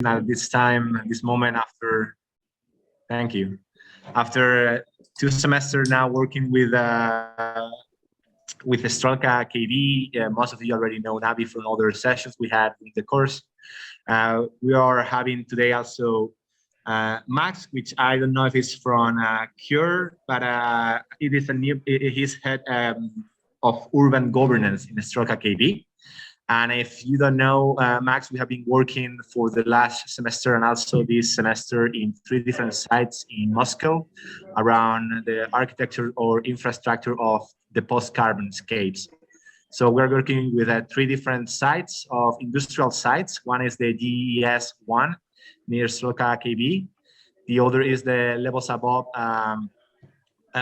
at this time, this moment after, thank you. After 2 semesters now working with the STRELKA KB, most of you already know Nabi from other sessions we had in the course. We are having today also Max, which I don't know if it's from Cure, but it is he's head of urban governance in STRELKA KB. And if you don't know, Max, we have been working for the last semester and also this semester in 3 different sites in Moscow around the architecture or infrastructure of the post-carbon scapes. So we're working with 3 different sites of industrial sites. One is the GES 1 near STRELKA KB. The other is the levels above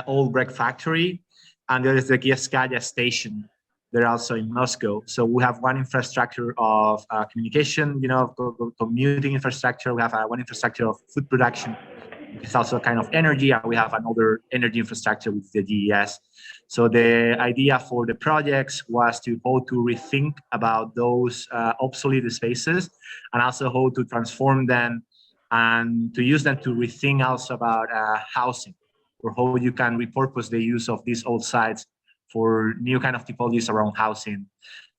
old brick factory. And the other is the Kievskaya station. They're also in Moscow. So we have one infrastructure of communication, commuting infrastructure. We have one infrastructure of food production. It's also a kind of energy, and we have another energy infrastructure with the GES. So the idea for the projects was to how to rethink about those obsolete spaces, and also how to transform them and to use them to rethink also about housing, or how you can repurpose the use of these old sites for new kind of typologies around housing,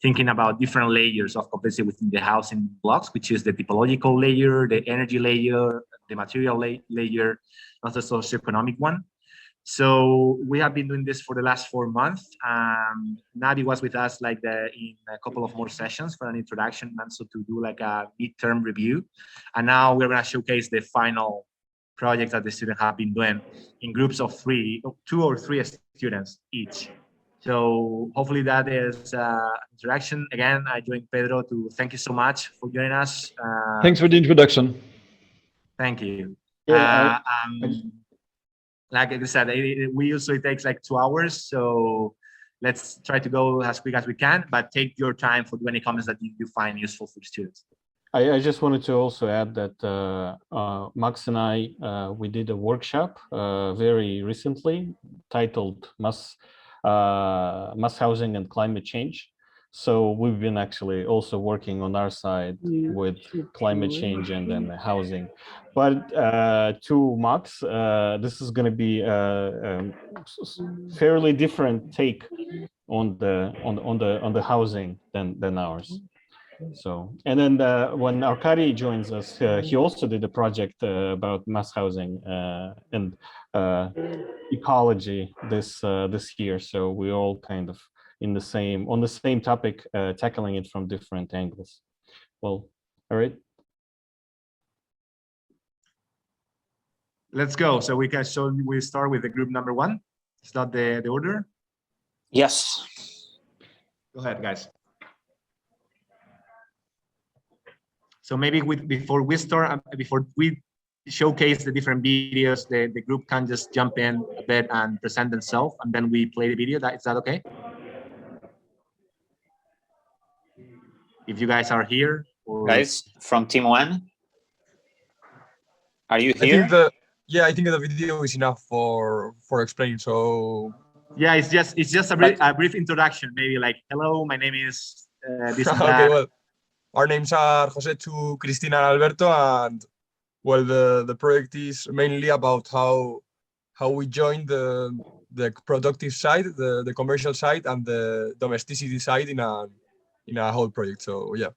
thinking about different layers of complexity within the housing blocks, which is the typological layer, the energy layer, the material layer, not the socioeconomic one. So we have been doing this for the last 4 months. Nabi was with us in a couple of more sessions for an introduction and also to do like a midterm review. And now we're gonna showcase the final project that the students have been doing in groups of 2 or 3 students each. So hopefully that is interaction. Again, I joined Pedro to thank you so much for joining us. Thanks for the introduction. Thank you. Yeah, like I said, we usually takes like 2 hours. So let's try to go as quick as we can, but take your time for any comments that you find useful for the students. I just wanted to also add that Max and I, we did a workshop very recently titled Mass Housing and Climate Change. So we've been actually also working on our side with climate change and then housing. But to Max, this is going to be a fairly different take on the housing than ours. So, and then when Arkadiy joins us, he also did a project about mass housing and ecology this year. So we all kind of on the same topic, tackling it from different angles. Well, all right. Let's go. So we start with the group number 1. Is that the order? Yes. Go ahead, guys. So maybe before we start, before we showcase the different videos, the group can just jump in a bit and present themselves, and then we play the video. Is that okay? If you guys are here. Guys from team 1, are you here? I think the video is enough for explaining. So yeah, it's just a brief introduction. Maybe like, hello, my name is this and that. Okay, well. Our names are Jose, Cristina, and Alberto, and well, the project is mainly about how we join the productive side, the commercial side, and the domesticity side in a whole project. So yeah.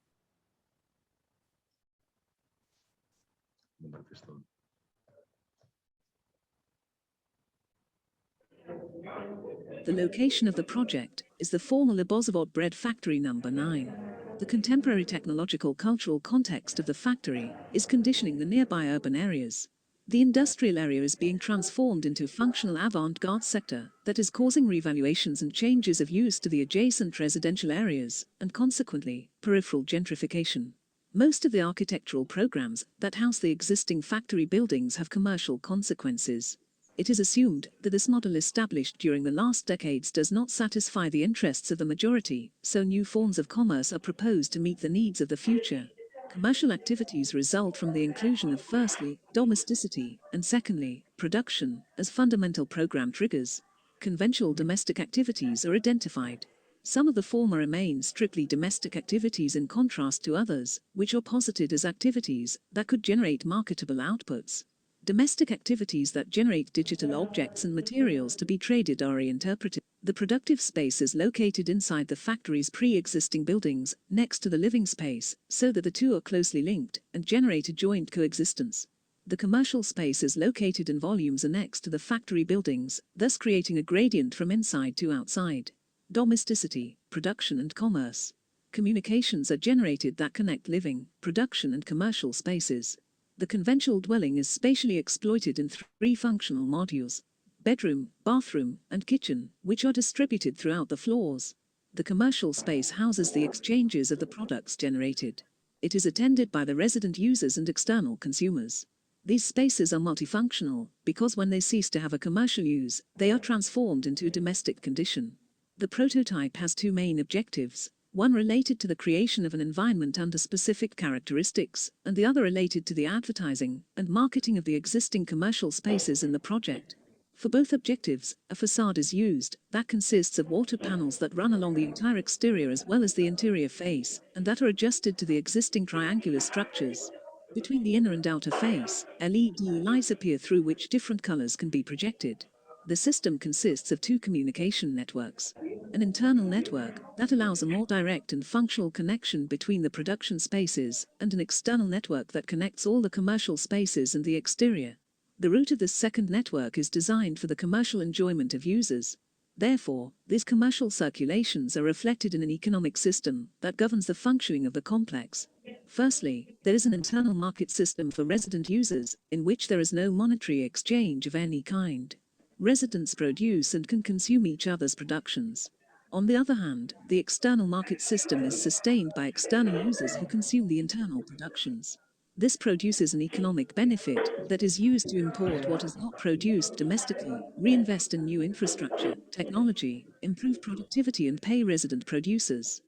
The location of the project is the former Molodtsov bread factory number 9. The contemporary technological cultural context of the factory is conditioning the nearby urban areas. The industrial area is being transformed into a functional avant-garde sector that is causing revaluations and changes of use to the adjacent residential areas, and consequently, peripheral gentrification. Most of the architectural programs that house the existing factory buildings have commercial consequences. It is assumed that this model established during the last decades does not satisfy the interests of the majority, so new forms of commerce are proposed to meet the needs of the future. Commercial activities result from the inclusion of, firstly, domesticity, and secondly, production, as fundamental program triggers. Conventional domestic activities are identified. Some of the former remain strictly domestic activities in contrast to others, which are posited as activities that could generate marketable outputs. Domestic activities that generate digital objects and materials to be traded are reinterpreted. The productive space is located inside the factory's pre-existing buildings, next to the living space, so that the two are closely linked and generate a joint coexistence. The commercial space is located in volumes annexed to the factory buildings, thus creating a gradient from inside to outside. Domesticity, production and commerce. Communications are generated that connect living, production and commercial spaces. The conventional dwelling is spatially exploited in three functional modules: bedroom, bathroom, and kitchen, which are distributed throughout the floors. The commercial space houses the exchanges of the products generated. It is attended by the resident users and external consumers. These spaces are multifunctional, because when they cease to have a commercial use, they are transformed into a domestic condition. The prototype has two main objectives, one related to the creation of an environment under specific characteristics, and the other related to the advertising and marketing of the existing commercial spaces in the project. For both objectives, a facade is used that consists of water panels that run along the entire exterior as well as the interior face, and that are adjusted to the existing triangular structures. Between the inner and outer face, LED lights appear through which different colors can be projected. The system consists of two communication networks. An internal network that allows a more direct and functional connection between the production spaces, and an external network that connects all the commercial spaces and the exterior. The route of this second network is designed for the commercial enjoyment of users. Therefore, these commercial circulations are reflected in an economic system that governs the functioning of the complex. Firstly, there is an internal market system for resident users, in which there is no monetary exchange of any kind. Residents produce and can consume each other's productions. On the other hand, the external market system is sustained by external users who consume the internal productions. This produces an economic benefit that is used to import what is not produced domestically, reinvest in new infrastructure, technology, improve productivity and pay resident producers.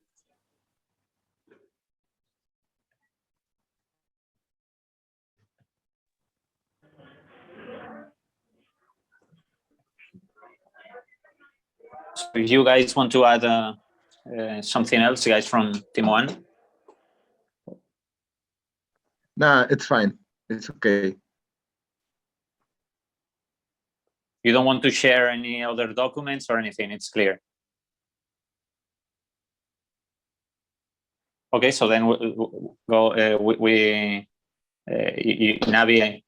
So if you guys want to add something else, guys, from Team 1? Nah, it's fine. It's okay. You don't want to share any other documents or anything? It's clear. Okay, so then we'll go. Nabi.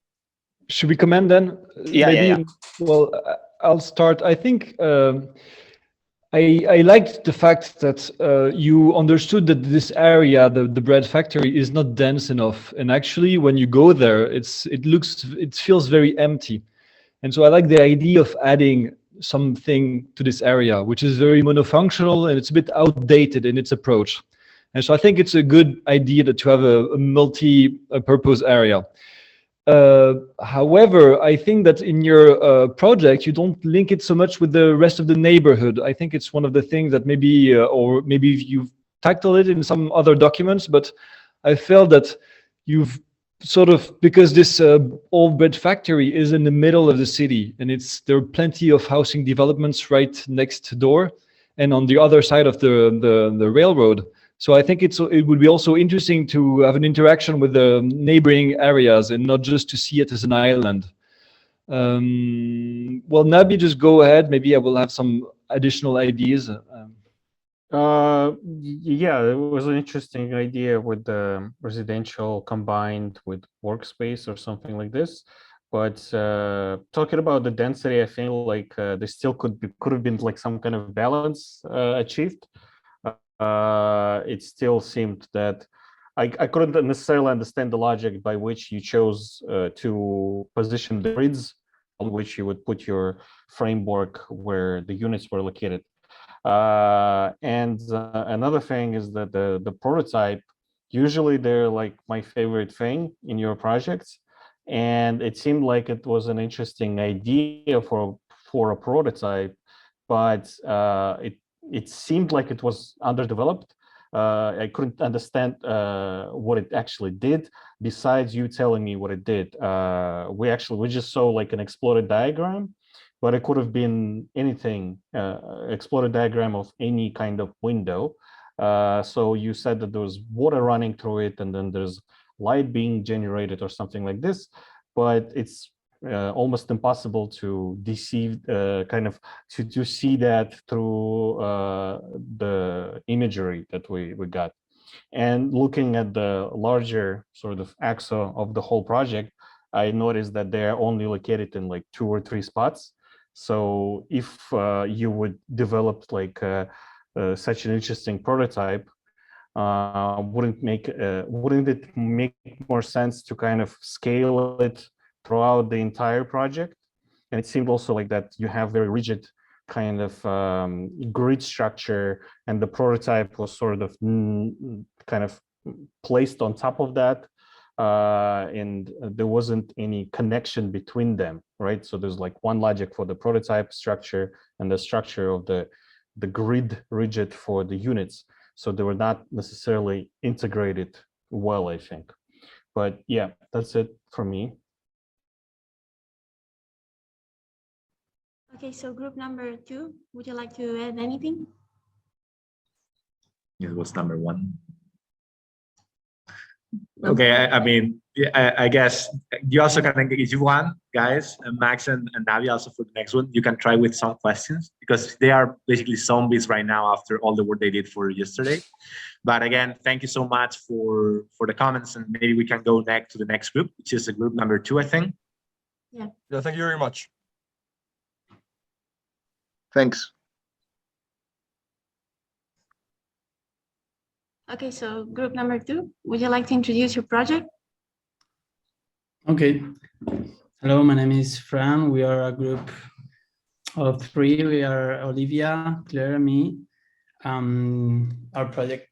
Should we comment then? Yeah, yeah. Well, I'll start. I think I liked the fact that you understood that this area, the bread factory, is not dense enough. And actually, when you go there, it feels very empty. And so I like the idea of adding something to this area, which is very monofunctional and it's a bit outdated in its approach. And so I think it's a good idea to have a multi-purpose area. However, I think that in your project, you don't link it so much with the rest of the neighborhood. I think it's one of the things that maybe, or maybe you've tackled it in some other documents, but I felt that you've sort of, because this old bread factory is in the middle of the city, and there are plenty of housing developments right next door and on the other side of the railroad. So I think it would be also interesting to have an interaction with the neighboring areas and not just to see it as an island. Well, Nabi, just go ahead. Maybe I will have some additional ideas. Yeah, it was an interesting idea with the residential combined with workspace or something like this. But talking about the density, I feel like there still could have been like some kind of balance achieved. It still seemed that I couldn't necessarily understand the logic by which you chose to position the grids on which you would put your framework where the units were located. And another thing is that the prototype, usually they're like my favorite thing in your projects. And it seemed like it was an interesting idea for a prototype, but it seemed like it was underdeveloped. I couldn't understand what it actually did, besides you telling me what it did. We just saw like an exploded diagram, but it could have been anything, explode a diagram of any kind of window. So you said that there was water running through it, and then there's light being generated or something like this, but it's almost impossible to deceive, to see that through the imagery that we got. And looking at the larger sort of axis of the whole project, I noticed that they're only located in like 2 or 3 spots. So if you would develop like such an interesting prototype, wouldn't it make more sense to kind of scale it throughout the entire project? And it seemed also like that you have very rigid kind of grid structure, and the prototype was sort of kind of placed on top of that, and there wasn't any connection between them, right? So there's like one logic for the prototype structure and the structure of the grid rigid for the units. So they were not necessarily integrated well, I think. But yeah, that's it for me. Okay, so group number 2, would you like to add anything? It was number 1. Okay, I mean, I guess you also can, if you want, guys, Max and Nabi also for the next one, you can try with some questions, because they are basically zombies right now after all the work they did for yesterday. But again, thank you so much for the comments, and maybe we can go next to the next group, which is group number 2, I think. Yeah. Yeah, thank you very much. Thanks. Okay, so group number 2, would you like to introduce your project? Okay. Hello, my name is Fran. We are a group of 3. We are Olivia, Claire, and me. Our project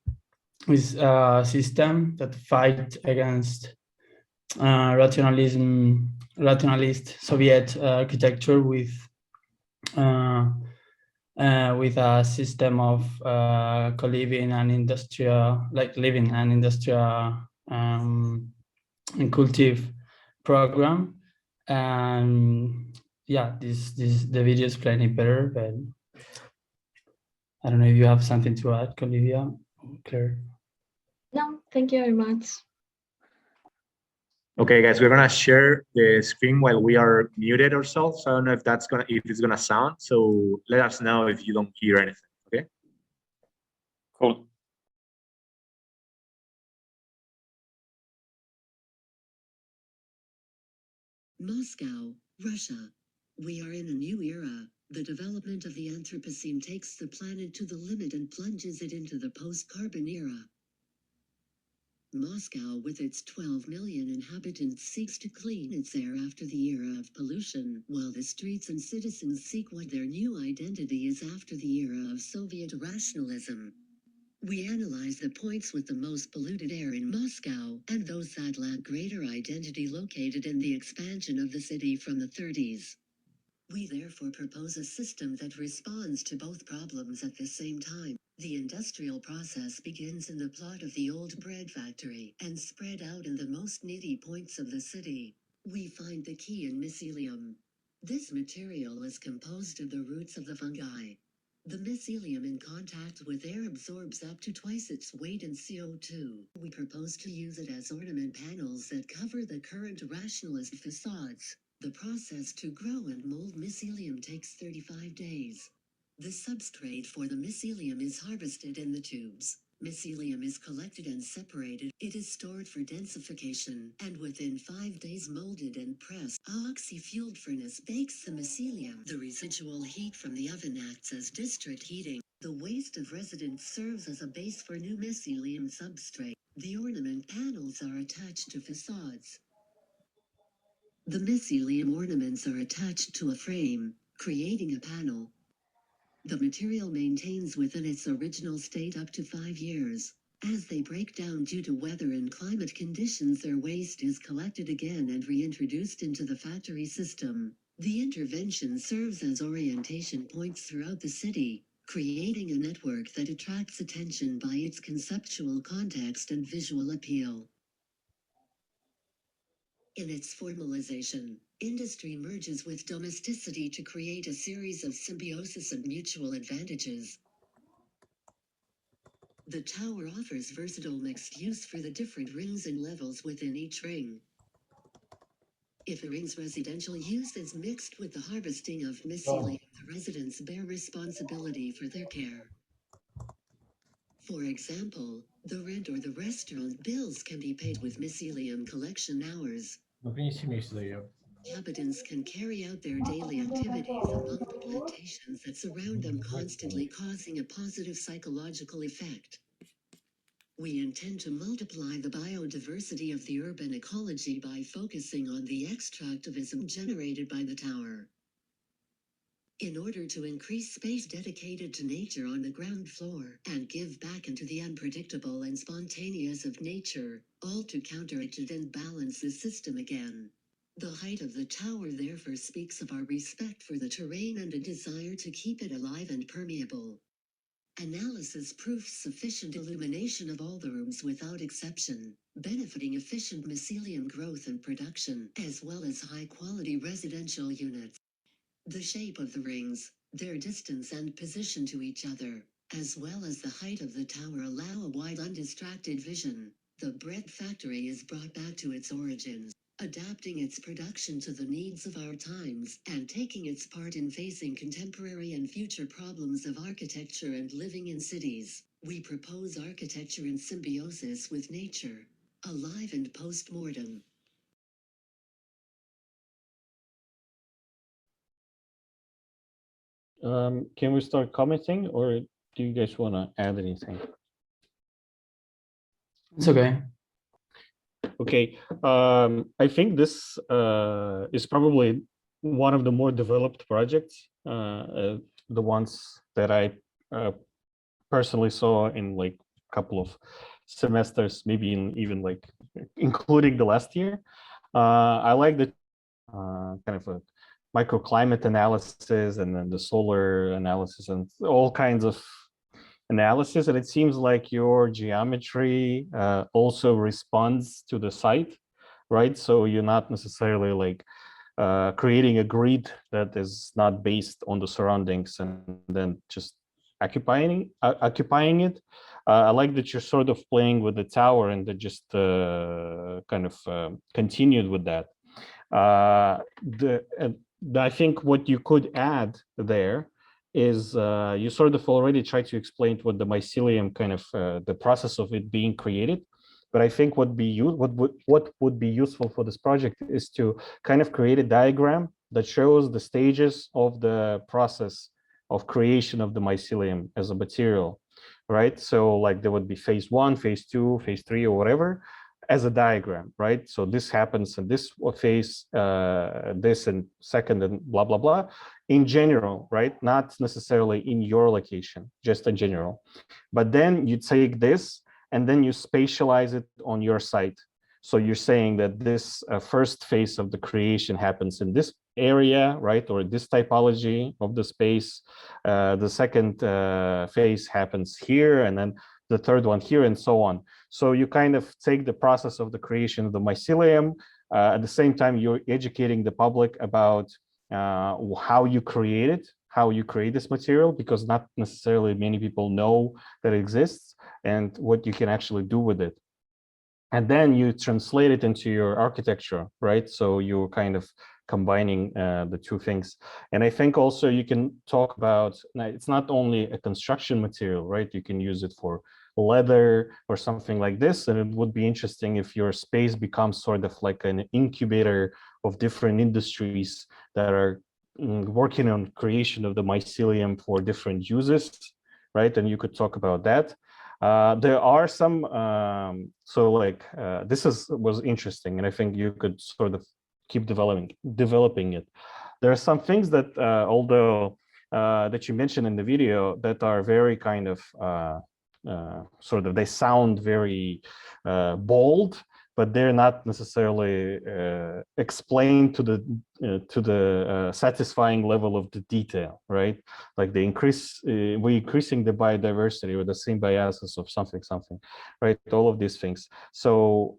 is a system that fights against rationalist Soviet architecture with a system of co-living and industrial, like living and industrial and cultive program. And yeah, the video is plenty better, but I don't know if you have something to add, Olivia or Claire. No, thank you very much. Okay, guys, we're gonna share the screen while we are muted ourselves. I don't know if it's gonna sound. So let us know if you don't hear anything. Okay. Cool. Moscow, Russia. We are in a new era. The development of the Anthropocene takes the planet to the limit and plunges it into the post-carbon era. Moscow, with its 12 million inhabitants, seeks to clean its air after the era of pollution, while the streets and citizens seek what their new identity is after the era of Soviet rationalism. We analyze the points with the most polluted air in Moscow, and those that lack greater identity located in the expansion of the city from the 30s. We therefore propose a system that responds to both problems at the same time. The industrial process begins in the plot of the old bread factory and spread out in the most needy points of the city. We find the key in mycelium. This material is composed of the roots of the fungi. The mycelium in contact with air absorbs up to twice its weight in CO2. We propose to use it as ornament panels that cover the current rationalist facades. The process to grow and mold mycelium takes 35 days. The substrate for the mycelium is harvested in the tubes. Mycelium is collected and separated. It is stored for densification, and within 5 days molded and pressed. A oxy-fueled furnace bakes the mycelium. The residual heat from the oven acts as district heating. The waste of residents serves as a base for new mycelium substrate. The ornament panels are attached to facades. The mycelium ornaments are attached to a frame, creating a panel. The material maintains within its original state up to 5 years. As they break down due to weather and climate conditions, their waste is collected again and reintroduced into the factory system. The intervention serves as orientation points throughout the city, creating a network that attracts attention by its conceptual context and visual appeal. In its formalization, industry merges with domesticity to create a series of symbiosis and mutual advantages. The tower offers versatile mixed use for the different rings and levels within each ring. If a ring's residential use is mixed with the harvesting of mycelium, the residents bear responsibility for their care. For example, the rent or the restaurant bills can be paid with mycelium collection hours. Inhabitants can carry out their daily activities among the plantations that surround them, constantly causing a positive psychological effect. We intend to multiply the biodiversity of the urban ecology by focusing on the extractivism generated by the tower. In order to increase space dedicated to nature on the ground floor and give back into the unpredictable and spontaneous of nature, all to counteract it and balance the system again. The height of the tower therefore speaks of our respect for the terrain and a desire to keep it alive and permeable. Analysis proves sufficient illumination of all the rooms without exception, benefiting efficient mycelium growth and production, as well as high-quality residential units. The shape of the rings, their distance and position to each other, as well as the height of the tower allow a wide undistracted vision. The bread factory is brought back to its origins, adapting its production to the needs of our times and taking its part in facing contemporary and future problems of architecture and living in cities. We propose architecture in symbiosis with nature, alive and post-mortem. Can we start commenting, or do you guys want to add anything? It's okay. Okay, I think this is probably one of the more developed projects, the ones that I personally saw in like a couple of semesters, maybe even like including the last year. I like the kind of a microclimate analysis and then the solar analysis and all kinds of analysis, and it seems like your geometry also responds to the site, right? So you're not necessarily like creating a grid that is not based on the surroundings and then just occupying it. I like that you're sort of playing with the tower and that just kind of continued with that. I think what you could add there is you sort of already tried to explain what the mycelium kind of the process of it being created. But I think what would be useful for this project is to kind of create a diagram that shows the stages of the process of creation of the mycelium as a material, right? So like there would be phase 1, phase 2, phase 3, or whatever, as a diagram, right? So this happens in this phase, this and second, and blah, blah, blah, in general, right? Not necessarily in your location, just in general. But then you take this and then you spatialize it on your site. So you're saying that this first phase of the creation happens in this area, right? Or this typology of the space. The second phase happens here, and then the third one here, and so on. So you kind of take the process of the creation of the mycelium. At the same time, you're educating the public about how you create it, how you create this material, because not necessarily many people know that it exists and what you can actually do with it. And then you translate it into your architecture, right? So you're kind of combining the two things. And I think also you can talk about, it's not only a construction material, right? You can use it for leather or something like this. And it would be interesting if your space becomes sort of like an incubator of different industries that are working on creation of the mycelium for different uses, right? And you could talk about that. There are some, so like this was interesting, and I think you could sort of keep developing it. There are some things that, although that you mentioned in the video, that are very kind of sort of, they sound very bold, but they're not necessarily explained to the satisfying level of the detail, right? Like we're increasing the biodiversity with the symbiosis of something, right? All of these things. So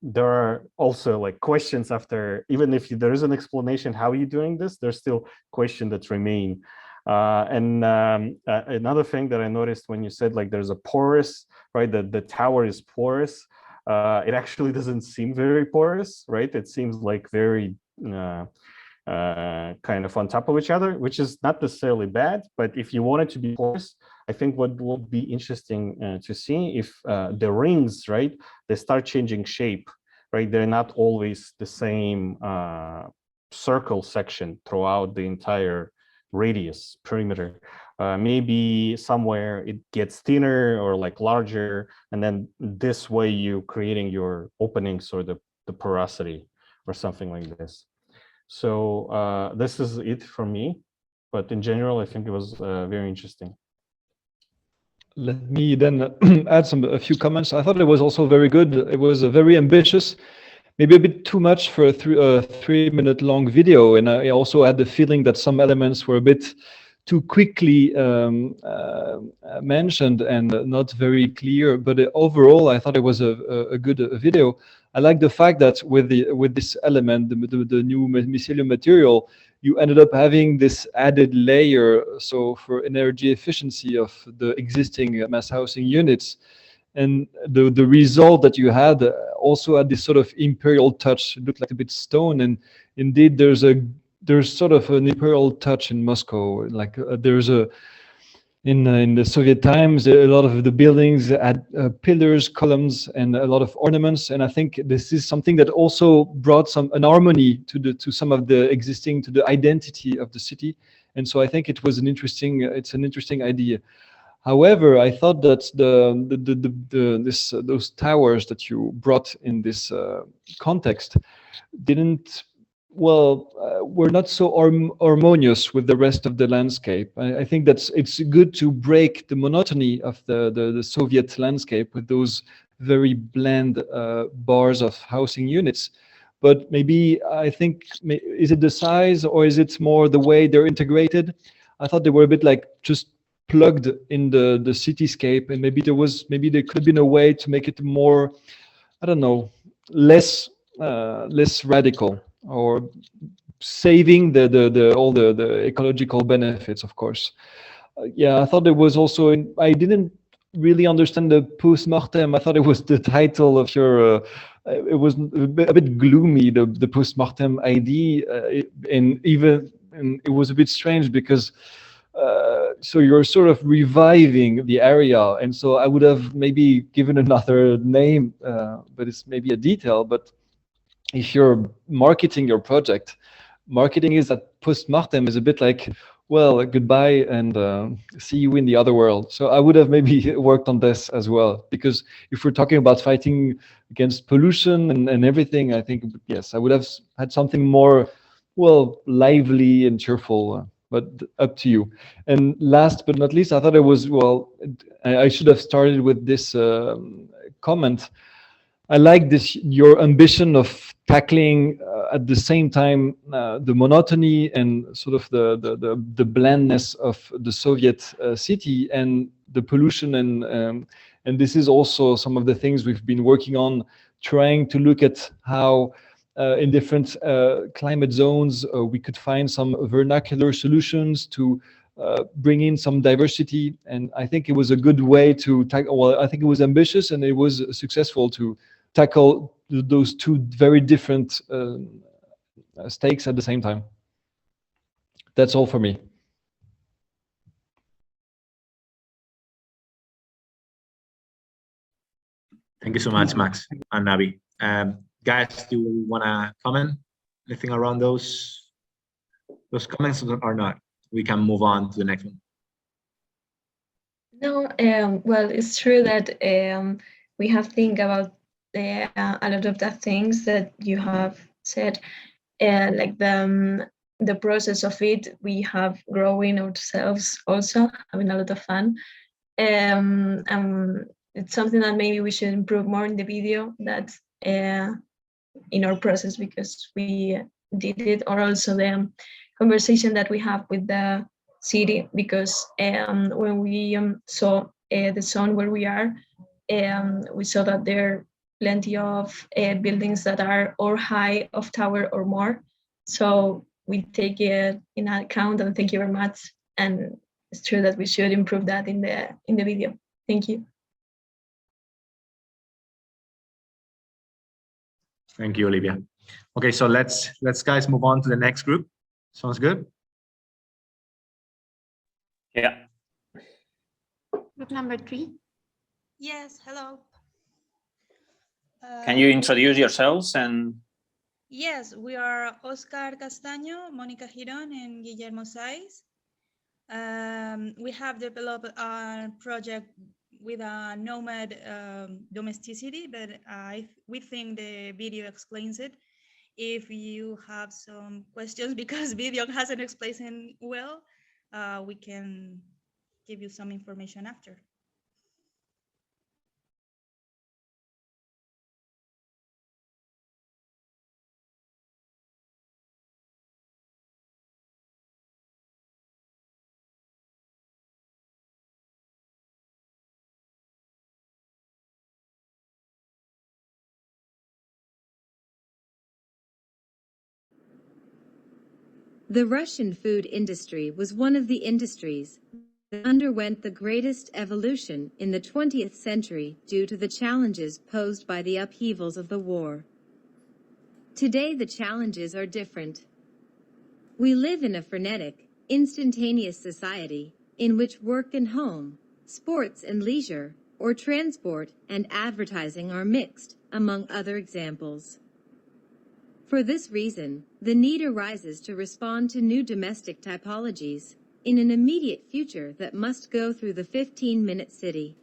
there are also like questions after, even if there is an explanation how you're doing this, there's still questions that remain. Another thing that I noticed when you said like there's a porous, right? The tower is porous. It actually doesn't seem very porous, right? It seems like very kind of on top of each other, which is not necessarily bad. But if you want it to be porous, I think what will be interesting to see if the rings, right, they start changing shape, right? They're not always the same circle section throughout the entire radius perimeter. Maybe somewhere it gets thinner or like larger, and then this way you creating your openings or the porosity or something like this. So this is it for me, but in general, I think it was very interesting. Let me then add a few comments. I thought it was also very good. It was very ambitious, maybe a bit too much for a 3-minute long video. And I also had the feeling that some elements were a bit too quickly mentioned and not very clear. But overall, I thought it was a good video. I like the fact that with this element, the new mycelium material, you ended up having this added layer, so for energy efficiency of the existing mass housing units. And the result that you had also had this sort of imperial touch. It looked like a bit stone, and indeed there's sort of an imperial touch in Moscow. Like in the Soviet times, a lot of the buildings had pillars, columns, and a lot of ornaments. And I think this is something that also brought an harmony to some of the existing, to the identity of the city. And so I think it's an interesting idea. However, I thought that those towers that you brought in this context were not so harmonious with the rest of the landscape. I think it's good to break the monotony of the Soviet landscape with those very bland bars of housing units. But maybe I think, is it the size or is it more the way they're integrated? I thought they were a bit like just plugged in the cityscape, and maybe there could have been a way to make it more, I don't know, less radical, or saving all the ecological benefits, of course. Yeah, I thought it was also. I didn't really understand the post-mortem. I thought it was the title of your. It was a bit gloomy, the post-mortem ID, and it was a bit strange because. So you're sort of reviving the area, and so I would have maybe given another name, but it's maybe a detail. But if you're marketing your project, marketing is that post-mortem is a bit like, well, goodbye and see you in the other world. So I would have maybe worked on this as well, because if we're talking about fighting against pollution and everything, I think, yes, I would have had something more, well, lively and cheerful. But up to you. And last but not least, I thought it was, well, I should have started with this comment. I like your ambition of tackling at the same time the monotony and sort of the blandness of the Soviet city and the pollution, and this is also some of the things we've been working on, trying to look at how in different climate zones we could find some vernacular solutions to bring in some diversity. And I think it was a good way to tackle. Well, I think it was ambitious and it was successful to tackle those two very different stakes at the same time. That's all for me. Thank you so much, Max and Nabi. Guys, do you want to comment anything around those comments or not? We can move on to the next one. No, well, it's true that we have to think about a lot of the things that you have said, like the process of it. We have growing ourselves also, having a lot of fun. It's something that maybe we should improve more in the video, that in our process, because we did it, or also the conversation that we have with the city, because when we saw the zone where we are, we saw that there are plenty of buildings that are or high of tower or more. So we take it in account, and thank you very much. And it's true that we should improve that in the video. Thank you. Thank you, Olivia. Okay, so let's guys move on to the next group. Sounds good? Yeah. Group number 3. Yes, hello. Can you introduce yourselves? And yes, we are Oscar Castaño, Mónica Girón, and Guillermo Saiz. We have developed a project with a nomad domesticity, but we think the video explains it. If you have some questions, because video hasn't explained it well, we can give you some information after. The Russian food industry was one of the industries that underwent the greatest evolution in the 20th century due to the challenges posed by the upheavals of the war. Today, the challenges are different. We live in a frenetic, instantaneous society in which work and home, sports and leisure, or transport and advertising are mixed, among other examples. For this reason, the need arises to respond to new domestic typologies in an immediate future that must go through the 15-minute city.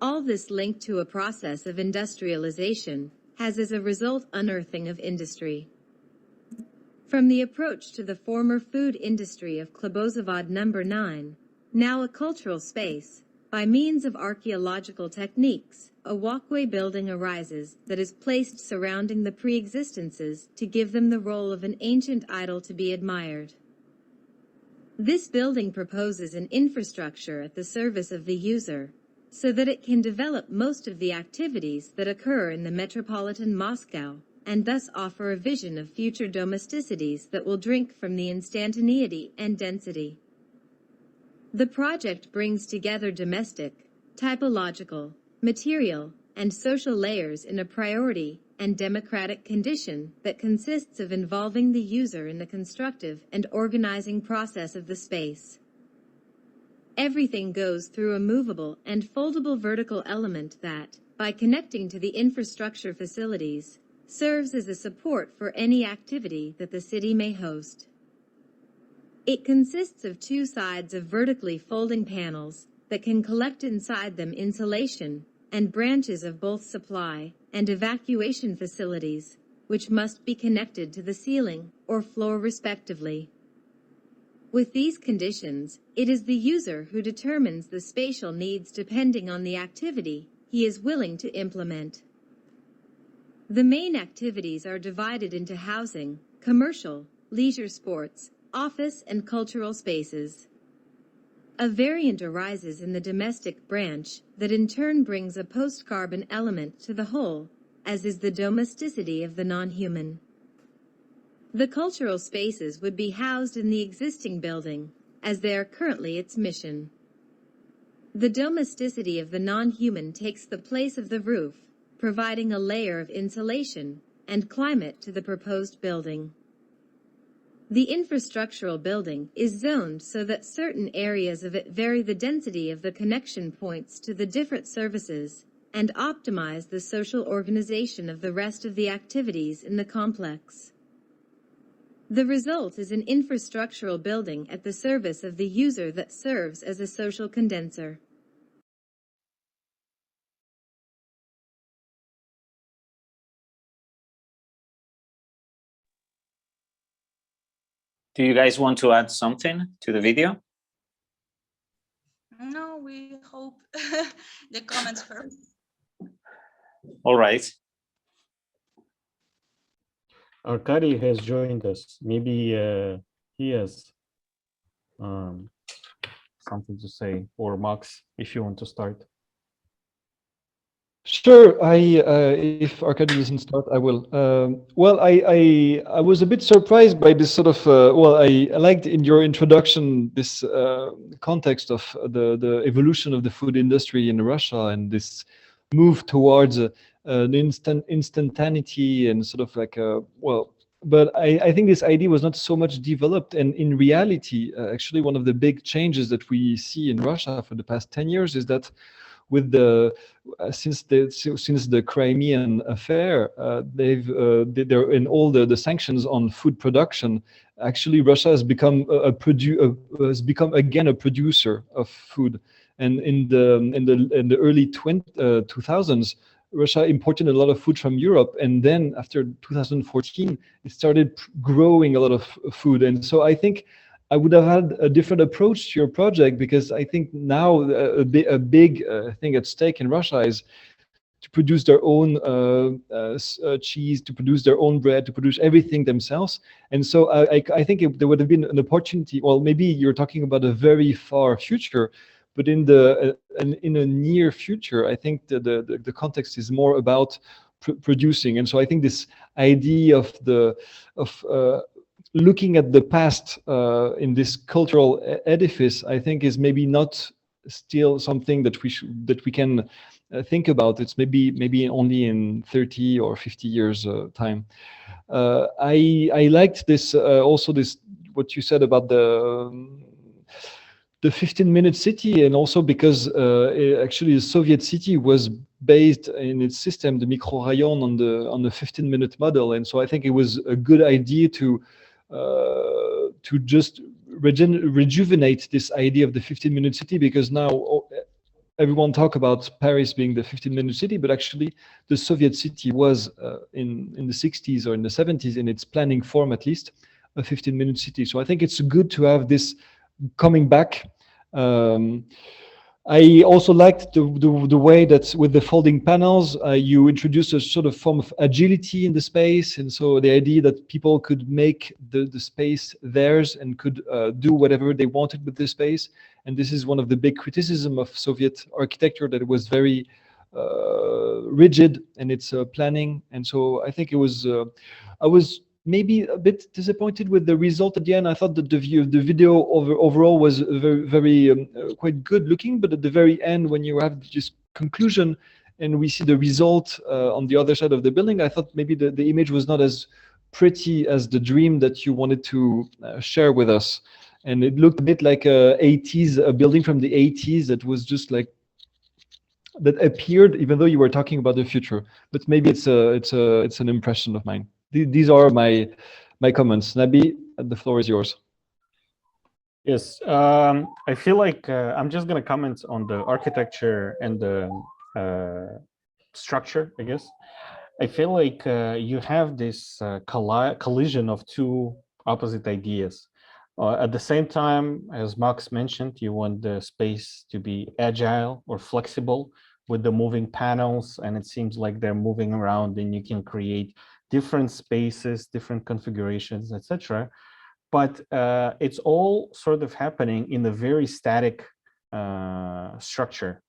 All this linked to a process of industrialization has as a result unearthing of industry. From the approach to the former food industry of Klobozavod number 9, now a cultural space, by means of archaeological techniques, a walkway building arises that is placed surrounding the pre-existences to give them the role of an ancient idol to be admired. This building proposes an infrastructure at the service of the user, so that it can develop most of the activities that occur in the metropolitan Moscow, and thus offer a vision of future domesticities that will drink from the instantaneity and density. The project brings together domestic, typological, material, and social layers in a priority and democratic condition that consists of involving the user in the constructive and organizing process of the space. Everything goes through a movable and foldable vertical element that, by connecting to the infrastructure facilities, serves as a support for any activity that the city may host. It consists of two sides of vertically folding panels that can collect inside them insulation and branches of both supply and evacuation facilities, which must be connected to the ceiling or floor respectively. With these conditions, it is the user who determines the spatial needs depending on the activity he is willing to implement. The main activities are divided into housing, commercial, leisure sports, office and cultural spaces. A variant arises in the domestic branch that in turn brings a post-carbon element to the whole, as is the domesticity of the non-human. The cultural spaces would be housed in the existing building, as they are currently its mission. The domesticity of the non-human takes the place of the roof, providing a layer of insulation and climate to the proposed building. The infrastructural building is zoned so that certain areas of it vary the density of the connection points to the different services and optimize the social organization of the rest of the activities in the complex. The result is an infrastructural building at the service of the user that serves as a social condenser. do you guys want to add something to the video? No, we hope the comments first. All right. Arkadiy has joined us. Maybe he has something to say, or Max, if you want to start. Sure, if Arkadiy doesn't start, I will. Well, I was a bit surprised by this sort of, well, I liked in your introduction this context of the evolution of the food industry in Russia and this move towards an instantaneity and sort of like a, well, but I think this idea was not so much developed, and in reality, actually one of the big changes that we see in Russia for the past 10 years is that with the since the Crimean affair, they're in all the sanctions on food production. Actually, Russia has become again a producer of food, and in the early 2000s, Russia imported a lot of food from Europe, and then after 2014, it started growing a lot of food, and so I think I would have had a different approach to your project, because I think now a big thing at stake in Russia is to produce their own cheese, to produce their own bread, to produce everything themselves. And so I think there would have been an opportunity. Well, maybe you're talking about a very far future, but in a near future, I think the context is more about producing. And so I think this idea of looking at the past in this cultural edifice, I think, is maybe not still something that we can think about. It's maybe only in 30 or 50 years time. I liked this also this what you said about the 15-minute city, and also because actually the Soviet city was based in its system, the microrayon, on the 15-minute model, and so I think it was a good idea to just rejuvenate this idea of the 15-minute city, because now everyone talk about Paris being the 15-minute city, but actually the Soviet city was in the 60s or in the 70s, in its planning form at least, a 15-minute city. So I think it's good to have this coming back. I also liked the way that with the folding panels, you introduced a sort of form of agility in the space. And so the idea that people could make the space theirs and could do whatever they wanted with the space. And this is one of the big criticism of Soviet architecture, that it was very rigid in its planning. And so I think it was, I was maybe a bit disappointed with the result at the end. I thought that the video overall was very quite good looking, but at the very end, when you have this conclusion and we see the result on the other side of the building, I thought maybe the image was not as pretty as the dream that you wanted to share with us. And it looked a bit like a building from the 80s that was just like, that appeared, even though you were talking about the future. But maybe it's an impression of mine. These are my comments. Nabi, the floor is yours. Yes, I feel like I'm just going to comment on the architecture and the structure, I guess. I feel like you have this collision of two opposite ideas. At the same time, as Max mentioned, you want the space to be agile or flexible with the moving panels, and it seems like they're moving around and you can create different spaces, different configurations, etc. But it's all sort of happening in a very static structure.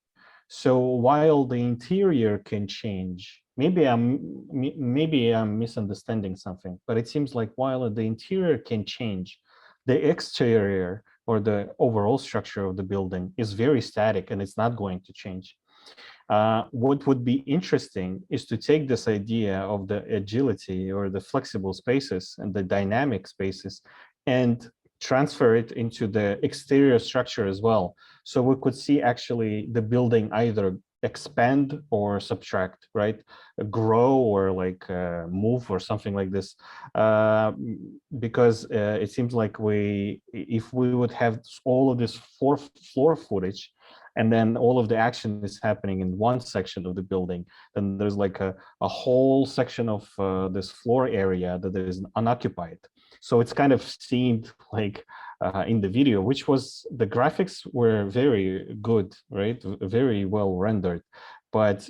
So while the interior can change, maybe I'm misunderstanding something, but it seems like while the interior can change, the exterior or the overall structure of the building is very static and it's not going to change. What would be interesting is to take this idea of the agility or the flexible spaces and the dynamic spaces and transfer it into the exterior structure as well. So we could see actually the building either expand or subtract, right? Grow or like move or something like this. Because it seems like if we would have all of this floor footage, and then all of the action is happening in one section of the building, then there's like a whole section of this floor area that is unoccupied. So it's kind of seemed like in the video, which was, the graphics were very good, right? Very well rendered. But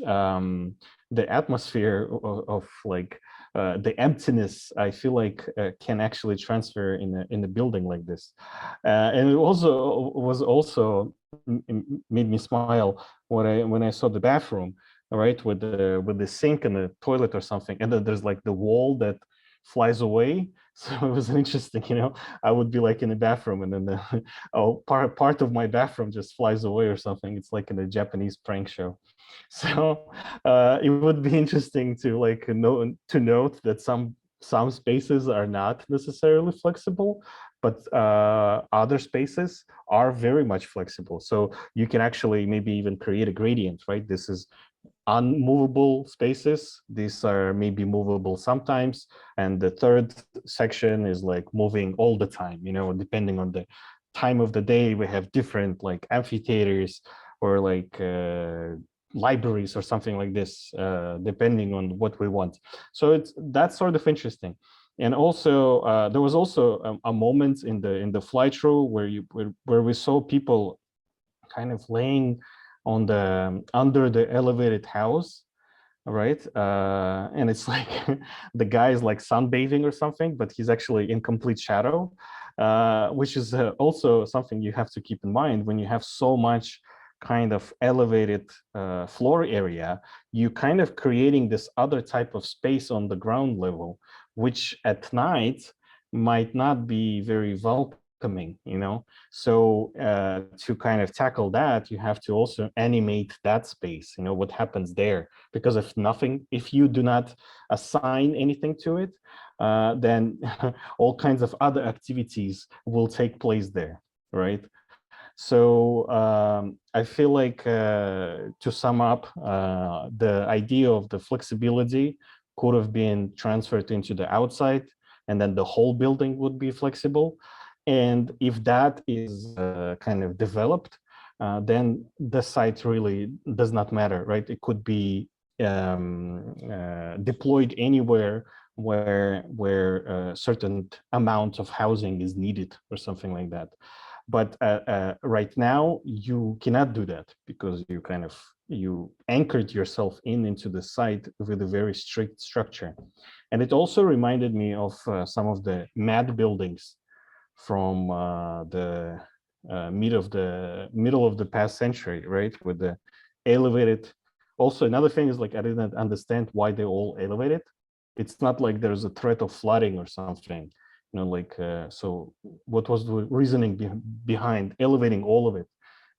the atmosphere of like the emptiness, I feel like can actually transfer in a building like this. And it also was also made me smile when I saw the bathroom, right, with the sink and the toilet or something, and then there's like the wall that flies away. So it was interesting, you know, I would be like in the bathroom and then part of my bathroom just flies away or something. It's like in a Japanese prank show. So it would be interesting to like note that some spaces are not necessarily flexible, but other spaces are very much flexible. So you can actually maybe even create a gradient, right? This is unmovable spaces. These are maybe movable sometimes. And the third section is like moving all the time, you know, depending on the time of the day. We have different like amphitheaters or like libraries or something like this, depending on what we want. So that's sort of interesting. And also there was also a moment in the flight through where we saw people kind of laying on the under the elevated house, right? And it's like the guy is like sunbathing or something, but he's actually in complete shadow, which is also something you have to keep in mind when you have so much kind of elevated floor area. You kind of creating this other type of space on the ground level, which at night might not be very welcoming, you know. So to kind of tackle that, you have to also animate that space, you know, what happens there. Because if you do not assign anything to it, then all kinds of other activities will take place there, right? So I feel like to sum up, the idea of the flexibility could have been transferred into the outside, and then the whole building would be flexible. And if that is kind of developed, then the site really does not matter, right? It could be deployed anywhere where a certain amount of housing is needed or something like that. But right now you cannot do that because you anchored yourself into the site with a very strict structure. And it also reminded me of some of the mad buildings from the middle of the past century, right? With the elevated. Also, another thing is like I didn't understand why they all elevated. It's not like there's a threat of flooding or something. You know, like, so what was the reasoning behind elevating all of it?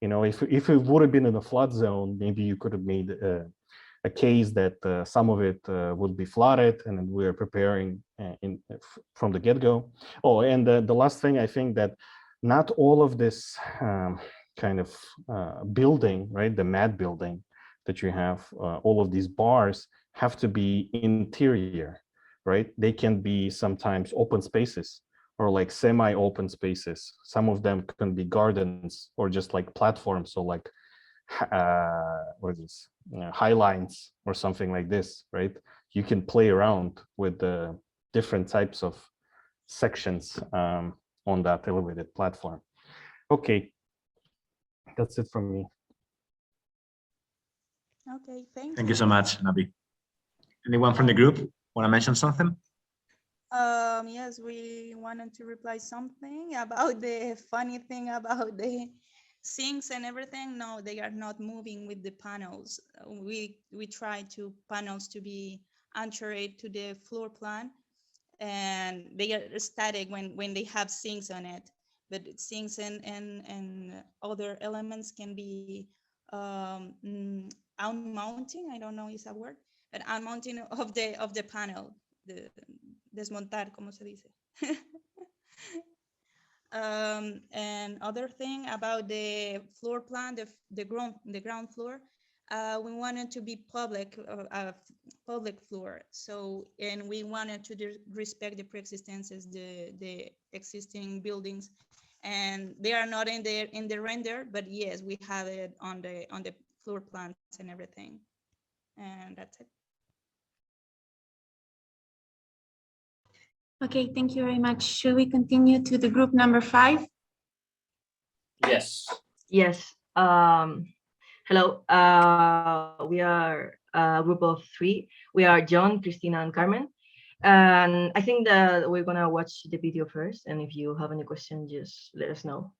You know, if it would have been in a flood zone, maybe you could have made a case that some of it would be flooded, and then we're preparing from the get-go. Oh, and the last thing, I think that not all of this kind of building, right, the mad building that you have, all of these bars have to be interior, right? They can be sometimes open spaces or like semi-open spaces. Some of them can be gardens or just like platforms. So like, what is this? High lines or something like this, right? You can play around with the different types of sections on that elevated platform. Okay, that's it from me. Okay, thank you so much, Nabi. Anyone from the group want to mention something? Yes, we wanted to reply something about the funny thing about the sinks and everything. No, they are not moving with the panels. We try panels to be anchored to the floor plan, and they are static when they have sinks on it. But sinks and other elements can be unmounting. I don't know is a word, but unmounting of the panel. The desmontar, como se dice. And other thing about the floor plan, the ground floor, we wanted to be public floor. So, and we wanted to respect the pre-existences, the existing buildings, and they are not in the render, but yes, we have it on the floor plans and everything, and that's it. Okay, thank you very much. Should we continue to the group number 5? Yes. Yes. Hello. We are group of 3. We are John, Christina, and Carmen. And I think that we're gonna watch the video first. And if you have any questions, just let us know.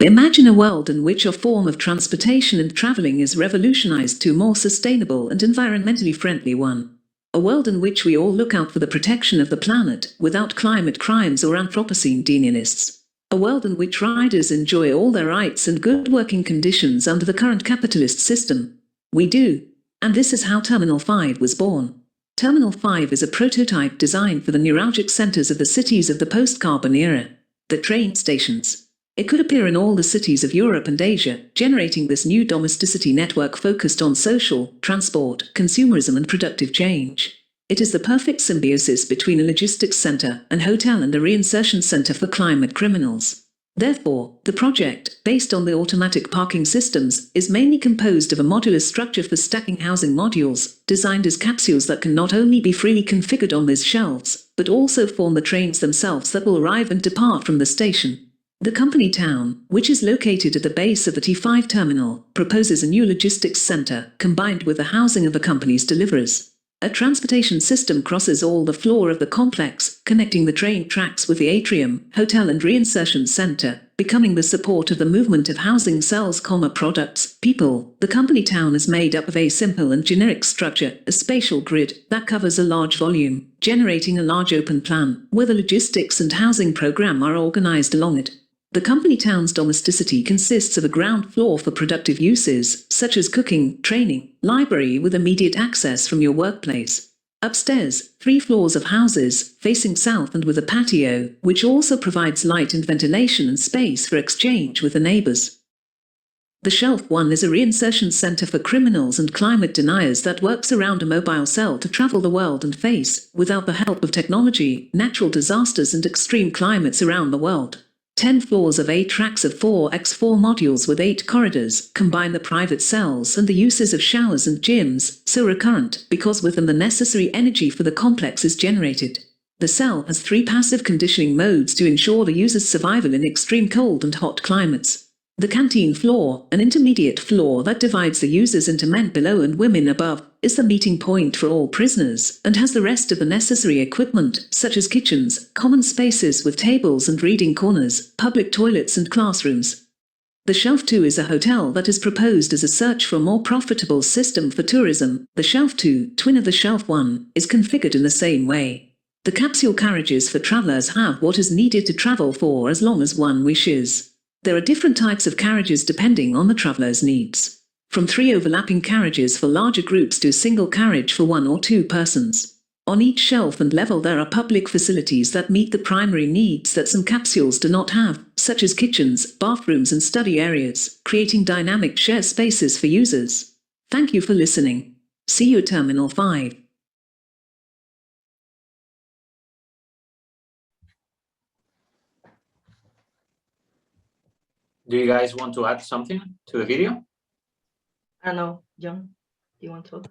Imagine a world in which a form of transportation and traveling is revolutionized to a more sustainable and environmentally friendly one. A world in which we all look out for the protection of the planet without climate crimes or Anthropocene denialists. A world in which riders enjoy all their rights and good working conditions under the current capitalist system. We do. And this is how Terminal 5 was born. Terminal 5 is a prototype designed for the neuralgic centers of the cities of the post-carbon era. The train stations. It could appear in all the cities of Europe and Asia, generating this new domesticity network focused on social, transport, consumerism and productive change. It is the perfect symbiosis between a logistics center, an hotel and a reinsertion center for climate criminals. Therefore, the project, based on the automatic parking systems, is mainly composed of a modular structure for stacking housing modules, designed as capsules that can not only be freely configured on these shelves, but also form the trains themselves that will arrive and depart from the station. The company town, which is located at the base of the T5 terminal, proposes a new logistics center, combined with the housing of the company's deliverers. A transportation system crosses all the floor of the complex, connecting the train tracks with the atrium, hotel and reinsertion center, becoming the support of the movement of housing cells, products, people. The company town is made up of a simple and generic structure, a spatial grid, that covers a large volume, generating a large open plan, where the logistics and housing program are organized along it. The company town's domesticity consists of a ground floor for productive uses, such as cooking, training, library with immediate access from your workplace. Upstairs, 3 floors of houses, facing south and with a patio, which also provides light and ventilation and space for exchange with the neighbors. The Shelf 1 is a reinsertion center for criminals and climate deniers that works around a mobile cell to travel the world and face, without the help of technology, natural disasters and extreme climates around the world. 10 floors of 8 tracks of 4x4 modules with 8 corridors combine the private cells and the uses of showers and gyms, so recurrent because within the necessary energy for the complex is generated. The cell has 3 passive conditioning modes to ensure the user's survival in extreme cold and hot climates. The canteen floor, an intermediate floor that divides the users into men below and women above, is the meeting point for all prisoners, and has the rest of the necessary equipment, such as kitchens, common spaces with tables and reading corners, public toilets and classrooms. The Shelf 2 is a hotel that is proposed as a search for a more profitable system for tourism. The Shelf 2, twin of the Shelf 1, is configured in the same way. The capsule carriages for travelers have what is needed to travel for as long as one wishes. There are different types of carriages depending on the traveler's needs. From 3 overlapping carriages for larger groups to a single carriage for 1 or 2 persons. On each shelf and level there are public facilities that meet the primary needs that some capsules do not have, such as kitchens, bathrooms and study areas, creating dynamic shared spaces for users. Thank you for listening. See you at Terminal 5. Do you guys want to add something to the video? I don't know, John, do you want to?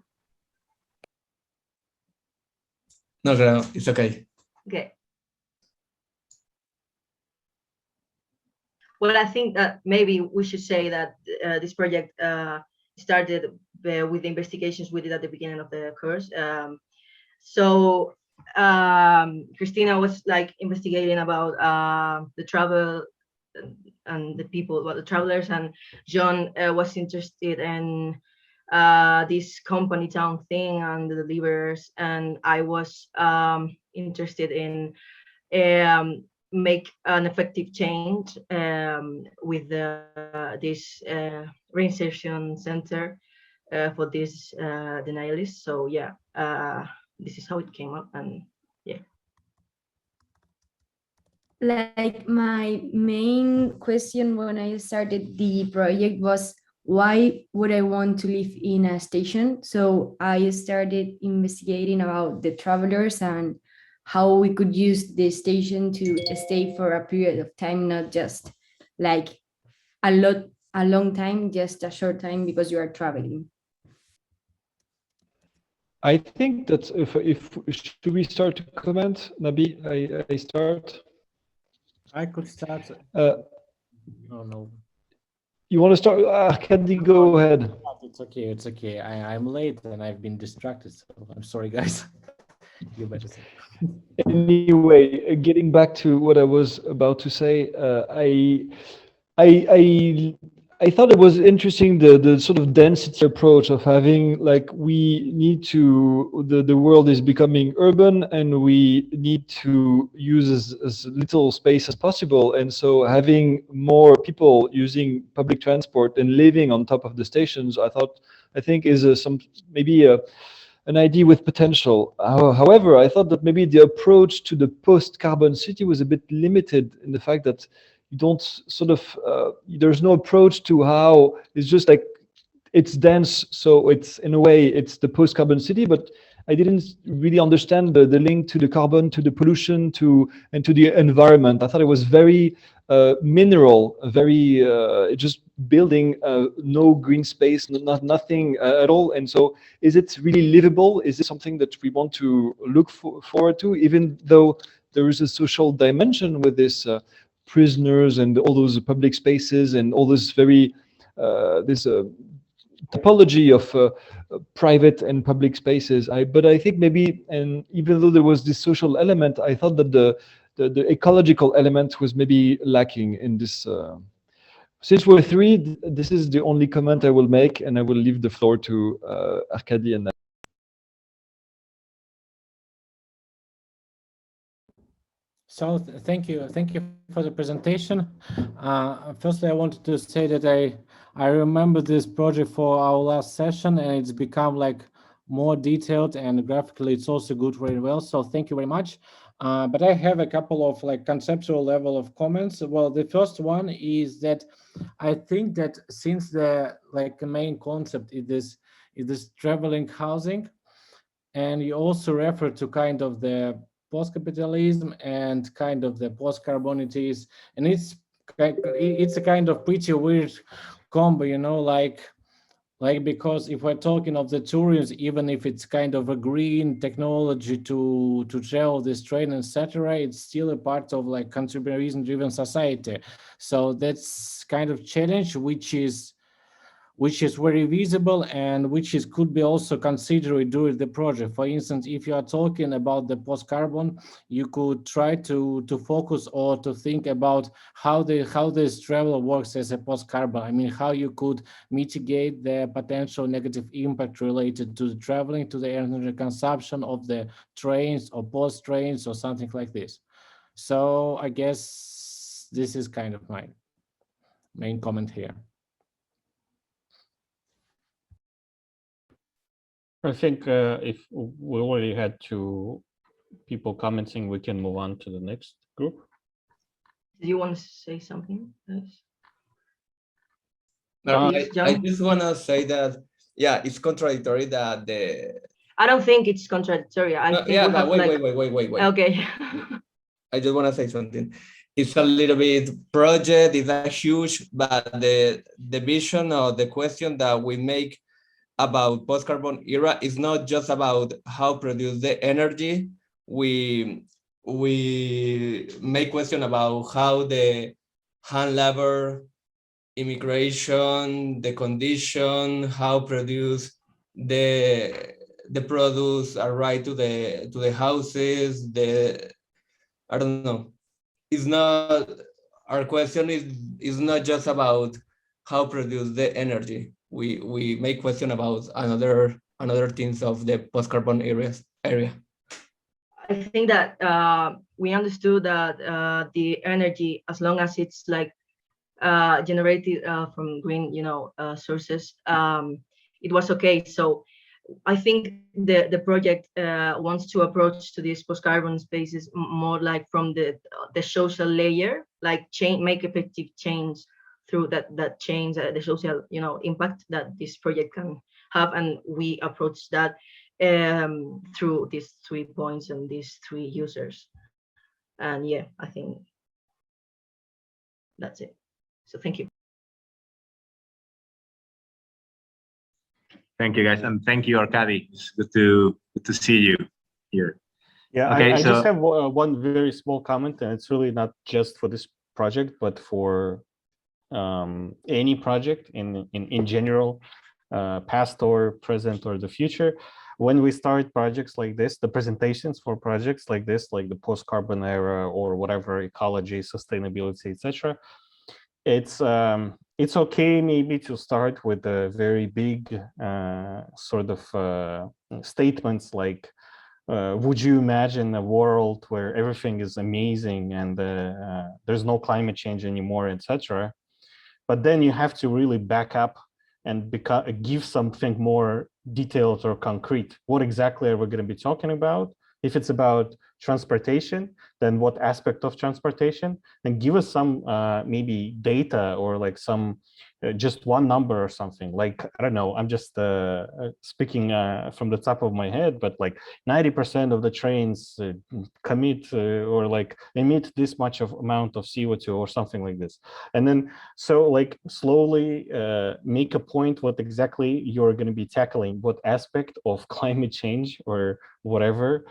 No, it's okay. Okay. Well, I think that maybe we should say that this project started with the investigations we did at the beginning of the course. So Christina was like investigating about the travel and the people, about the travelers, and John was interested in this company town thing and the deliverers, and I was interested in make an effective change with this reinsertion center for this denialists. So yeah, this is how it came up, and yeah. Like my main question when I started the project was, why would I want to live in a station? So I started investigating about the travelers and how we could use the station to stay for a period of time, not just like a long time, just a short time because you are traveling. I think that if should we start to comment? Nabi, I start. I could start. Oh, no. You want to start? Arkadiy, go ahead. It's okay. It's okay. I'm late and I've been distracted. So I'm sorry, guys. You better say. Anyway, getting back to what I was about to say, I thought it was interesting the sort of density approach of having like we need to the world is becoming urban and we need to use as little space as possible, and so having more people using public transport and living on top of the stations, I think is an idea with potential. However, I thought that maybe the approach to the post-carbon city was a bit limited in the fact that you don't sort of, there's no approach to how it's just like, it's dense. So it's, in a way, it's the post-carbon city, but I didn't really understand the link to the carbon, to the pollution, and to the environment. I thought it was very mineral, very just building no green space, nothing at all. And so, is it really livable? Is it something that we want to look forward to, even though there is a social dimension with this prisoners and all those public spaces and all this very this topology of private and public spaces. But I think maybe, and even though there was this social element, I thought that the ecological element was maybe lacking in this. Since we're three, this is the only comment I will make, and I will leave the floor to Arkadiy and Nabi. So thank you for the presentation. Firstly, I wanted to say that I remember this project for our last session, and it's become like more detailed and graphically it's also good very well. So thank you very much. But I have a couple of like conceptual level of comments. Well, the first one is that I think that since the like main concept is this traveling housing, and you also refer to kind of the post-capitalism and kind of the post-carbonities, and it's a kind of pretty weird combo, you know, like because if we're talking of the tourism, even if it's kind of a green technology to travel this train, etc., it's still a part of like consumerism-driven society. So that's kind of challenge which is very visible and could be also considered during the project. For instance, if you are talking about the post-carbon, you could try to focus or to think about how this travel works as a post-carbon. I mean, how you could mitigate the potential negative impact related to the traveling, to the energy consumption of the trains or post-trains or something like this. So I guess this is kind of my main comment here. I think if we already had two people commenting, we can move on to the next group. Do you want to say something? Yes. No, I just want to say that, yeah, it's contradictory that the... I don't think it's contradictory. I think yeah, we have wait. Okay. I just want to say something. It's a little bit project, it's a huge, but the vision or the question that we make about post-carbon era is not just about how produce the energy. We make question about how the hand labor, immigration, the condition, how produce the produce arrive to the houses. I don't know. It's not, our question is not just about how produce the energy. We make question about another things of the post-carbon area. I think that we understood that the energy, as long as it's like generated from green, sources, it was okay. So I think the project wants to approach to these post-carbon spaces more like from the social layer, like make effective change through that change, the social impact that this project can have, and we approach that through these 3 points and these 3 users. And yeah, I think that's it. So thank you. Thank you, guys, and thank you, Arkadiy. It's good to see you here. Yeah, okay, I so just have one very small comment, and it's really not just for this project, but for any project in general, past or present or the future. When we start projects like this, the presentations for projects like this, like the post-carbon era or whatever, ecology, sustainability, etc., it's okay maybe to start with a very big sort of statements like, would you imagine a world where everything is amazing and there's no climate change anymore, etc. But then you have to really back up and give something more detailed or concrete. What exactly are we going to be talking about? If it's about transportation, then what aspect of transportation? And give us some maybe data or like some just one number or something. Like, I don't know, I'm just speaking from the top of my head, but like 90% of the trains commit or like emit this much of amount of CO2 or something like this. And then so like slowly make a point what exactly you're going to be tackling, what aspect of climate change or whatever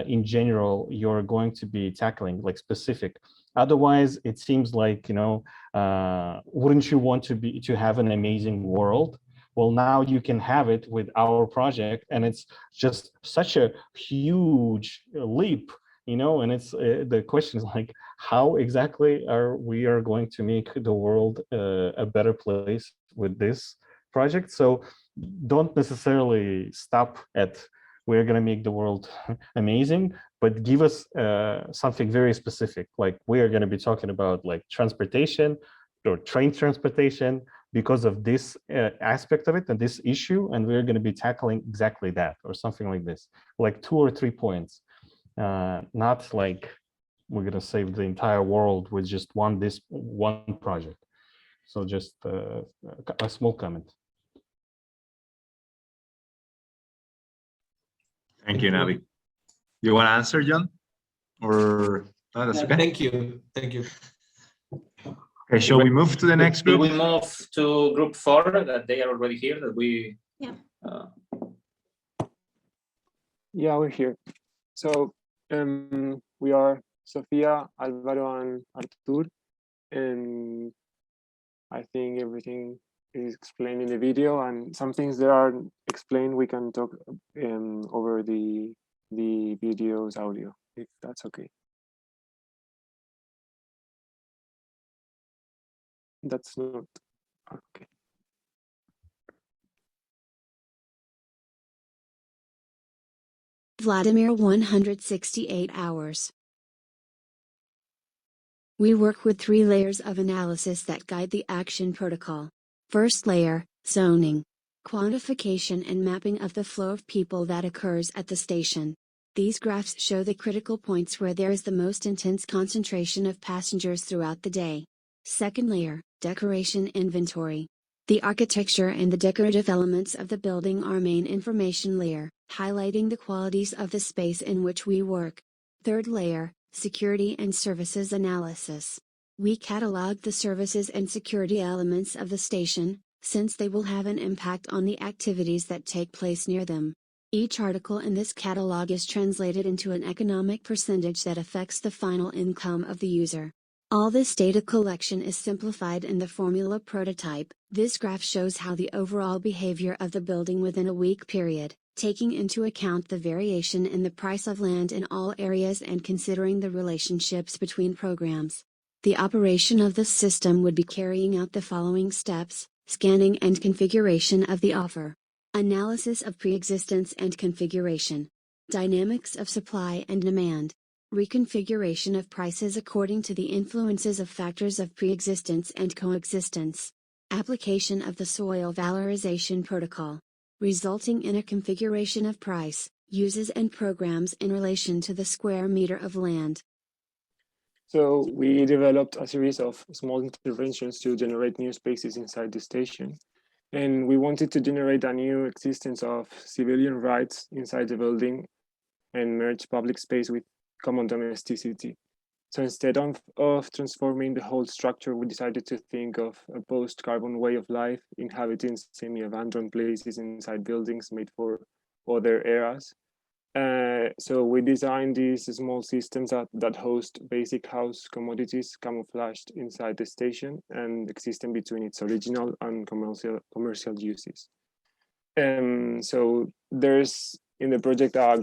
in general you're going to be tackling, like specific. Otherwise it seems like, you know, wouldn't you want to have an amazing world? Well, now you can have it with our project, and it's just such a huge leap, you know. And it's the question is like, how exactly we are going to make the world a better place with this project? So don't necessarily stop at we're going to make the world amazing, but give us something very specific. Like we are going to be talking about like transportation or train transportation because of this aspect of it and this issue, and we're going to be tackling exactly that or something like this, like 2 or 3 points, not like we're going to save the entire world with just one project. So just a small comment. Thank you, Nabi. You want to answer, John? Or no, that's okay? Thank you. Thank you. Okay, shall we move to the next group? We move to group 4, that they are already here, that we... Yeah. Yeah, we're here. So we are Sofia, Alvaro, and Artur. And I think everything is explained in the video, and some things that are explained we can talk over the video's audio, if that's okay. That's not okay. Vladimir 168 hours. We work with 3 layers of analysis that guide the action protocol. First layer, zoning. Quantification and mapping of the flow of people that occurs at the station. These graphs show the critical points where there is the most intense concentration of passengers throughout the day. Second layer, decoration inventory. The architecture and the decorative elements of the building are main information layer, highlighting the qualities of the space in which we work. Third layer, security and services analysis. We catalog the services and security elements of the station, since they will have an impact on the activities that take place near them. Each article in this catalog is translated into an economic percentage that affects the final income of the user. All this data collection is simplified in the formula prototype. This graph shows how the overall behavior of the building within a week period, taking into account the variation in the price of land in all areas and considering the relationships between programs. The operation of the system would be carrying out the following steps: scanning and configuration of the offer, analysis of preexistence and configuration, dynamics of supply and demand, reconfiguration of prices according to the influences of factors of preexistence and coexistence, application of the soil valorization protocol, resulting in a configuration of price, uses and programs in relation to the square meter of land. So we developed a series of small interventions to generate new spaces inside the station. And we wanted to generate a new existence of civilian rights inside the building and merge public space with common domesticity. So instead of transforming the whole structure, we decided to think of a post-carbon way of life, inhabiting semi-abandoned places inside buildings made for other eras. So we designed these small systems that host basic house commodities camouflaged inside the station and existing between its original and commercial uses. So there's in the project a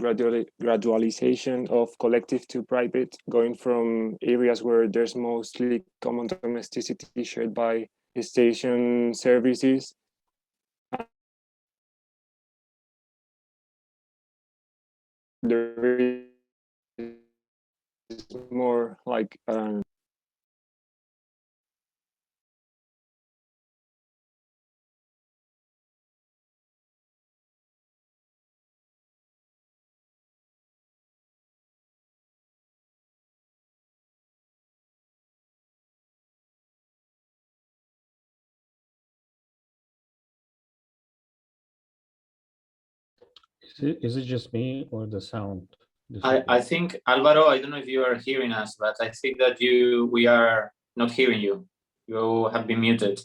gradualization of collective to private, going from areas where there's mostly common domesticity shared by station services. There is more like Is it just me or the sound? I think, Alvaro, I don't know if you are hearing us, but I think that we are not hearing you. You have been muted.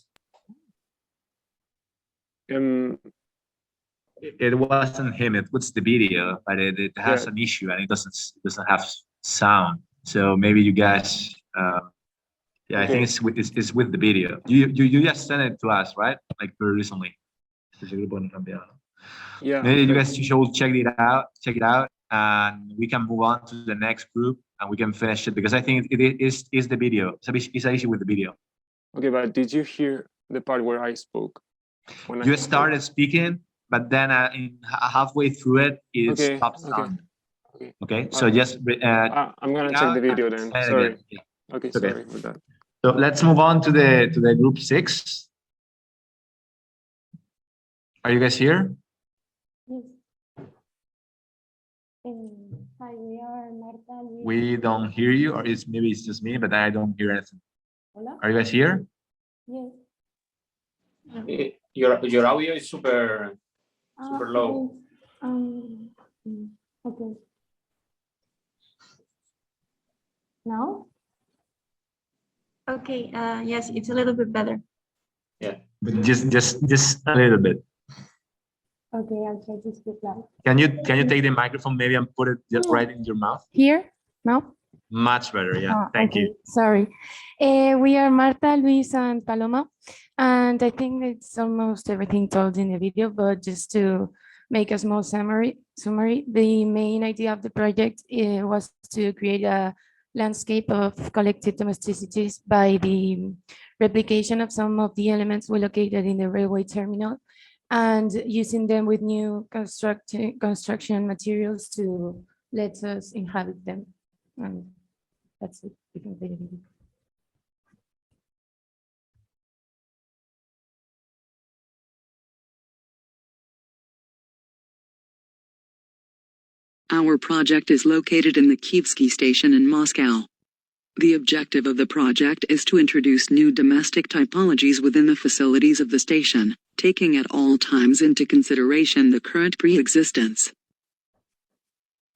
It wasn't him. It was the video, but it has an issue and it doesn't have sound. So maybe you guys, yeah, I think it's with the video. You just sent it to us, right? Like very recently. Yeah. Maybe you guys should check it out, and we can move on to the next group and we can finish it because I think it is the video. It's an issue with the video. Okay, but did you hear the part where I spoke? You started speaking, but then halfway through it stopped sounding. Okay, so just I'm gonna check the video then. Sorry. Yeah. Okay, Okay. sorry for that. So let's move on to the group 6. Are you guys here? Yes. Hi, we are Marta. We don't hear you, or maybe it's just me, but I don't hear anything. Hola? Are you guys here? Yes. Your audio is super low. Okay. Now? Okay, yes, it's a little bit better. Yeah, but just a little bit. Okay, I'll try to speak loud. Can you take the microphone maybe and put it just right in your mouth? Here? Now? Much better, yeah. Thank you. Sorry. We are Marta, Luis, and Paloma, and I think it's almost everything told in the video, but just to make a small summary, the main idea of the project was to create a landscape of collective domesticities by the replication of some of the elements we located in the railway terminal and using them with new construction materials to let us inhabit them. And that's it. You can play the video. Our project is located in the Kievsky station in Moscow. The objective of the project is to introduce new domestic typologies within the facilities of the station, taking at all times into consideration the current pre-existence.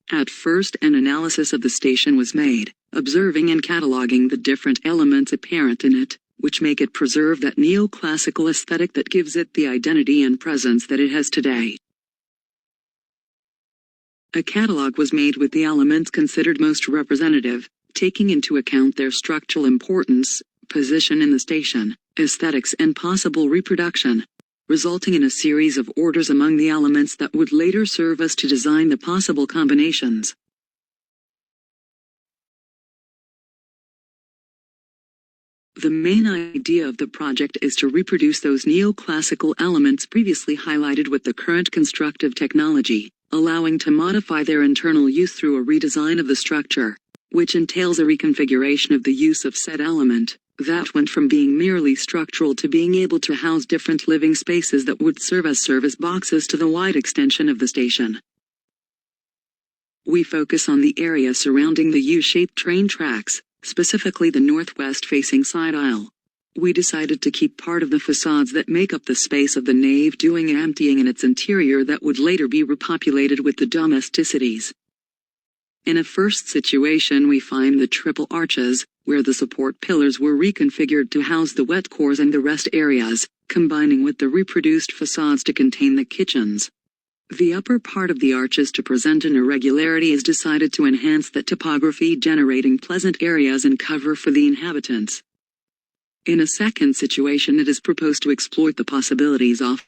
At first, an analysis of the station was made, observing and cataloging the different elements apparent in it, which make it preserve that neoclassical aesthetic that gives it the identity and presence that it has today. A catalog was made with the elements considered most representative, taking into account their structural importance, position in the station, aesthetics and possible reproduction, resulting in a series of orders among the elements that would later serve us to design the possible combinations. The main idea of the project is to reproduce those neoclassical elements previously highlighted with the current constructive technology, allowing to modify their internal use through a redesign of the structure, which entails a reconfiguration of the use of said element, that went from being merely structural to being able to house different living spaces that would serve as service boxes to the wide extension of the station. We focus on the area surrounding the U-shaped train tracks, specifically the northwest-facing side aisle. We decided to keep part of the facades that make up the space of the nave doing emptying in its interior that would later be repopulated with the domesticities. In a first situation we find the triple arches, where the support pillars were reconfigured to house the wet cores and the rest areas, combining with the reproduced facades to contain the kitchens. The upper part of the arches to present an irregularity is decided to enhance that topography, generating pleasant areas and cover for the inhabitants. In a second situation, it is proposed to exploit the possibilities of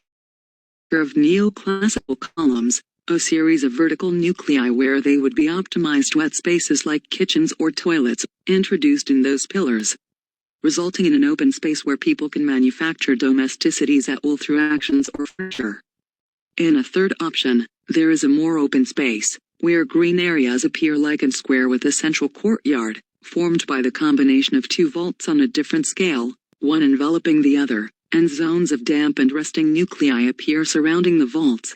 neoclassical columns, a series of vertical nuclei where they would be optimized wet spaces like kitchens or toilets, introduced in those pillars, resulting in an open space where people can manufacture domesticities at will through actions or furniture. In a third option, there is a more open space, where green areas appear like a square with a central courtyard, formed by the combination of two vaults on a different scale, one enveloping the other, and zones of damp and resting nuclei appear surrounding the vaults.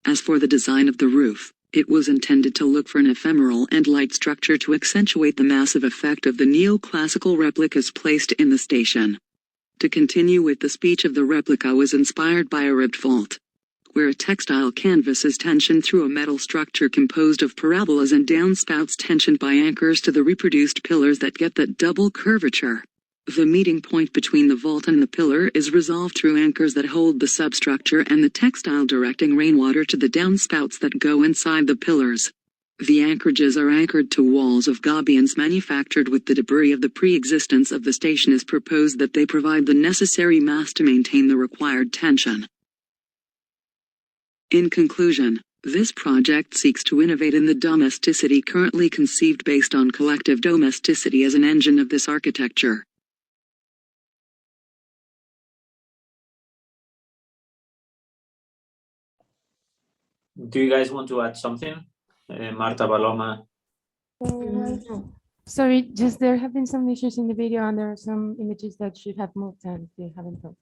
As for the design of the roof, it was intended to look for an ephemeral and light structure to accentuate the massive effect of the neoclassical replicas placed in the station. To continue with the speech of the replica was inspired by a ribbed vault, where a textile canvas is tensioned through a metal structure composed of parabolas and downspouts tensioned by anchors to the reproduced pillars that get that double curvature. The meeting point between the vault and the pillar is resolved through anchors that hold the substructure and the textile directing rainwater to the downspouts that go inside the pillars. The anchorages are anchored to walls of gabions manufactured with the debris of the pre-existence of the station. Is proposed that they provide the necessary mass to maintain the required tension. In conclusion, this project seeks to innovate in the domesticity currently conceived based on collective domesticity as an engine of this architecture. Do you guys want to add something? Marta, Paloma? Sorry, just there have been some issues in the video and there are some images that should have moved and they haven't moved.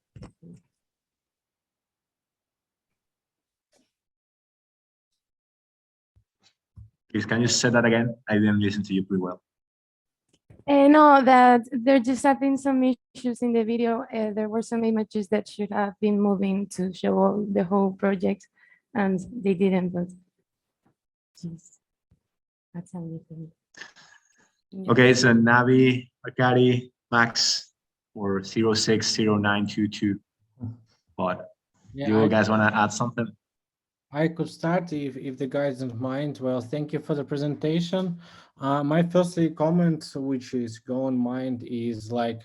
Please, can you say that again? I didn't listen to you pretty well. No, that there just have been some issues in the video. There were some images that should have been moving to show the whole project and they didn't, but just, that's everything. Okay, so Nabi, Arkadiy, Max, or 060922. But Yeah, do you guys want to add something? I could start if the guys don't mind. Well, thank you for the presentation. My first comment, which is go on mind, is like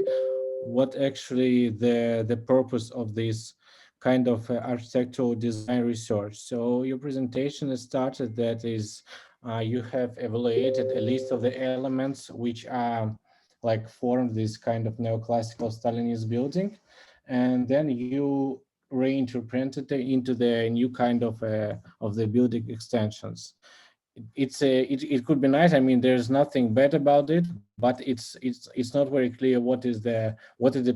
what actually the purpose of this kind of architectural design research. So your presentation started that is you have evaluated a list of the elements which are like form this kind of neoclassical Stalinist building, and then you reinterpreted it into the new kind of the building extensions. It could be nice. I mean, there's nothing bad about it, but it's not very clear what is the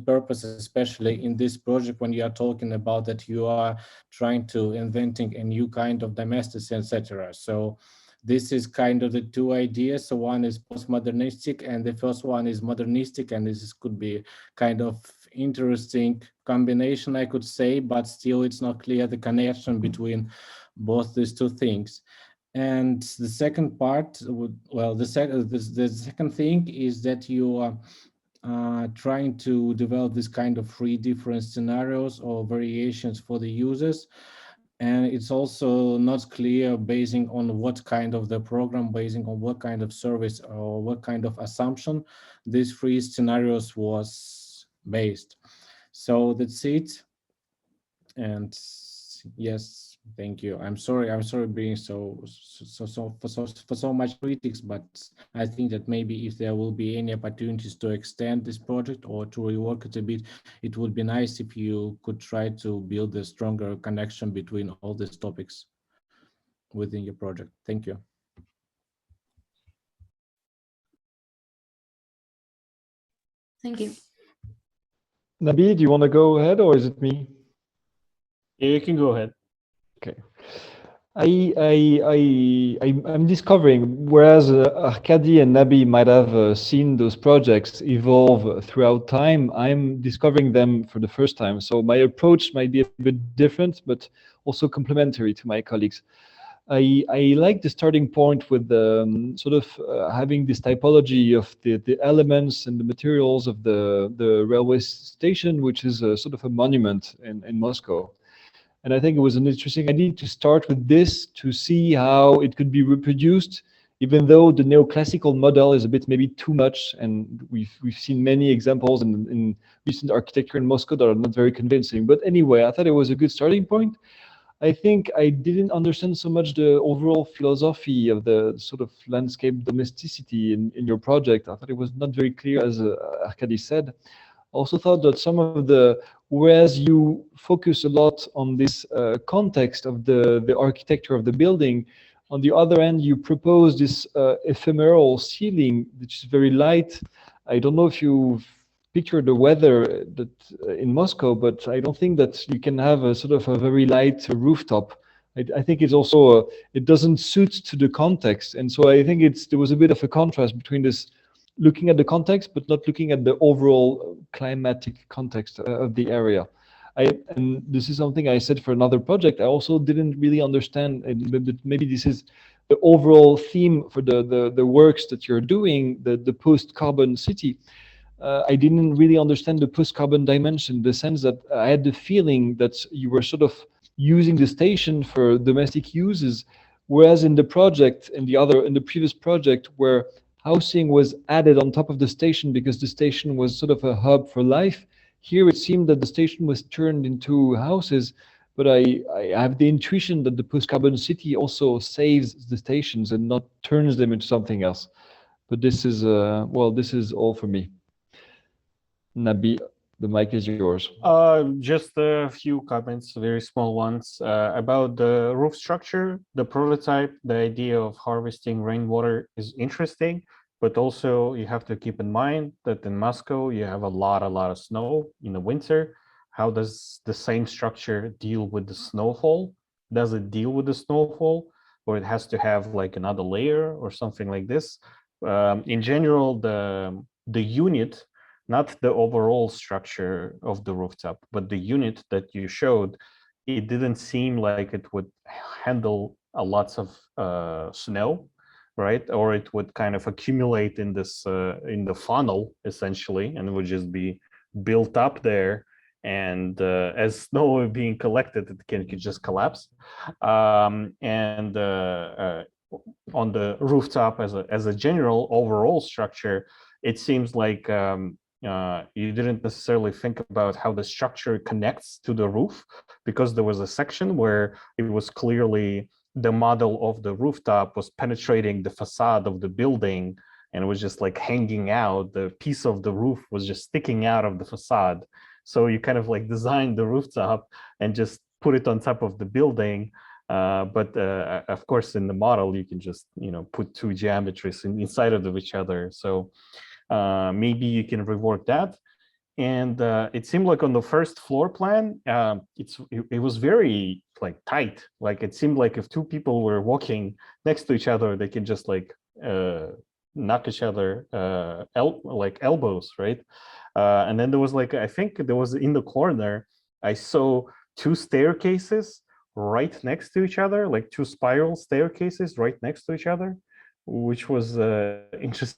purpose, especially in this project when you are talking about that you are trying to inventing a new kind of domestics, etc. So this is kind of the two ideas. So one is postmodernistic and the first one is modernistic, and this could be kind of interesting combination, I could say, but still it's not clear the connection between both these two things. And the second part, well, the second thing is that you are trying to develop this kind of 3 different scenarios or variations for the users. And it's also not clear basing on what kind of the program, basing on what kind of service or what kind of assumption these 3 scenarios was based. So that's it. And yes, thank you. I'm sorry being so much critics, but I think that maybe if there will be any opportunities to extend this project or to rework it a bit, it would be nice if you could try to build a stronger connection between all these topics within your project. Thank you. Thank you. Nabi, do you want to go ahead or is it me? Yeah, you can go ahead. Okay. I'm discovering, whereas Arkadiy and Nabi might have seen those projects evolve throughout time, I'm discovering them for the first time. So my approach might be a bit different, but also complementary to my colleagues. I like the starting point with sort of having this typology of the elements and the materials of the railway station, which is a sort of a monument in Moscow. And I think it was an interesting idea to start with this to see how it could be reproduced, even though the neoclassical model is a bit maybe too much. And we've seen many examples in recent architecture in Moscow that are not very convincing. But anyway, I thought it was a good starting point. I think I didn't understand so much the overall philosophy of the sort of landscape domesticity in your project. I thought it was not very clear, as Arkadiy said. Also thought that some of whereas you focus a lot on this context of the architecture of the building, on the other end, you propose this ephemeral ceiling, which is very light. I don't know if you've pictured the weather in Moscow, but I don't think that you can have a sort of a very light rooftop. I think it's also, it doesn't suit to the context. And so I think there was a bit of a contrast between this looking at the context, but not looking at the overall climatic context of the area. And this is something I said for another project. I also didn't really understand, but maybe this is the overall theme for the works that you're doing, the post-carbon city. I didn't really understand the post-carbon dimension, the sense that I had the feeling that you were sort of using the station for domestic uses, whereas in the project, in the previous project, where housing was added on top of the station because the station was sort of a hub for life. Here it seemed that the station was turned into houses, but I have the intuition that the post-carbon city also saves the stations and not turns them into something else. But this is, this is all for me. Nabi, the mic is yours. Just a few comments, very small ones, about the roof structure. The prototype, the idea of harvesting rainwater is interesting, but also you have to keep in mind that in Moscow, you have a lot of snow in the winter. How does the same structure deal with the snowfall? Does it deal with the snowfall, or it has to have like another layer or something like this? In general, the unit, not the overall structure of the rooftop, but the unit that you showed, it didn't seem like it would handle a lots of snow, right? Or it would kind of accumulate in this in the funnel essentially, and it would just be built up there. And as snow being collected, it could just collapse. On the rooftop, as a general overall structure, it seems like you didn't necessarily think about how the structure connects to the roof, because there was a section where it was clearly the model of the rooftop was penetrating the facade of the building, and it was just like hanging out. The piece of the roof was just sticking out of the facade. So you kind of like designed the rooftop and just put it on top of the building. But of course, in the model, you can just, put two geometries inside of each other. So maybe you can rework that. And it seemed like on the first floor plan, it was very like tight. Like it seemed like if two people were walking next to each other, they can just like knock each other like elbows, right? And then there was like, I think there was in the corner, I saw two staircases right next to each other, like two spiral staircases right next to each other, which was interesting.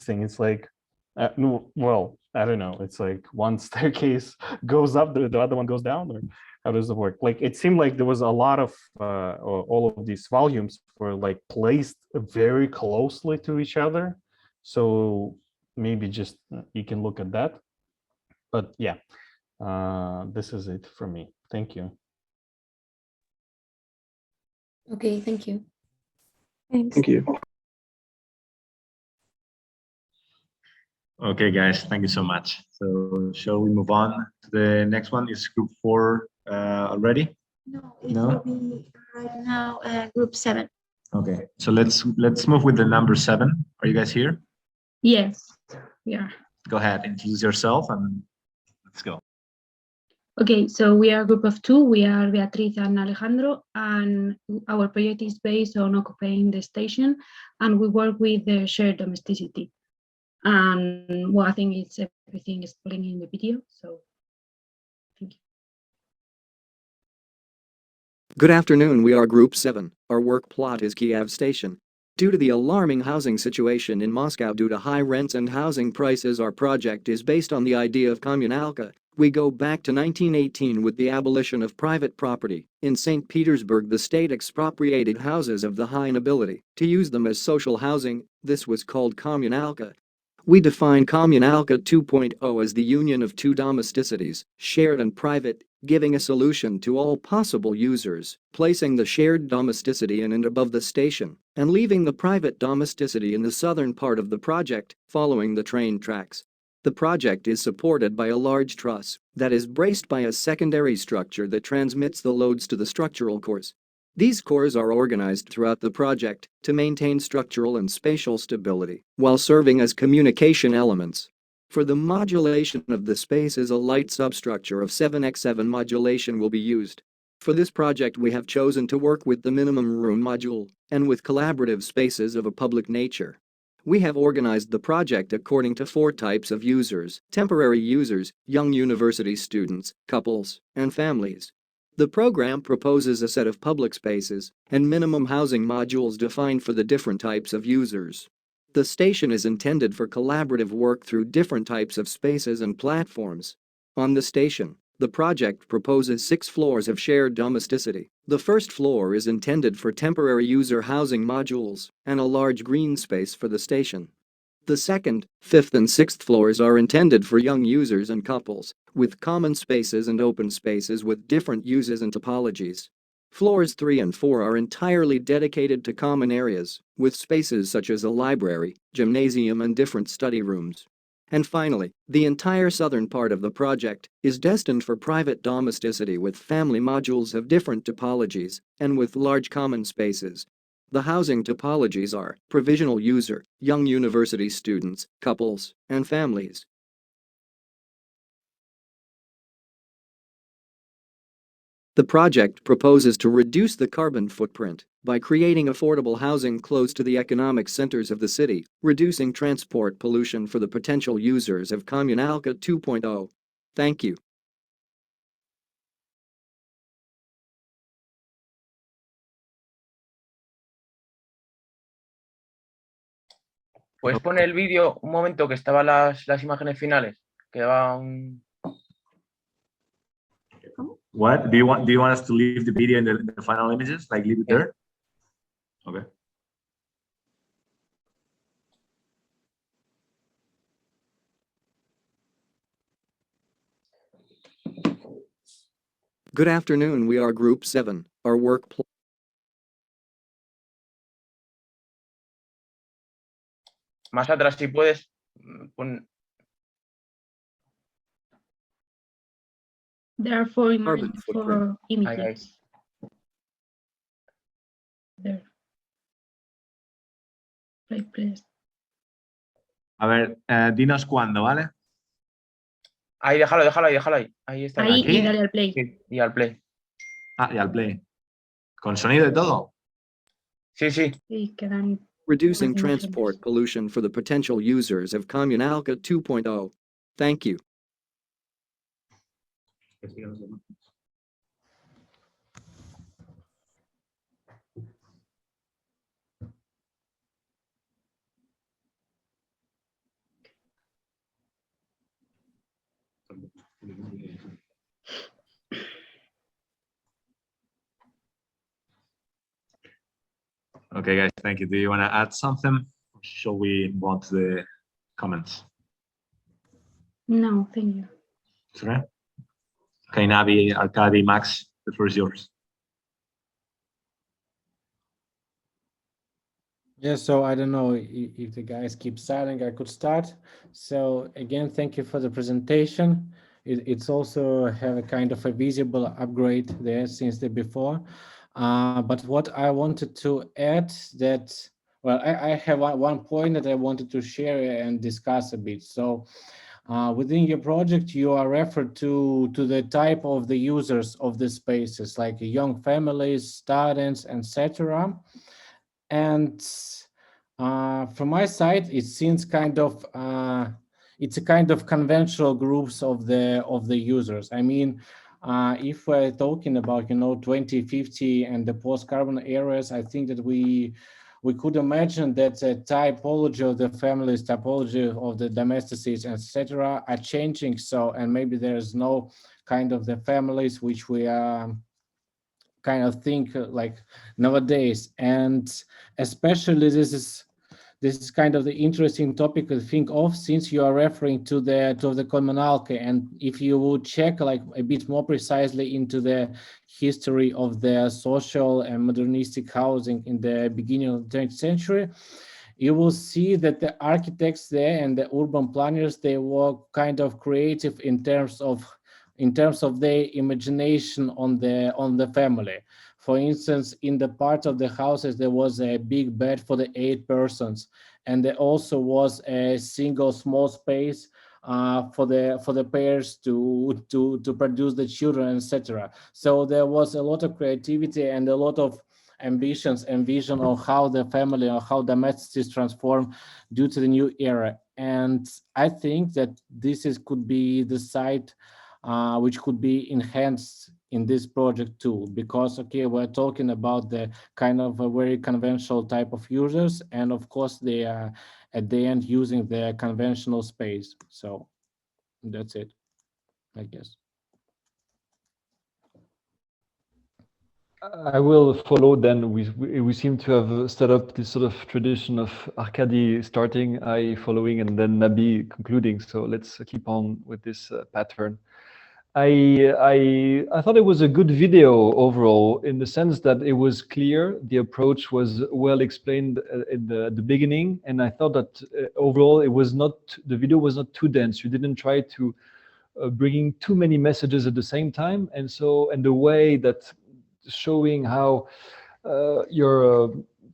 It's like, well, I don't know. It's like one staircase goes up, the other one goes down, or how does it work? Like it seemed like there was a lot of all of these volumes were like placed very closely to each other. So maybe just you can look at that. But yeah, this is it for me. Thank you. Okay, thank you. Thanks. Thank you. Okay, guys, thank you so much. So shall we move on to the next one? Is group 4 already? No, it will be right now group 7. Okay, so let's move with the number 7. Are you guys here? Yes, we are. Go ahead, introduce yourself and let's go. Okay, so we are a group of 2. We are Beatriz and Alejandro, and our project is based on occupying the station, and we work with the shared domesticity. And well, I think it's everything is explained in the video, so thank you. Good afternoon, we are Group 7. Our work plot is Kiev Station. Due to the alarming housing situation in Moscow due to high rents and housing prices, our project is based on the idea of communalka, We go back to 1918 with the abolition of private property. In St. Petersburg, the state expropriated houses of the high nobility to use them as social housing. This was called kommunalka. We define kommunalka 2.0 as the union of two domesticities, shared and private, giving a solution to all possible users, placing the shared domesticity in and above the station, and leaving the private domesticity in the southern part of the project, following the train tracks. The project is supported by a large truss that is braced by a secondary structure that transmits the loads to the structural cores. These cores are organized throughout the project to maintain structural and spatial stability while serving as communication elements. For the modulation of the spaces, a light substructure of 7x7 modulation will be used. For this project, we have chosen to work with the minimum room module and with collaborative spaces of a public nature. We have organized the project according to 4 types of users: temporary users, young university students, couples, and families. The program proposes a set of public spaces and minimum housing modules defined for the different types of users. The station is intended for collaborative work through different types of spaces and platforms. On the station, the project proposes 6 floors of shared domesticity. The first floor is intended for temporary user housing modules and a large green space for the station. The second, 5th and 6th floors are intended for young users and couples, with common spaces and open spaces with different uses and topologies. Floors 3 and 4 are entirely dedicated to common areas, with spaces such as a library, gymnasium, and different study rooms. And finally, the entire southern part of the project is destined for private domesticity with family modules of different topologies and with large common spaces. The housing topologies are provisional user, young university students, couples, and families. The project proposes to reduce the carbon footprint by creating affordable housing close to the economic centers of the city, reducing transport pollution for the potential users of Kommunalka 2.0. Thank you. ¿Puedes poner el vídeo un momento que estaban las imágenes finales? Quedaba un... What? Do you want us to leave the video in the final images? Like leave it there? Okay. Good afternoon, we are Group 7. Our work Más atrás, si puedes. There are 4 images. There. Right, please. A ver, dinos cuándo, ¿vale? Ahí, déjalo ahí. Ahí está. Ahí ¿Aquí? y dale al play. Sí, y al play. Ah, y al play. ¿Con sonido y todo? Sí, sí. Sí, quedan... Reducing transport pollution for the potential users of Kommunalka 2.0. Thank you. Okay, guys, thank you. Do you want to add something? Or shall we move on to the comments? No, thank you. Sorry? Okay, Nabi, Arkadiy, Max, the floor is yours. Yeah, so I don't know if the guys keep silent, I could start. So again, thank you for the presentation. It's also have a kind of a visible upgrade there since the before. But what I wanted to add that, well, I have one point that I wanted to share and discuss a bit. So within your project, you are referred to the type of the users of the spaces, like young families, students, etc. And from my side, it seems kind of it's a kind of conventional groups of the users. I mean, if we're talking about 2050 and the post-carbon areas, I think that we we could imagine that the typology of the families, typology of the domesticities, etc., are changing. So, and maybe there's no kind of the families which we kind of think like nowadays. And especially this is kind of the interesting topic to think of, since you are referring to the communalke. And if you would check like a bit more precisely into the history of the social and modernistic housing in the beginning of the 20th century, you will see that the architects there and the urban planners, they were kind of creative in terms of their imagination on the family. For instance, in the part of the houses, there was a big bed for the 8 persons, and there also was a single small space for the pairs to produce the children, etc. So there was a lot of creativity and a lot of ambitions and vision of how the family or how domestics transform due to the new era. And I think that could be the side which could be enhanced in this project too, because okay, we're talking about the kind of a very conventional type of users, and of course they are at the end using the conventional space. So that's it, I guess. I will follow then. We seem to have set up this sort of tradition of Arkadiy starting, I following, and then Nabi concluding. So let's keep on with this pattern. I thought it was a good video overall, in the sense that it was clear, the approach was well explained in the beginning, and I thought that overall the video was not too dense. You didn't try to bringing too many messages at the same time, and the way that showing how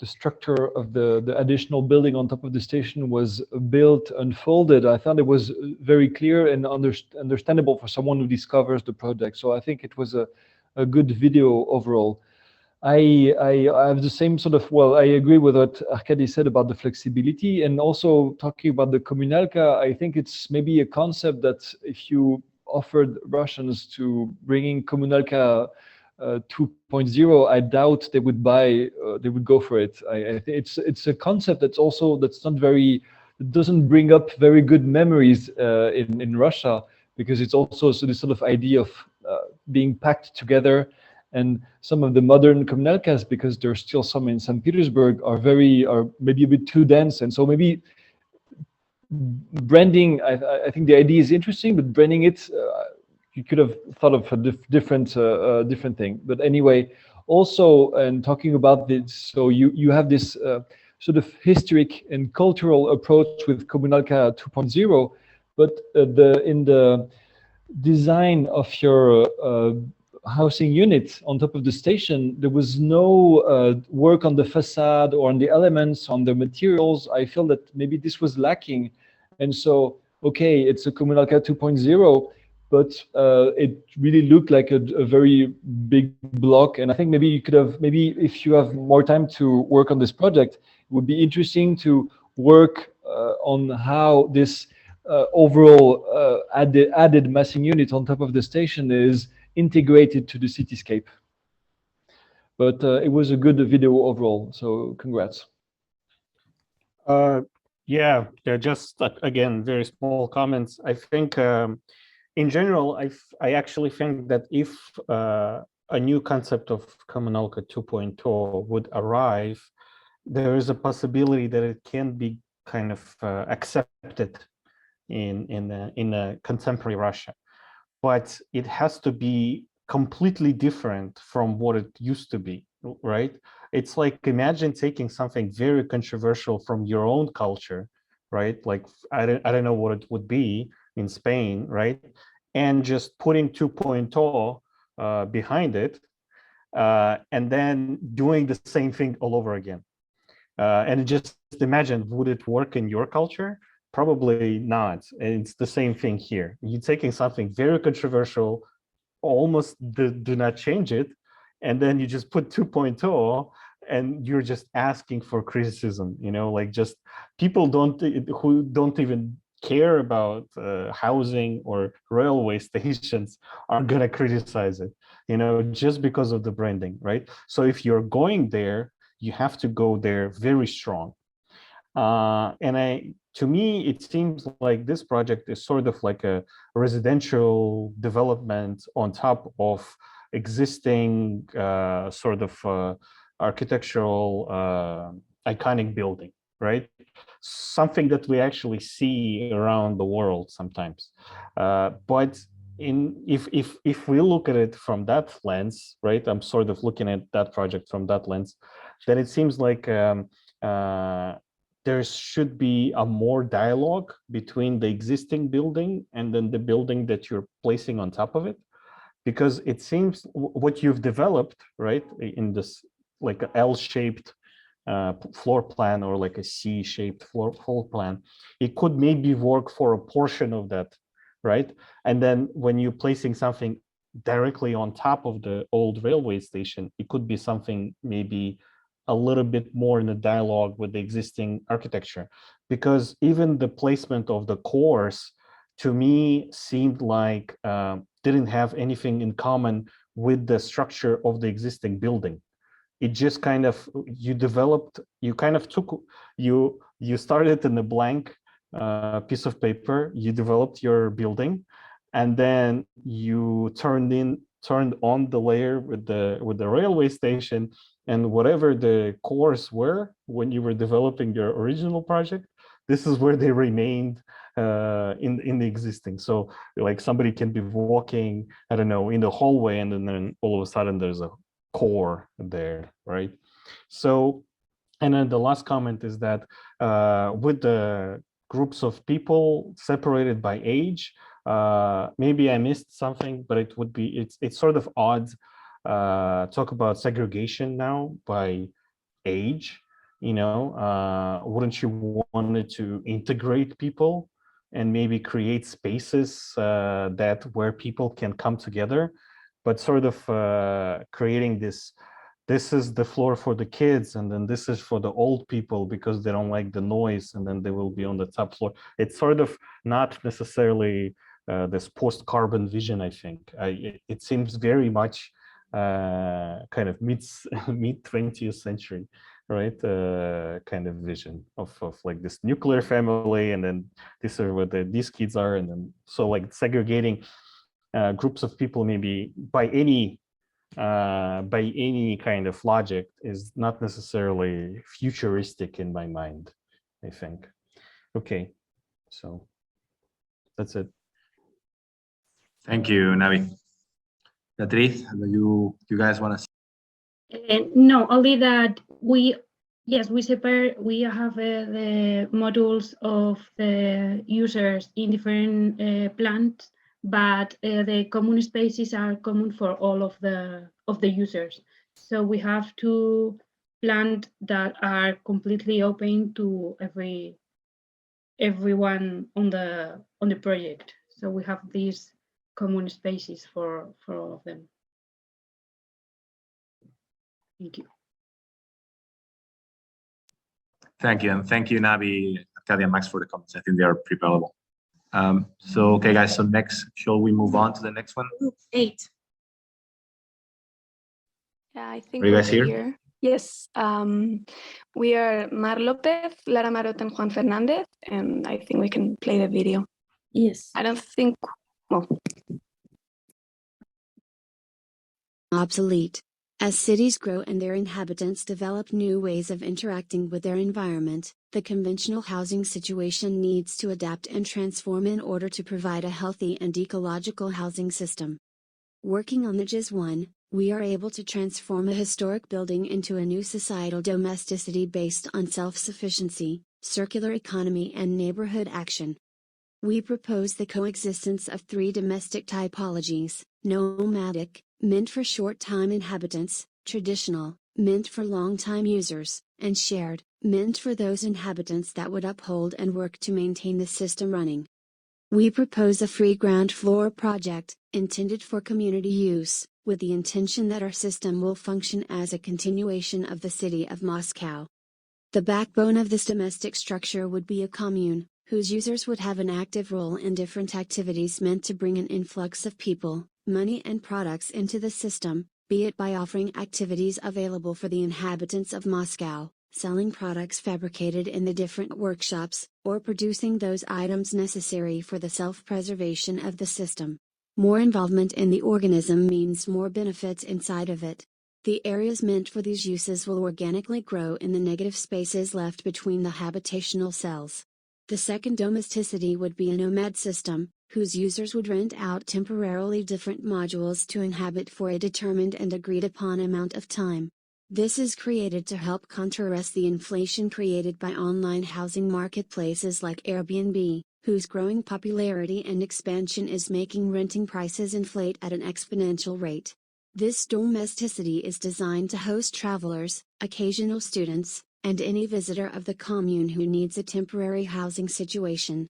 the structure of the additional building on top of the station was built, unfolded. I thought it was very clear and understandable for someone who discovers the project. So I think it was a good video overall. I have the same sort of, well, I agree with what Arkadiy said about the flexibility, and also talking about the communalka. I think it's maybe a concept that if you offered Russians to bringing communalka 2.0, I doubt they would go for it. I think it's a concept that's not very, it doesn't bring up very good memories in Russia, because it's also this sort of idea of being packed together. And some of the modern communalkas, because there's still some in St. Petersburg, are maybe a bit too dense, and so maybe branding. I think the idea is interesting, but branding it. You could have thought of a different thing. But anyway, also, and talking about this, so you have this sort of historic and cultural approach with Communalka 2.0, but in the design of your housing unit on top of the station, there was no work on the facade or on the elements, on the materials. I feel that maybe this was lacking. And so, okay, it's a Communalka 2.0, but it really looked like a very big block. And I think maybe you could have, maybe if you have more time to work on this project, it would be interesting to work on how this overall added massing unit on top of the station is integrated to the cityscape. But it was a good video overall, so congrats. Yeah, just again, very small comments. I think in general, I actually think that if a new concept of Communalka 2.0 would arrive, there is a possibility that it can be kind of accepted in a contemporary Russia, but it has to be completely different from what it used to be, right? It's like, imagine taking something very controversial from your own culture, right? Like, I don't know what it would be in Spain, right? And just putting 2.0 behind it, and then doing the same thing all over again. And just imagine, would it work in your culture? Probably not. And it's the same thing here. You're taking something very controversial, almost do not change it, and then you just put 2.0, and you're just asking for criticism, you know, like just people who don't even care about housing or railway stations are gonna criticize it, you know, just because of the branding, right? So if you're going there, you have to go there very strong. To me, it seems like this project is sort of like a residential development on top of existing sort of architectural iconic building, right? Something that we actually see around the world sometimes. But if we look at it from that lens, right? I'm sort of looking at that project from that lens, then it seems like there should be a more dialogue between the existing building and then the building that you're placing on top of it, because it seems what you've developed, right, in this like a L-shaped floor plan or like a C-shaped floor plan, it could maybe work for a portion of that, right? And then when you're placing something directly on top of the old railway station, it could be something maybe a little bit more in a dialogue with the existing architecture, because even the placement of the cores to me seemed like didn't have anything in common with the structure of the existing building. It just kind of, you started in a blank piece of paper, you developed your building, and then you turned on the layer with the railway station, and whatever the cores were when you were developing your original project, this is where they remained in the existing. So like somebody can be walking, I don't know, in the hallway, and then all of a sudden there's a core there, right? So, and then the last comment is that with the groups of people separated by age, maybe I missed something, but it's sort of odd talk about segregation now by age, you know. Wouldn't you want it to integrate people and maybe create spaces that where people can come together, but sort of creating this is the floor for the kids, and then this is for the old people because they don't like the noise, and then they will be on the top floor. It's sort of not necessarily this post-carbon vision, I think. It seems very much kind of mid 20th century, right? Kind of vision of like this nuclear family, and then these are what these kids are, and then so like segregating groups of people maybe by any kind of logic is not necessarily futuristic in my mind, I think. Okay, so that's it. Thank you, Nabi. Beatriz, do you guys want to? No, only that we separate. We have the modules of the users in different plants, but the common spaces are common for all of the users. So we have two plants that are completely open to everyone on the project. So we have these common spaces for all of them. Thank you. Thank you, and thank you, Nabi, Arkadiy, and Max, for the comments. I think they are pretty valuable. So, okay, guys, so next, shall we move on to the next one? Group 8. Yeah, I think are you guys we're here? Yes. We are Mar Lopez, Lara Marot, and Juan Fernandez, and I think we can play the video. Yes. I don't think, well. Obsolete. As cities grow and their inhabitants develop new ways of interacting with their environment, the conventional housing situation needs to adapt and transform in order to provide a healthy and ecological housing system. Working on the JIS 1, we are able to transform a historic building into a new societal domesticity based on self-sufficiency, circular economy and neighborhood action. We propose the coexistence of three domestic typologies: nomadic, meant for short-time inhabitants; traditional, meant for long-time users; and shared, meant for those inhabitants that would uphold and work to maintain the system running. We propose a free ground floor project, intended for community use, with the intention that our system will function as a continuation of the city of Moscow. The backbone of this domestic structure would be a commune, whose users would have an active role in different activities meant to bring an influx of people, money and products into the system, be it by offering activities available for the inhabitants of Moscow, selling products fabricated in the different workshops, or producing those items necessary for the self-preservation of the system. More involvement in the organism means more benefits inside of it. The areas meant for these uses will organically grow in the negative spaces left between the habitational cells. The second domesticity would be a nomad system, whose users would rent out temporarily different modules to inhabit for a determined and agreed upon amount of time. This is created to help contrast the inflation created by online housing marketplaces like Airbnb, whose growing popularity and expansion is making renting prices inflate at an exponential rate. This domesticity is designed to host travelers, occasional students, and any visitor of the commune who needs a temporary housing situation.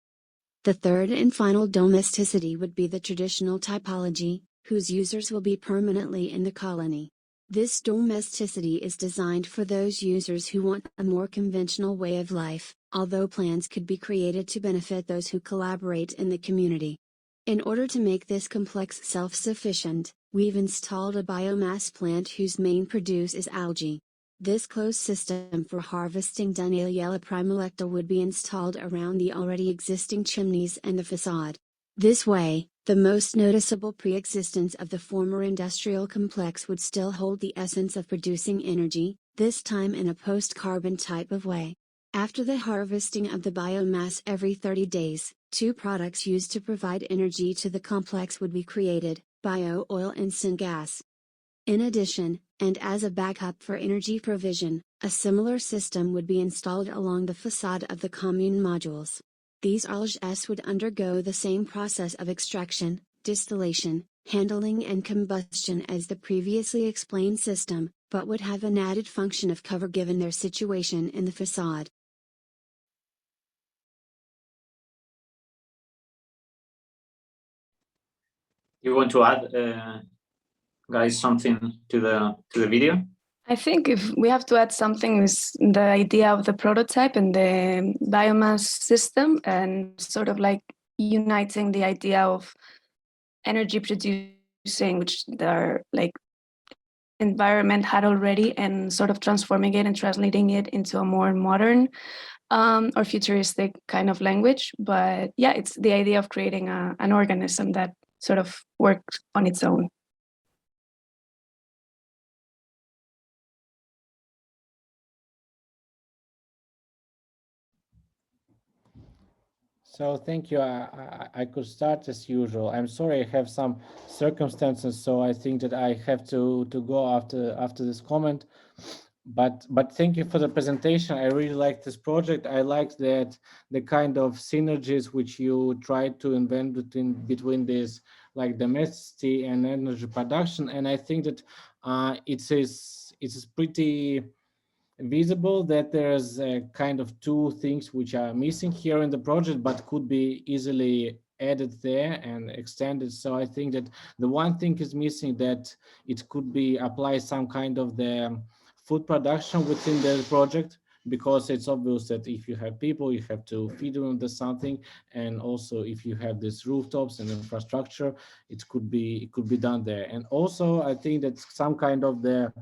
The third and final domesticity would be the traditional typology, whose users will be permanently in the colony. This domesticity is designed for those users who want a more conventional way of life, although plans could be created to benefit those who collaborate in the community. In order to make this complex self-sufficient, we've installed a biomass plant whose main produce is algae. This closed system for harvesting Dunaliella primalecta would be installed around the already existing chimneys and the facade. This way, the most noticeable pre-existence of the former industrial complex would still hold the essence of producing energy, this time in a post-carbon type of way. After the harvesting of the biomass every 30 days, two products used to provide energy to the complex would be created, bio-oil and syngas. In addition, and as a backup for energy provision, a similar system would be installed along the facade of the commune modules. These algaes would undergo the same process of extraction, distillation, handling and combustion as the previously explained system, but would have an added function of cover given their situation in the facade. You want to add, guys, something to the video? I think if we have to add something is the idea of the prototype and the biomass system, and sort of like uniting the idea of energy producing, which their like environment had already, and sort of transforming it and translating it into a more modern or futuristic kind of language. But yeah, it's the idea of creating an organism that sort of works on its own. So thank you. I could start as usual. I'm sorry I have some circumstances, so I think that I have to go after this comment. But thank you for the presentation. I really like this project. I like that the kind of synergies which you try to invent between this like domesticity and energy production. And I think that it is pretty visible that there's a kind of two things which are missing here in the project, but could be easily added there and extended. So I think that the one thing is missing, that it could be apply some kind of the food production within the project, because it's obvious that if you have people, you have to feed them with something, and also if you have these rooftops and infrastructure, it could be done there. And also I think that some kind of the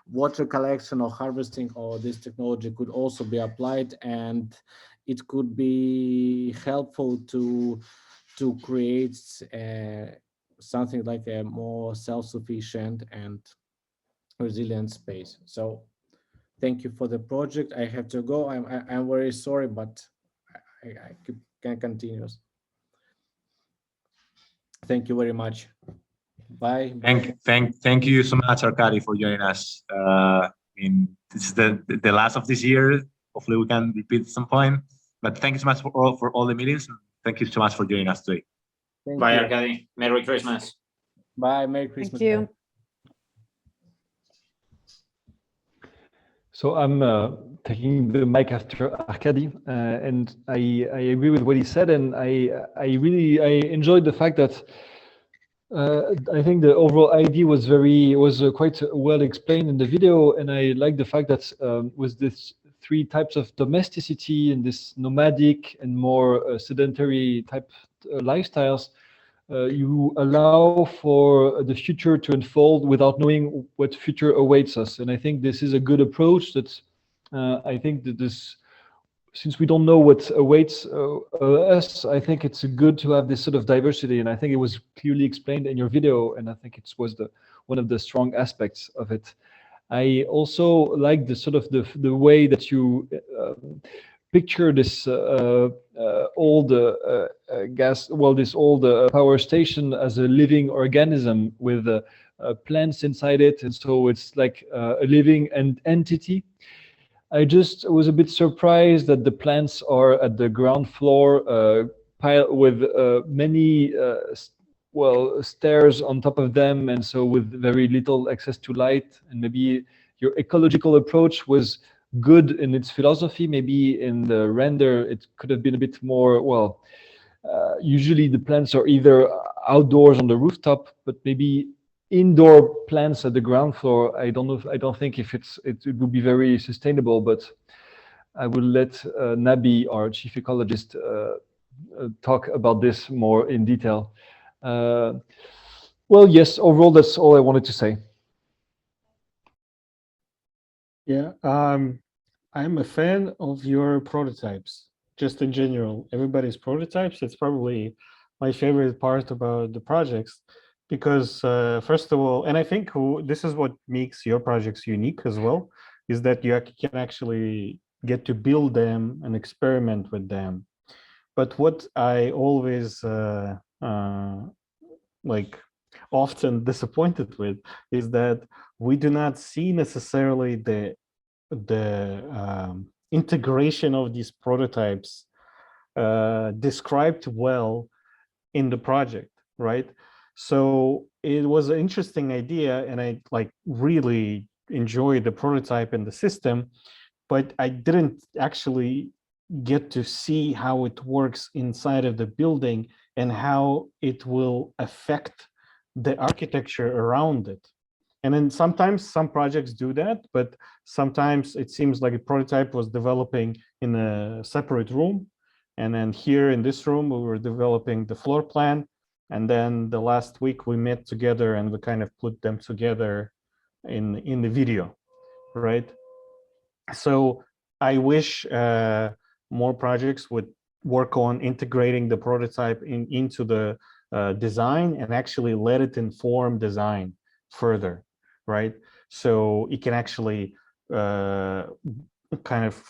water collection or harvesting or this technology could also be applied, and it could be helpful to create something like a more self-sufficient and resilient space. So thank you for the project. I have to go. I'm very sorry, but I can continue. Thank you very much. Bye. Thank you so much, Arkadiy, for joining us. I mean, this is the last of this year. Hopefully, we can repeat at some point. But thank you so much for all the meetings. And thank you so much for joining us today. Bye, Arkadiy. Merry Christmas. Bye. Merry Christmas. Thank you. So I'm taking the mic after Arkadiy, and I agree with what he said, and I enjoyed the fact that. I think the overall idea was quite well explained in the video, and I like the fact that with this three types of domesticity and this nomadic and more sedentary type lifestyles, you allow for the future to unfold without knowing what future awaits us. And I think this is a good approach. That I think that this, since we don't know what awaits us, I think it's good to have this sort of diversity. And I think it was clearly explained in your video, and I think it was one of the strong aspects of it. I also like the sort of the way that you picture this old this old power station as a living organism with plants inside it, and so it's like a living entity. I just was a bit surprised that the plants are at the ground floor, with many stairs on top of them, and so with very little access to light. And maybe your ecological approach was good in its philosophy. Maybe in the render it could have been a bit more, usually the plants are either outdoors on the rooftop, but maybe indoor plants at the ground floor. I don't think if it would be very sustainable, but I will let Nabi, our chief ecologist, talk about this more in detail. Well, yes, overall, that's all I wanted to say. Yeah, I'm a fan of your prototypes, just in general. Everybody's prototypes, it's probably my favorite part about the projects, because first of all, and I think this is what makes your projects unique as well, is that you can actually get to build them and experiment with them. But what I always often disappointed with is that we do not see necessarily the integration of these prototypes described well in the project, right? So it was an interesting idea, and I really enjoyed the prototype and the system, but I didn't actually get to see how it works inside of the building and how it will affect the architecture around it. And then sometimes some projects do that, but sometimes it seems like a prototype was developing in a separate room. And then here in this room, we were developing the floor plan. And then the last week we met together and we kind of put them together in the video, right? So I wish more projects would work on integrating the prototype into the design and actually let it inform design further, right? So it can actually kind of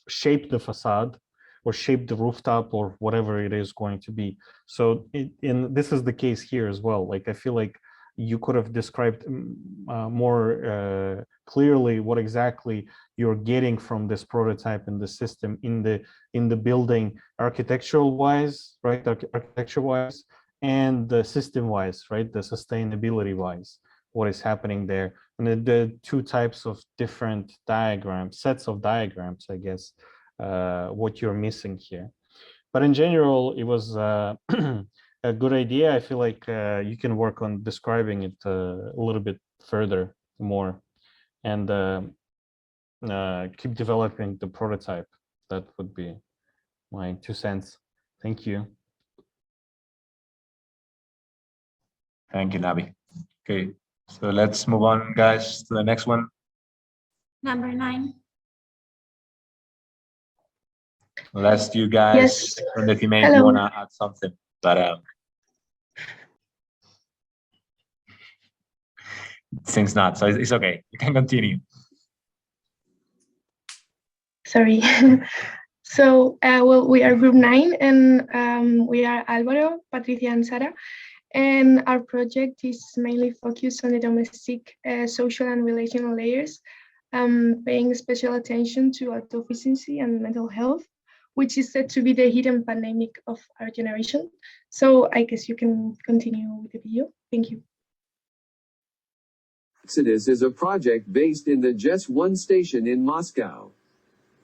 shape the facade or shape the rooftop or whatever it is going to be. So this is the case here as well. Like, I feel like you could have described more clearly what exactly you're getting from this prototype in the system, in the building, architectural wise, right? Architecture wise, and the system wise, right? The sustainability wise, what is happening there. And the two types of different diagrams, sets of diagrams, I guess, what you're missing here. But in general, it was a good idea. I feel like you can work on describing it a little bit further, more, and keep developing the prototype. That would be my 2 cents. Thank you. Thank you, Nabi. Okay, so let's move on, guys, to the next one. Number 9. Unless you guys, from the team, you want to add something, but it seems not, so it's okay. You can continue. Sorry. So, well, we are group 9, and we are Alvaro, Patricia, and Sara. And our project is mainly focused on the domestic, social, and relational layers, paying special attention to autosufficiency and mental health, which is said to be the hidden pandemic of our generation. So I guess you can continue with the video. Thank you. Exodus is a project based in the Just One station in Moscow.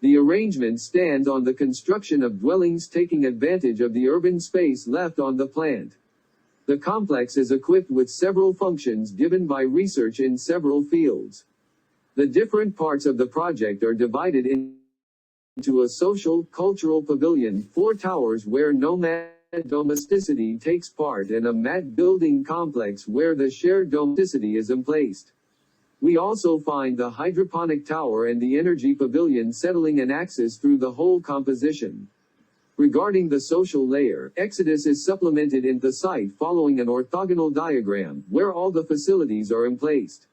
The arrangement stands on the construction of dwellings taking advantage of the urban space left on the plant. The complex is equipped with several functions given by research in several fields. The different parts of the project are divided into a social, cultural pavilion, 4 towers where nomads domesticity takes part in a mat building complex where the shared domesticity is emplaced. We also find the hydroponic tower and the energy pavilion settling an axis through the whole composition. Regarding the social layer, Exodus is supplemented in the site following an orthogonal diagram, where all the facilities are emplaced.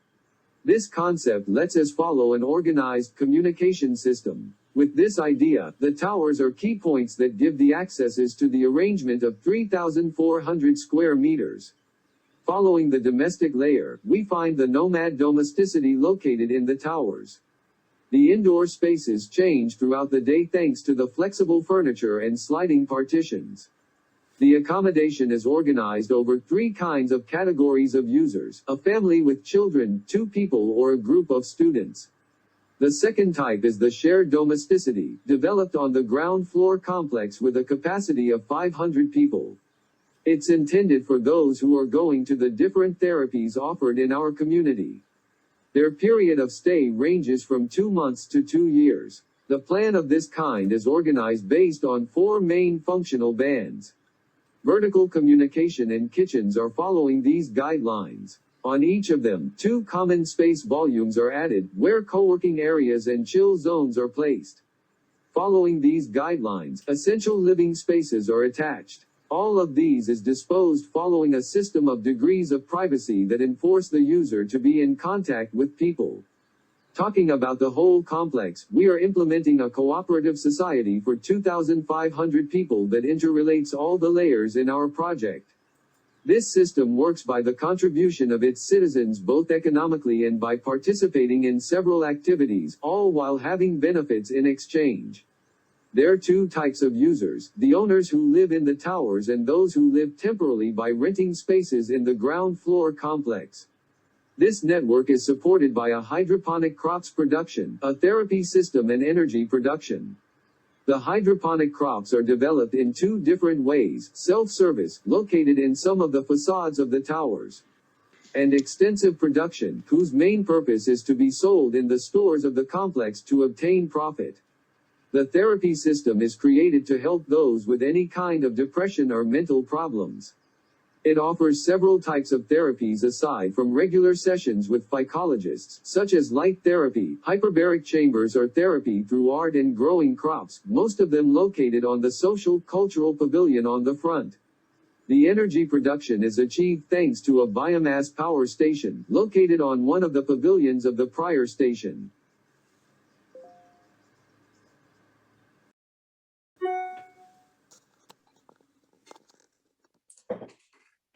This concept lets us follow an organized communication system. With this idea, the towers are key points that give the accesses to the arrangement of 3,400 square meters. Following the domestic layer, we find the nomad domesticity located in the towers. The indoor spaces change throughout the day thanks to the flexible furniture and sliding partitions. The accommodation is organized over 3 kinds of categories of users: a family with children, 2 people, or a group of students. The second type is the shared domesticity, developed on the ground floor complex with a capacity of 500 people. It's intended for those who are going to the different therapies offered in our community. Their period of stay ranges from 2 months to 2 years. The plan of this kind is organized based on 4 main functional bands. Vertical communication and kitchens are following these guidelines. On each of them, 2 common space volumes are added, where co-working areas and chill zones are placed. Following these guidelines, essential living spaces are attached. All of these is disposed following a system of degrees of privacy that enforce the user to be in contact with people. Talking about the whole complex, we are implementing a cooperative society for 2,500 people that interrelates all the layers in our project. This system works by the contribution of its citizens both economically and by participating in several activities, all while having benefits in exchange. There are 2 types of users: the owners who live in the towers and those who live temporarily by renting spaces in the ground floor complex. This network is supported by a hydroponic crops production, a therapy system, and energy production. The hydroponic crops are developed in 2 different ways: self-service, located in some of the facades of the towers, and extensive production, whose main purpose is to be sold in the stores of the complex to obtain profit. The therapy system is created to help those with any kind of depression or mental problems. It offers several types of therapies aside from regular sessions with psychologists, such as light therapy, hyperbaric chambers, or therapy through art and growing crops, most of them located on the social cultural pavilion on the front. The energy production is achieved thanks to a biomass power station, located on one of the pavilions of the prior station.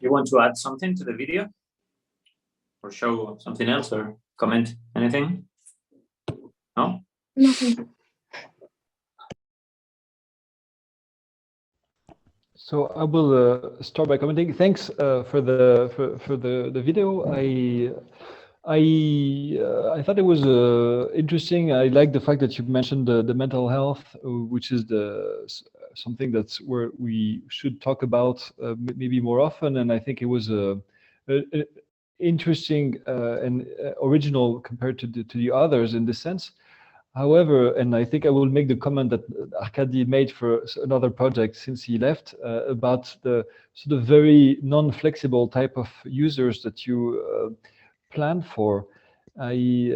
You want to add something to the video? Or show something else or comment anything? No? Nothing. So I will start by commenting. Thanks for the video. I thought it was interesting. I like the fact that you mentioned the mental health, which is something that's where we should talk about maybe more often. And I think it was interesting and original compared to the others in this sense. However, and I think I will make the comment that Arkadiy made for another project since he left about the sort of very non-flexible type of users that you planned for. I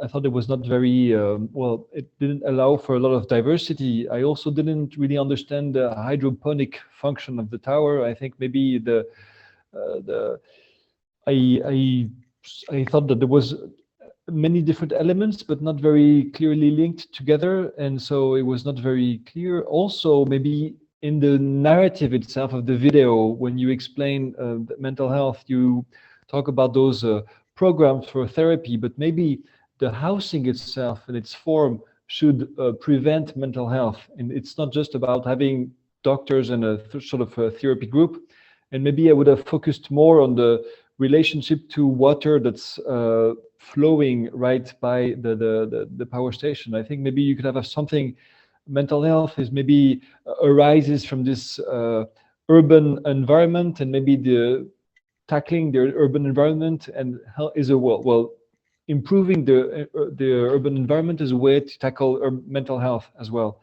thought it was not very well. It didn't allow for a lot of diversity. I also didn't really understand the hydroponic function of the tower. I think maybe I thought that there was many different elements, but not very clearly linked together, and so it was not very clear. Also, maybe in the narrative itself of the video, when you explain mental health, you talk about those programs for therapy, but maybe the housing itself and its form should prevent mental health. And it's not just about having doctors and a sort of a therapy group. And maybe I would have focused more on the relationship to water that's flowing right by the power station. I think maybe you could have something. Mental health is maybe arises from this urban environment, and maybe tackling the urban environment and how is a well improving the urban environment is a way to tackle mental health as well.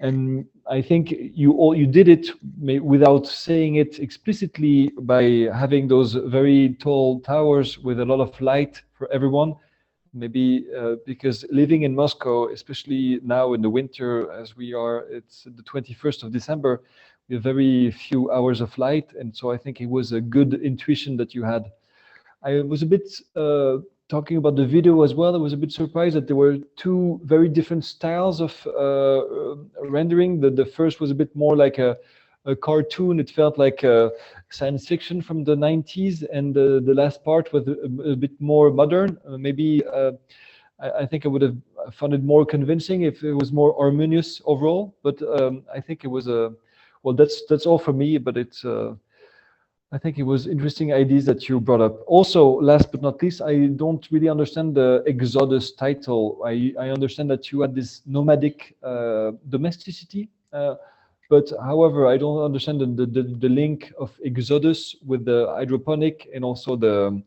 And I think you did it without saying it explicitly by having those very tall towers with a lot of light for everyone. Maybe because living in Moscow, especially now in the winter, as we are, it's the 21st of December, we have very few hours of light. And so I think it was a good intuition that you had. I was a bit talking about the video as well. I was a bit surprised that there were two very different styles of rendering. The first was a bit more like a cartoon. It felt like science fiction from the 90s, and the last part was a bit more modern. Maybe I think I would have found it more convincing if it was more harmonious overall. But I think it was well. That's all for me. But it's. I think it was interesting ideas that you brought up. Also, last but not least, I don't really understand the Exodus title. I understand that you had this nomadic domesticity, but however, I don't understand the link of Exodus with the hydroponic and also the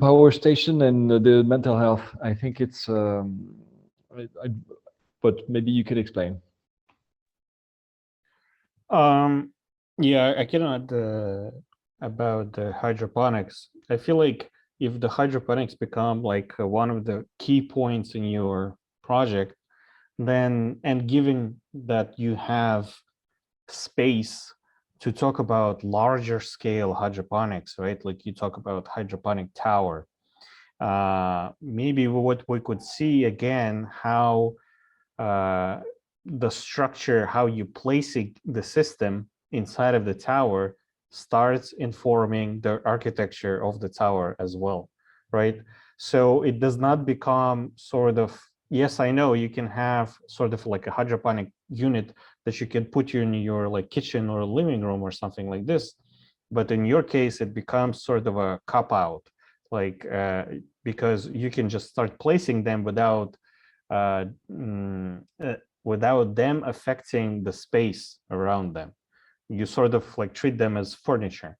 power station and the mental health. I think it's, but maybe you could explain. Yeah, I can add about the hydroponics. I feel like if the hydroponics become like one of the key points in your project, then, and given that you have space to talk about larger scale hydroponics, right? Like you talk about hydroponic tower. Maybe what we could see again, how the structure, how you placing the system inside of the tower starts informing the architecture of the tower as well, right? So it does not become sort of, yes, I know you can have sort of like a hydroponic unit that you can put in your like kitchen or living room or something like this. But in your case, it becomes sort of a cop-out, like because you can just start placing them without without them affecting the space around them. You sort of like treat them as furniture.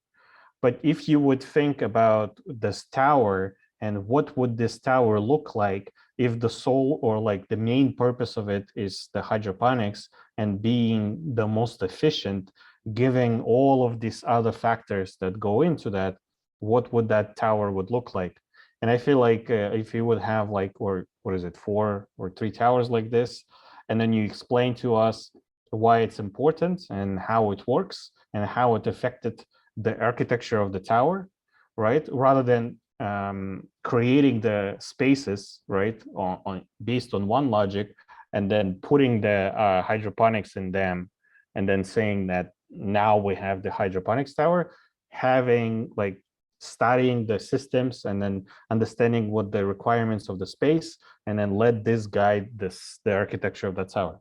But if you would think about this tower and what would this tower look like if the sole or like the main purpose of it is the hydroponics and being the most efficient, giving all of these other factors that go into that, what would that tower would look like? And I feel like if you would have like, or what is it, 4 or 3 towers like this, and then you explain to us why it's important and how it works and how it affected the architecture of the tower, right? Rather than creating the spaces, right, based on one logic, and then putting the hydroponics in them, and then saying that now we have the hydroponics tower, having like studying the systems and then understanding what the requirements of the space, and then let this guide the architecture of the tower.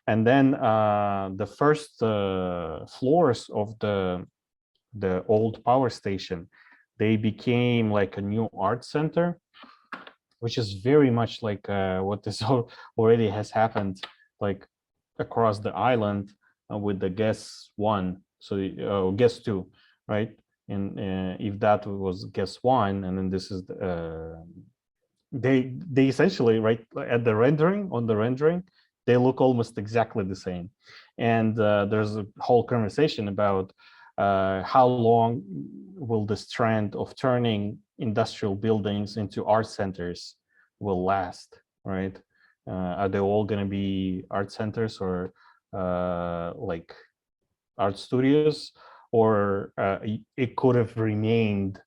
And then the first floors of the old power station, they became like a new art center, which is very much like what this already has happened like across the island with the guest 1, so guest 2, right? And if that was guest 1, and then this is they essentially, right, at the rendering, on the rendering, they look almost exactly the same. And there's a whole conversation about how long will this trend of turning industrial buildings into art centers will last, right? Are they all going to be art centers or like art studios, or it could have remained,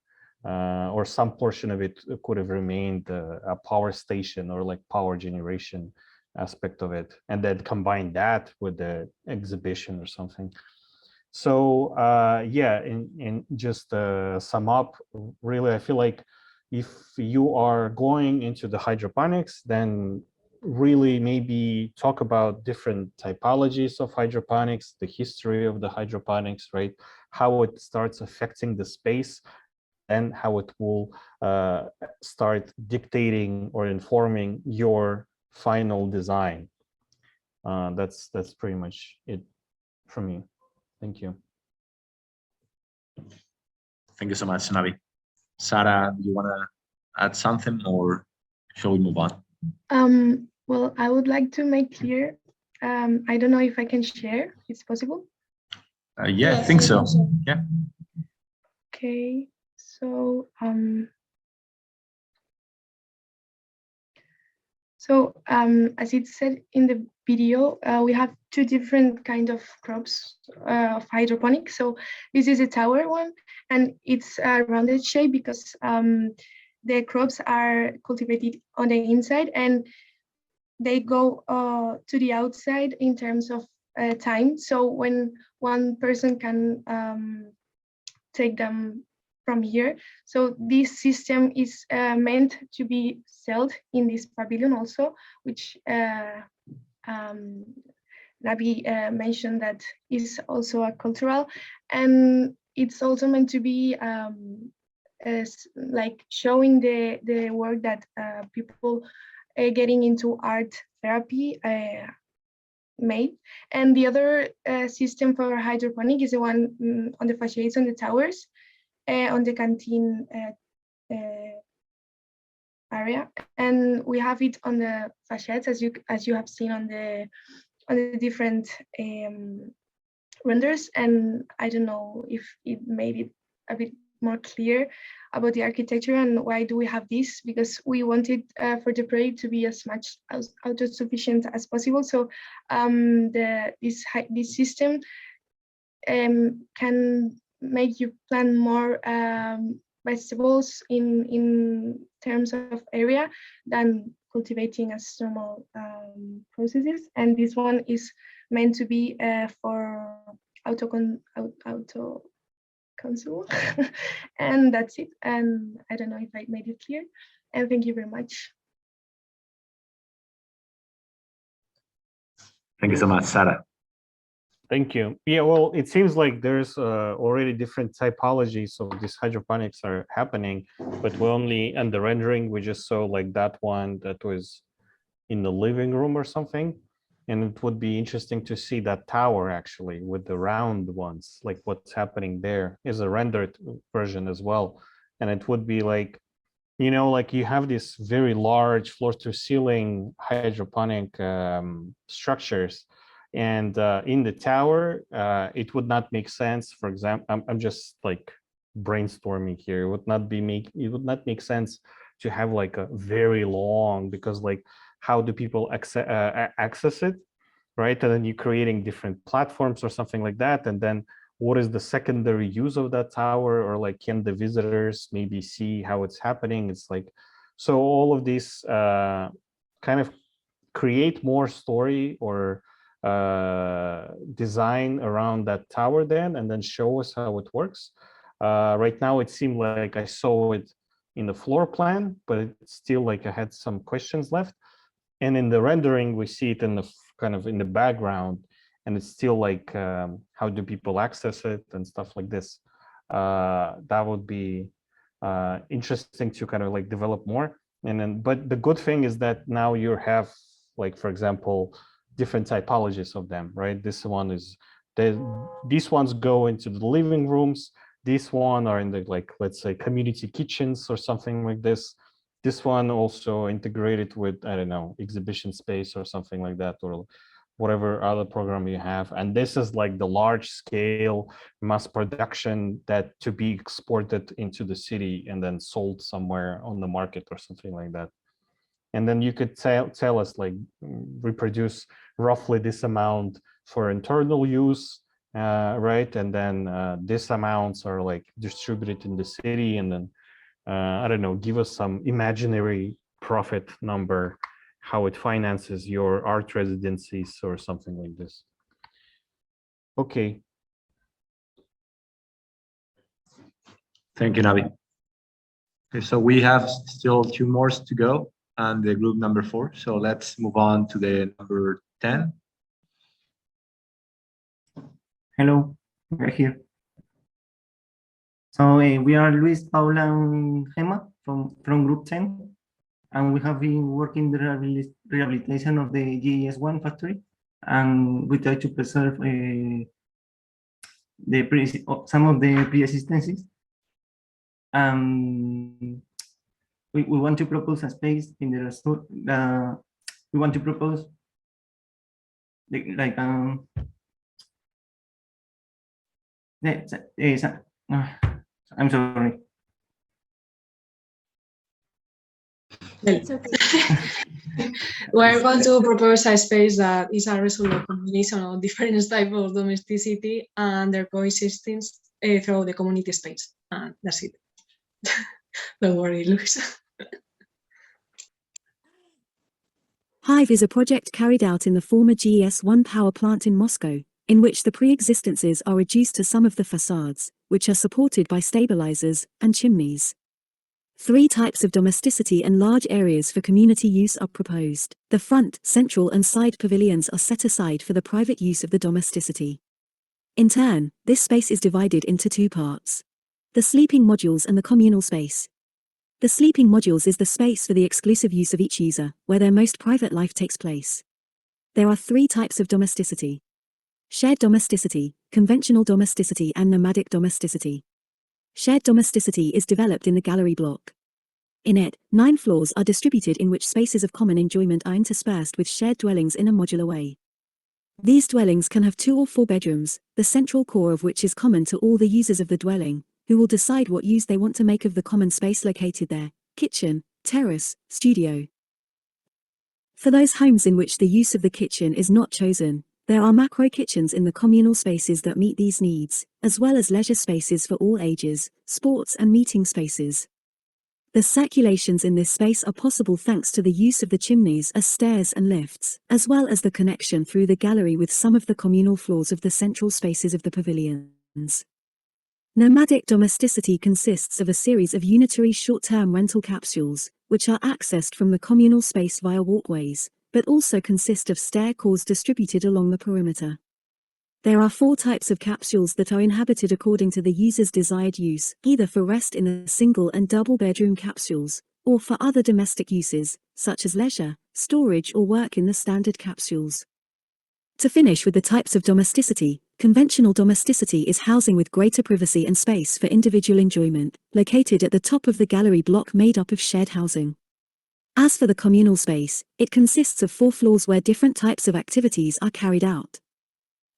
or some portion of it could have remained a power station or like power generation aspect of it, and then combine that with the exhibition or something. So yeah, in just sum up, really, I feel like if you are going into the hydroponics, then really maybe talk about different typologies of hydroponics, the history of the hydroponics, right? How it starts affecting the space, and how it will start dictating or informing your final design. That's pretty much it from me. Thank you. Thank you so much, Nabi. Sarah, do you want to add something, or shall we move on? Well, I would like to make clear I don't know if I can share. It's possible. Yeah, I think so. Yeah. Okay. So as it said in the video, we have two different kind of crops of hydroponics. So this is a tower one, and it's a rounded shape because the crops are cultivated on the inside and they go to the outside in terms of time. So when one person can take them from here. So this system is meant to be sold in this pavilion also, which Nabi mentioned that is also a cultural, and it's also meant to be as like showing the work that people getting into art therapy made. And the other system for hydroponic is the one on the facades on the towers, on the canteen area, and we have it on the facades as you have seen on the different renders. And I don't know if it made it a bit more clear about the architecture and why do we have this, because we wanted for the project to be as much as autosufficient as possible. So this system can make you plant more vegetables in terms of area than cultivating as normal processes. And this one is meant to be for auto consume. And that's it. And I don't know if I made it clear. And thank you very much. Thank you so much, Sarah. Thank you. Yeah, well, it seems like there's already different typologies of these hydroponics are happening, but we only, and the rendering, we just saw like that one that was in the living room or something. And it would be interesting to see that tower actually with the round ones, like what's happening there is a rendered version as well. And it would be like, you know, like you have these very large floor to ceiling hydroponic structures. And in the tower, it would not make sense. For example, I'm just like brainstorming here. It would not make sense to have like a very long, because like how do people access it, right? And then you're creating different platforms or something like that. And then what is the secondary use of that tower, or like can the visitors maybe see how it's happening? It's like, so all of these kind of create more story or design around that tower then, and then show us how it works. Right now it seemed like I saw it in the floor plan, but it's still like I had some questions left. And in the rendering, we see it in the kind of in the background, and it's still like, how do people access it and stuff like this. That would be interesting to kind of like develop more. And then, but the good thing is that now you have, like, for example, different typologies of them, right? This one is, these ones go into the living rooms. These one are in the, like, let's say community kitchens or something like this. This one also integrated with, I don't know, exhibition space or something like that, or whatever other program you have. And this is like the large scale mass production that to be exported into the city and then sold somewhere on the market or something like that. And then you could tell us, like, reproduce roughly this amount for internal use, right? And then these amounts are like distributed in the city, and then I don't know, give us some imaginary profit number, how it finances your art residencies or something like this. Okay. Thank you, Nabi. Okay, so we have still 2 more to go and the group number 4. So let's move on to the number 10. Hello, we're here. So we are Luis, Paula, and Gemma from group 10, and we have been working the rehabilitation of the GES1 factory, and we try to preserve some of the pre-existences. We want to propose a space in the we want to propose like I'm sorry. It's okay. We're going to propose a space that is a result of combination of different types of domesticity and their coexistence through the community space. And that's it. Don't worry, Luis. Hive is a project carried out in the former GES-1 power plant in Moscow, in which the pre-existences are reduced to some of the facades, which are supported by stabilizers and chimneys. 3 types of domesticity and large areas for community use are proposed. The front, central and side pavilions are set aside for the private use of the domesticity. In turn, this space is divided into 2 parts: the sleeping modules and the communal space. The sleeping modules is the space for the exclusive use of each user, where their most private life takes place. There are 3 types of domesticity: shared domesticity, conventional domesticity and nomadic domesticity. Shared domesticity is developed in the gallery block. In it, 9 floors are distributed in which spaces of common enjoyment are interspersed with shared dwellings in a modular way. These dwellings can have 2 or 4 bedrooms, the central core of which is common to all the users of the dwelling, who will decide what use they want to make of the common space located there: kitchen, terrace, studio. For those homes in which the use of the kitchen is not chosen, there are macro kitchens in the communal spaces that meet these needs, as well as leisure spaces for all ages, sports and meeting spaces. The circulations in this space are possible thanks to the use of the chimneys as stairs and lifts, as well as the connection through the gallery with some of the communal floors of the central spaces of the pavilions. Nomadic domesticity consists of a series of unitary short-term rental capsules, which are accessed from the communal space via walkways, but also consist of stair cores distributed along the perimeter. There are 4 types of capsules that are inhabited according to the user's desired use, either for rest in the single and double bedroom capsules, or for other domestic uses, such as leisure, storage or work in the standard capsules. To finish with the types of domesticity, conventional domesticity is housing with greater privacy and space for individual enjoyment, located at the top of the gallery block made up of shared housing. As for the communal space, it consists of 4 floors where different types of activities are carried out: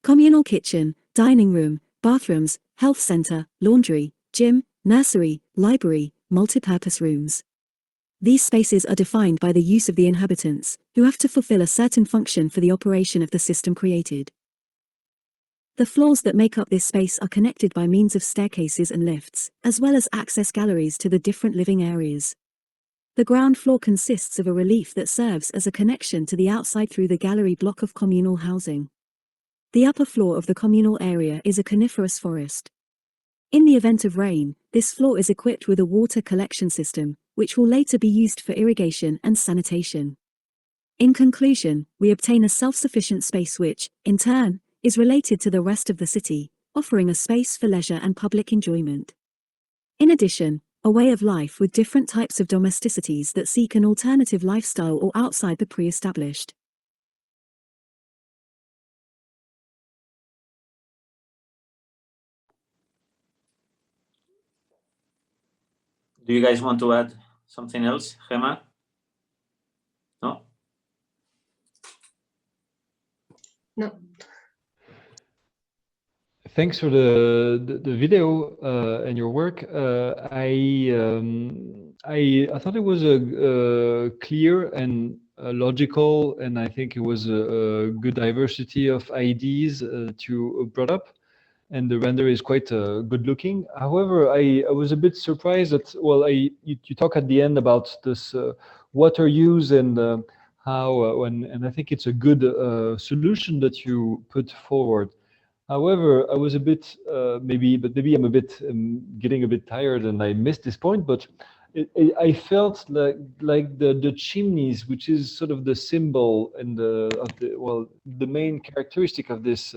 communal kitchen, dining room, bathrooms, health center, laundry, gym, nursery, library, multipurpose rooms. These spaces are defined by the use of the inhabitants, who have to fulfill a certain function for the operation of the system created. The floors that make up this space are connected by means of staircases and lifts, as well as access galleries to the different living areas. The ground floor consists of a relief that serves as a connection to the outside through the gallery block of communal housing. The upper floor of the communal area is a coniferous forest. In the event of rain, this floor is equipped with a water collection system, which will later be used for irrigation and sanitation. In conclusion, we obtain a self-sufficient space which, in turn, is related to the rest of the city, offering a space for leisure and public enjoyment. In addition, a way of life with different types of domesticities that seek an alternative lifestyle or outside the pre-established. Do you guys want to add something else, Gemma? No? No. Thanks for the video and your work. I thought it was a clear and logical, and I think it was a good diversity of ideas to brought up, and the render is quite good looking. However, I was a bit surprised that, well, you talk at the end about this water use and how and I think it's a good solution that you put forward. However, I was a bit maybe I'm a bit getting a bit tired and I missed this point. But I felt like the chimneys, which is sort of the symbol and the main characteristic of this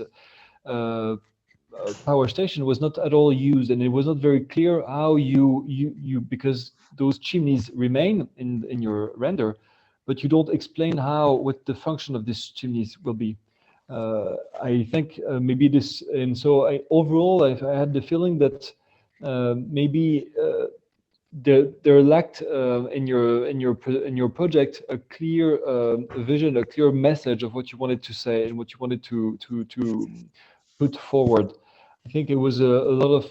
power station, was not at all used, and it was not very clear how you because those chimneys remain in your render, but you don't explain what the function of these chimneys will be. I think maybe this, and so overall I had the feeling that maybe there lacked in your project a clear vision, a clear message of what you wanted to say and what you wanted to put forward. I think it was a lot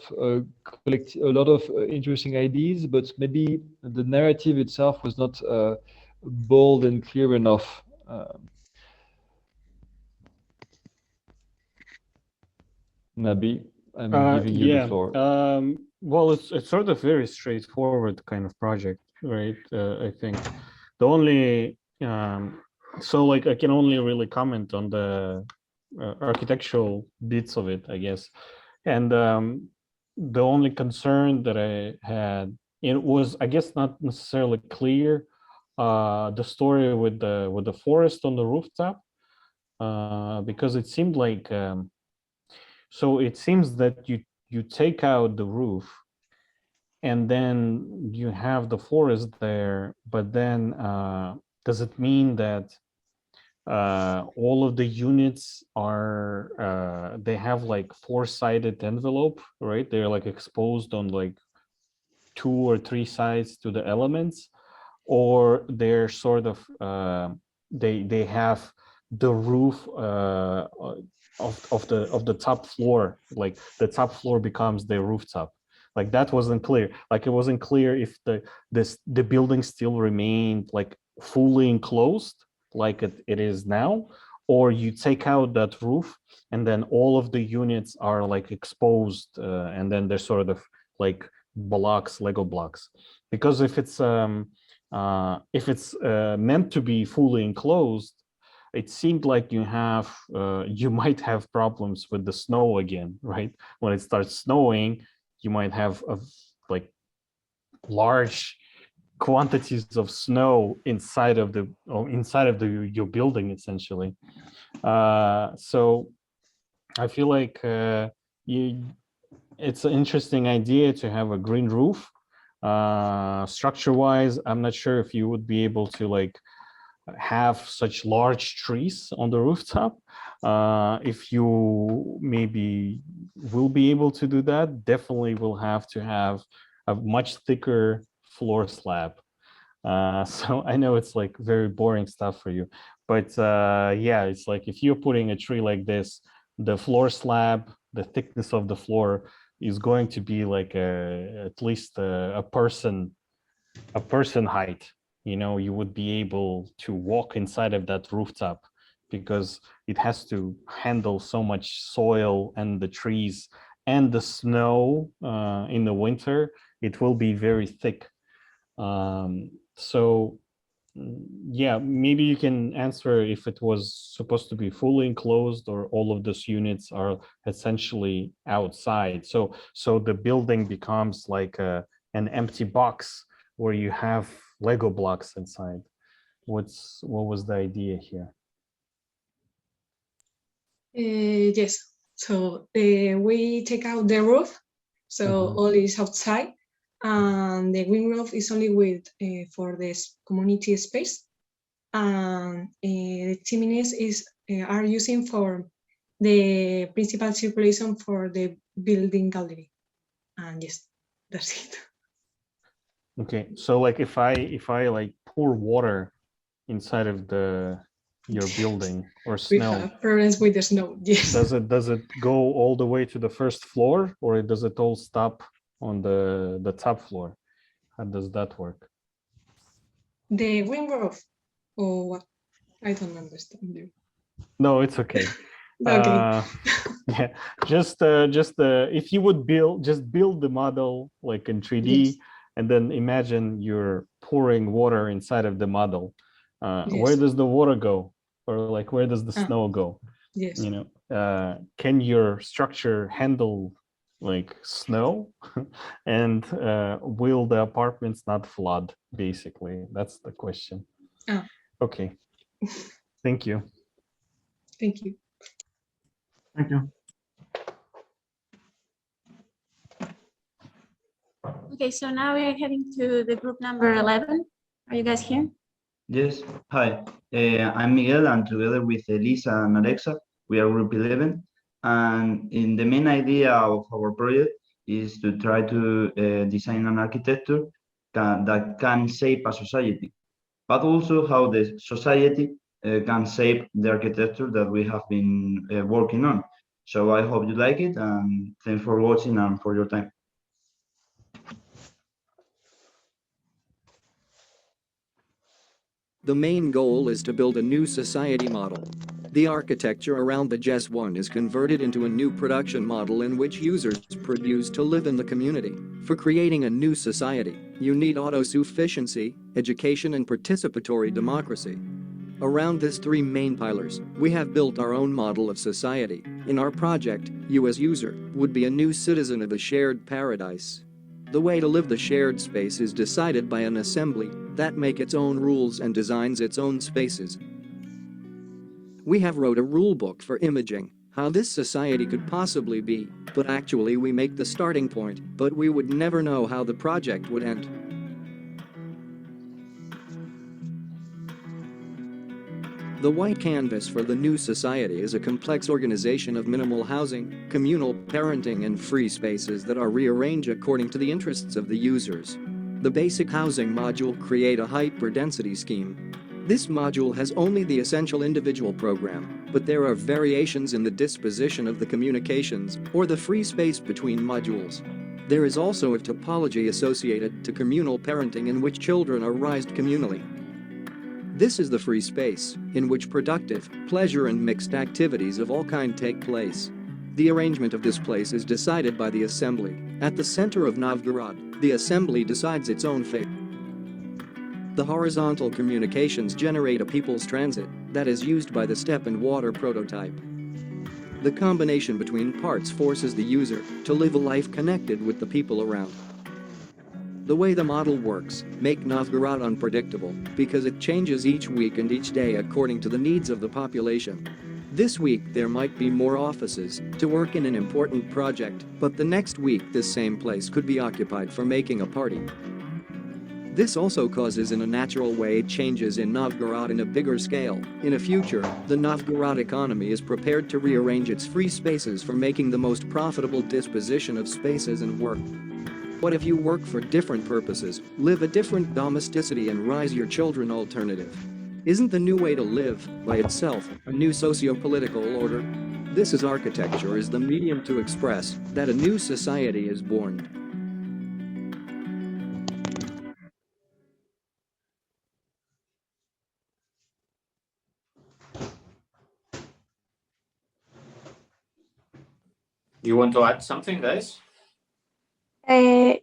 of interesting ideas, but maybe the narrative itself was not bold and clear enough. Nabi, I'm giving you the floor. Well, it's sort of very straightforward kind of project, right? I think the only so like I can only really comment on the architectural bits of it, I guess. And the only concern that I had, it was, I guess, not necessarily clear, the story with the forest on the rooftop, because it seemed like so it seems that you take out the roof and then you have the forest there, but then does it mean that all of the units are they have like four-sided envelope, right? They're like exposed on like 2 or 3 sides to the elements, or they're sort of they have the roof of the top floor, like the top floor becomes the rooftop. Like that wasn't clear. Like it wasn't clear if the building still remained like fully enclosed like it is now, or you take out that roof and then all of the units are like exposed, and then they're sort of like blocks, Lego blocks. Because if it's meant to be fully enclosed, it seemed like you might have problems with the snow again, right? When it starts snowing, you might have like large quantities of snow inside of your building, essentially. So I feel like it's an interesting idea to have a green roof. Structure-wise, I'm not sure if you would be able to like have such large trees on the rooftop. If you maybe will be able to do that, definitely will have to have a much thicker floor slab. So I know it's like very boring stuff for you, but yeah, it's like if you're putting a tree like this, the floor slab, the thickness of the floor is going to be like at least a person height. You know, you would be able to walk inside of that rooftop because it has to handle so much soil and the trees and the snow in the winter. It will be very thick. So yeah, maybe you can answer if it was supposed to be fully enclosed or all of those units are essentially outside. So the building becomes like an empty box where you have Lego blocks inside. What was the idea here? Yes. So we take out the roof, so all is outside, and the green roof is only with for this community space, and the chimneys are using for the principal circulation for the building gallery, and yes, that's it. Okay, so like if I like pour water inside of your building or We snow, have problems with the snow. Yes. does it go all the way to the first floor, or does it all stop on the top floor? How does that work? The green roof, or what? I don't understand you. No, it's okay. Okay. Yeah, just if you would build the model like in 3D, yes, and then imagine you're pouring water inside of the model. Yes. Where does the water go, or like where does the snow go? Yes. You know, can your structure handle like snow, and will the apartments not flood? Basically, that's the question. Okay. Thank you. Thank you. Thank you. Okay, so now we are heading to the group number 11. Are you guys here? Yes, hi. I'm Miguel, and together with Elisa and Alexa, we are group 11. And in the main idea of our project is to try to design an architecture that can shape a society, but also how the society can shape the architecture that we have been working on. So I hope you like it, and thanks for watching and for your time. The main goal is to build a new society model. The architecture around the JES1 is converted into a new production model in which users produce to live in the community. For creating a new society, you need autosufficiency, education, and participatory democracy. Around these three main pillars, we have built our own model of society. In our project, you as user would be a new citizen of a shared paradise. The way to live the shared space is decided by an assembly that make its own rules and designs its own spaces. We have wrote a rule book for imaging how this society could possibly be, but actually we make the starting point, but we would never know how the project would end. The white canvas for the new society is a complex organization of minimal housing, communal parenting, and free spaces that are rearranged according to the interests of the users. The basic housing module create a hyper-density scheme. This module has only the essential individual program, but there are variations in the disposition of the communications or the free space between modules. There is also a topology associated to communal parenting in which children are raised communally. This is the free space, in which productive, pleasure and mixed activities of all kinds take place. The arrangement of this place is decided by the assembly. At the center of Novgorod, the assembly decides its own fate. The horizontal communications generate a people's transit that is used by the step and water prototype. The combination between parts forces the user to live a life connected with the people around. The way the model works make Novgorod unpredictable because it changes each week and each day according to the needs of the population. This week there might be more offices to work in an important project, but the next week this same place could be occupied for making a party. This also causes in a natural way changes in Novgorod in a bigger scale. In a future, the Novgorod economy is prepared to rearrange its free spaces for making the most profitable disposition of spaces and work. What if you work for different purposes, live a different domesticity and raise your children alternative? Isn't the new way to live, by itself, a new socio-political order? This is architecture as the medium to express that a new society is born. Do you want to add something, guys?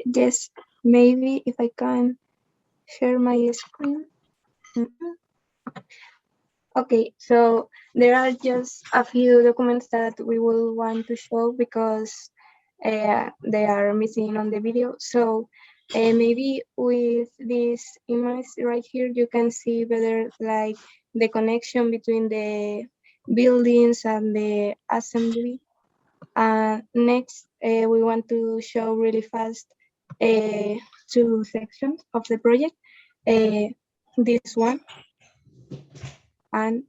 Yes, maybe if I can share my screen. Okay, so there are just a few documents that we will want to show because they are missing on the video. So maybe with this image right here, you can see better like the connection between the buildings and the assembly. Next, we want to show really fast two sections of the project. This one, and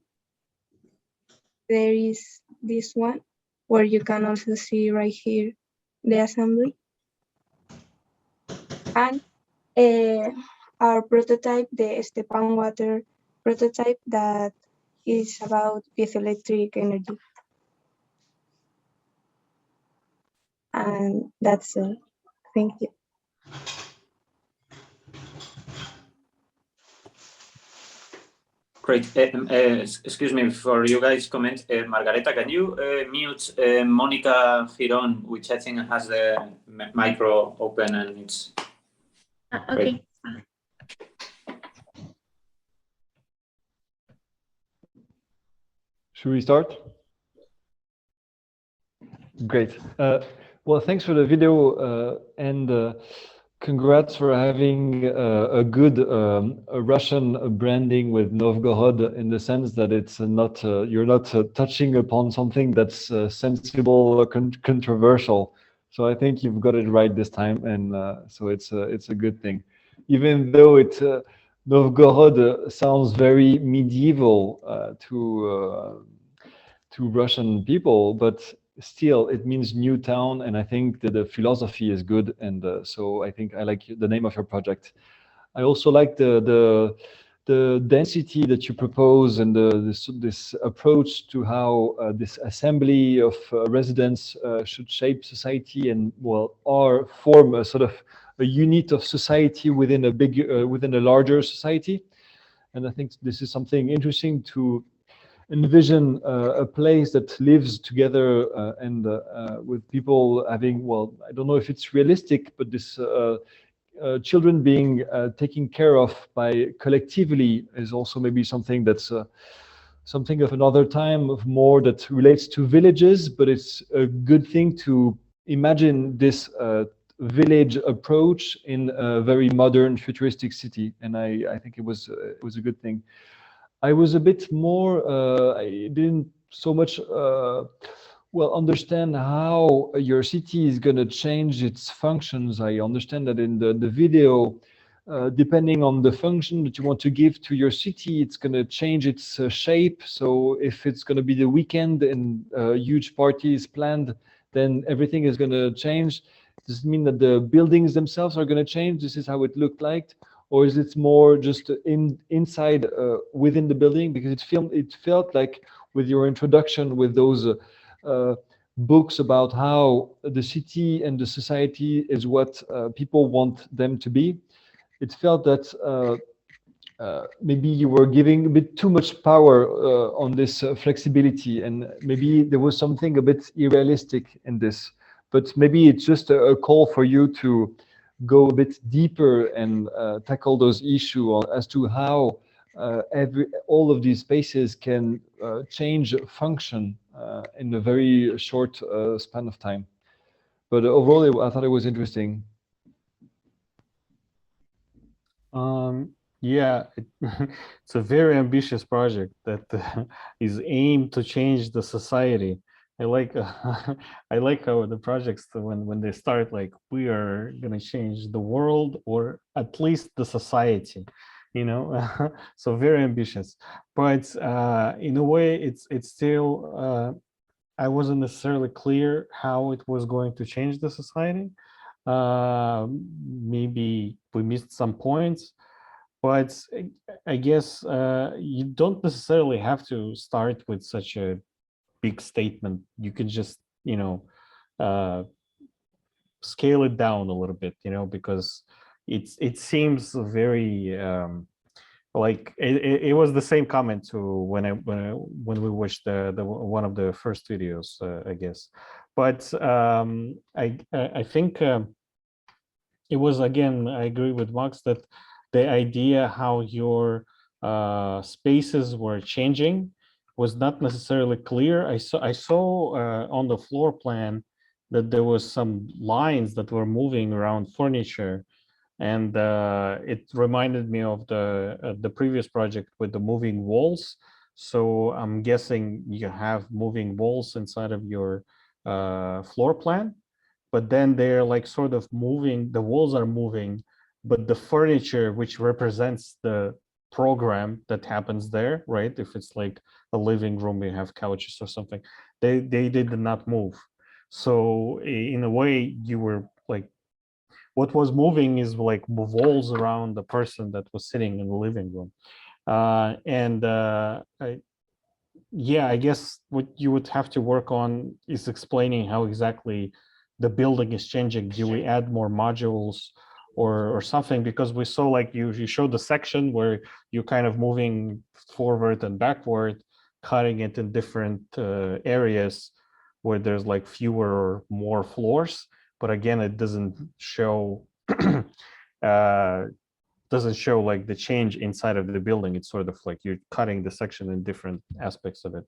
there is this one, where you can also see right here the assembly. And our prototype, the Stepan water prototype, that is about piezoelectric energy. And that's all. Thank you. Great. Excuse me for you guys comment. Margareta, can you mute Monica Giron, which I think has the micro open and it's... Okay. Should we start? Great. Well, thanks for the video and congrats for having a good Russian branding with Novgorod, in the sense that it's not you're not touching upon something that's sensible or controversial. So I think you've got it right this time, and so it's a good thing, even though it Novgorod sounds very medieval to Russian people, but still it means new town, and I think that the philosophy is good, and so I think I like the name of your project. I also like the density that you propose and this approach to how this assembly of residents should shape society and or form a sort of a unit of society within a larger society. And I think this is something interesting to envision a place that lives together and with people having, I don't know if it's realistic, but this children being taken care of by collectively is also maybe something that's something of another time of more that relates to villages, but it's a good thing to imagine this village approach in a very modern futuristic city, and I think it was a good thing. I was a bit more I didn't so much understand how your city is going to change its functions. I understand that in the video, depending on the function that you want to give to your city, it's going to change its shape. So if it's going to be the weekend and a huge party is planned, then everything is going to change. Does it mean that the buildings themselves are going to change? This is how it looked like? Or is it more just inside within the building? Because it felt like with your introduction, with those books about how the city and the society is what people want them to be, it felt that maybe you were giving a bit too much power on this flexibility, and maybe there was something a bit unrealistic in this. But maybe it's just a call for you to go a bit deeper and tackle those issues as to how all of these spaces can change function in a very short span of time. But overall, I thought it was interesting. Yeah, it's a very ambitious project that is aimed to change the society. I like I like how the projects when they start like we are gonna change the world or at least the society, you know. So very ambitious, but in a way it's still I wasn't necessarily clear how it was going to change the society. Maybe we missed some points, but I guess you don't necessarily have to start with such a big statement. You can just, you know, scale it down a little bit, you know, because it seems very like it was the same comment to when we watched the one of the first videos, I guess. But I think it was, again, I agree with Max that the idea how your spaces were changing was not necessarily clear. I saw on the floor plan that there was some lines that were moving around furniture, and it reminded me of the previous project with the moving walls. So I'm guessing you have moving walls inside of your floor plan, but then they're like sort of moving, the walls are moving, but the furniture, which represents the program that happens there, right? If it's like a living room, you have couches or something, they did not move. So in a way, you were like, what was moving is like walls around the person that was sitting in the living room. Yeah, I guess what you would have to work on is explaining how exactly the building is changing. Do we add more modules or something? Because we saw like you showed the section where you're kind of moving forward and backward, cutting it in different areas where there's like fewer or more floors. But again, it doesn't show like the change inside of the building. It's sort of like you're cutting the section in different aspects of it.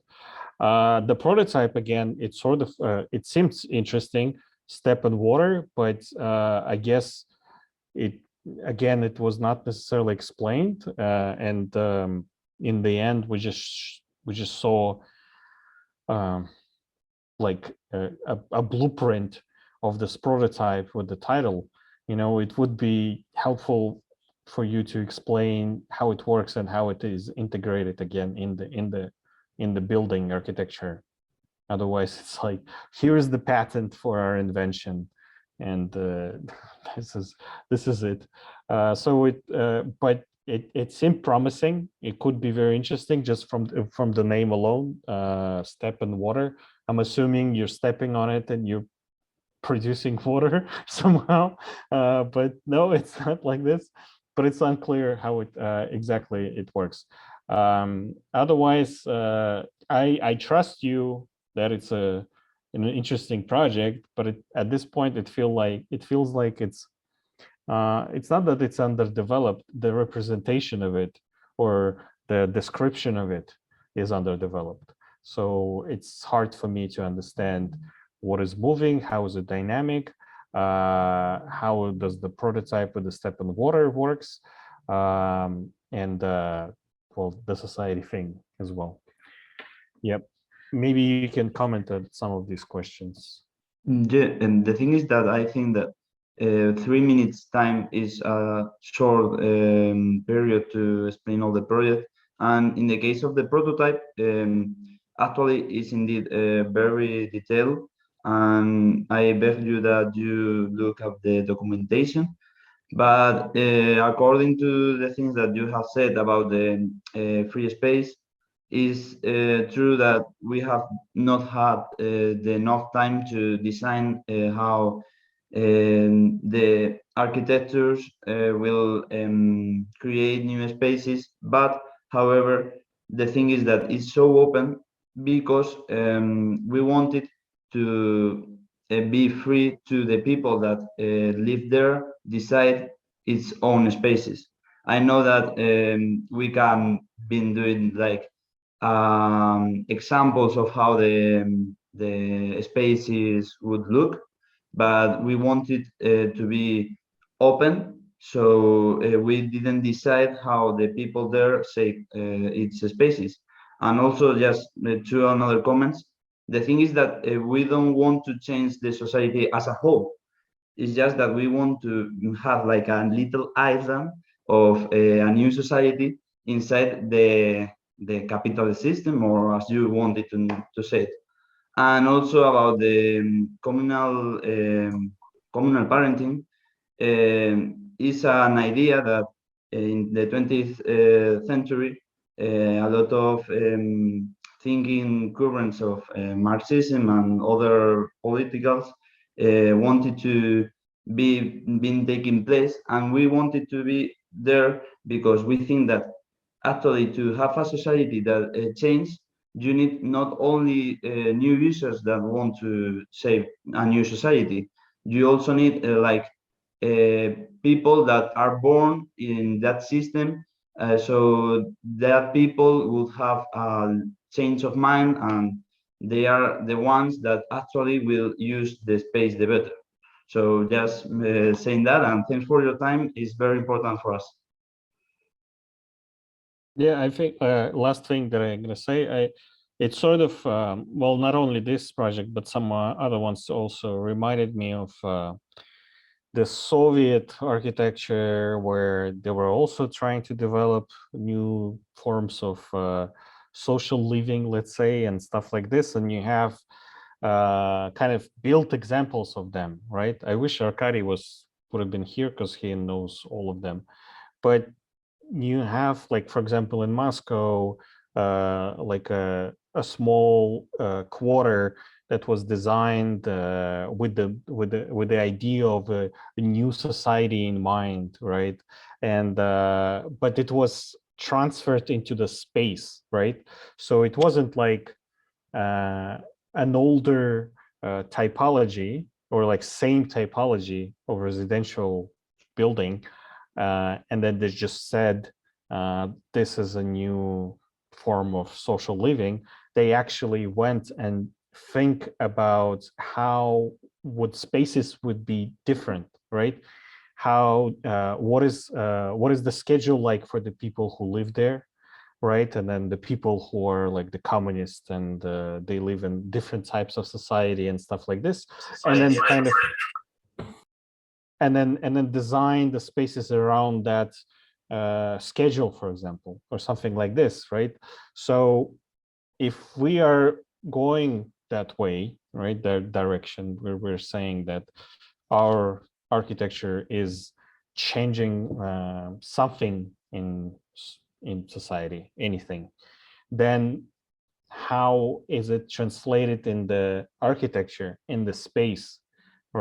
The prototype, again, it's sort of it seems interesting, step in water, but I guess it was not necessarily explained, and in the end we just saw like a blueprint of this prototype with the title. You know, it would be helpful for you to explain how it works and how it is integrated again in the building architecture. Otherwise, it's like, here's the patent for our invention. and this is it. But it seemed promising. It could be very interesting just from the name alone. Step in water. I'm assuming you're stepping on it and you're producing water somehow, but no, it's not like this. But it's unclear how it exactly it works. Otherwise, I trust you that it's an interesting project, but at this point it feels like it's not that it's underdeveloped. The representation of it or the description of it is underdeveloped. So it's hard for me to understand what is moving, how is it dynamic, how does the prototype with the step in water works, and well, the society thing as well. Yep. Maybe you can comment on some of these questions. Yeah, and the thing is that I think that 3 minutes time is a short period to explain all the project. And in the case of the prototype, actually is indeed very detailed. And I beg you that you look up the documentation. But according to the things that you have said about the free space, is true that we have not had enough time to design how the architectures will create new spaces. But however, the thing is that it's so open because we wanted to be free to the people that live there decide its own spaces. I know that we can be doing like examples of how the spaces would look, but we wanted to be open, so we didn't decide how the people there say its spaces. And also, just two another comments. The thing is that we don't want to change the society as a whole. It's just that we want to have like a little island of a new society inside the capitalist system, or as you wanted to say it. And also about the communal parenting, is an idea that in the 20th century, a lot of thinking currents of Marxism and other politicals wanted to be taking place, and we wanted to be there because we think that actually to have a society that change, you need not only new users that want to save a new society, you also need people that are born in that system, so that people will have a change of mind, and they are the ones that actually will use the space the better. So just saying that, and thanks for your time, is very important for us. Yeah, I think last thing that I'm going to say, it's sort of, well, not only this project, but some other ones also reminded me of the Soviet architecture, where they were also trying to develop new forms of social living, let's say, and stuff like this. And you have kind of built examples of them, right? I wish Arkadiy would have been here because he knows all of them. But you have, like, for example, in Moscow, like a small quarter that was designed with the idea of a new society in mind, right? And but it was transferred into the space, right? So it wasn't like an older typology or like same typology of residential building, and then they just said this is a new form of social living. They actually went and think about how would spaces would be different, right? How what is the schedule like for the people who live there, right? And then the people who are like the communists, and they live in different types of society and stuff like this, and then kind of and then design the spaces around that schedule, for example, or something like this, right? So if we are going that way, right, that direction, where we're saying that our architecture is changing something in society, anything, then how is it translated in the architecture, in the space,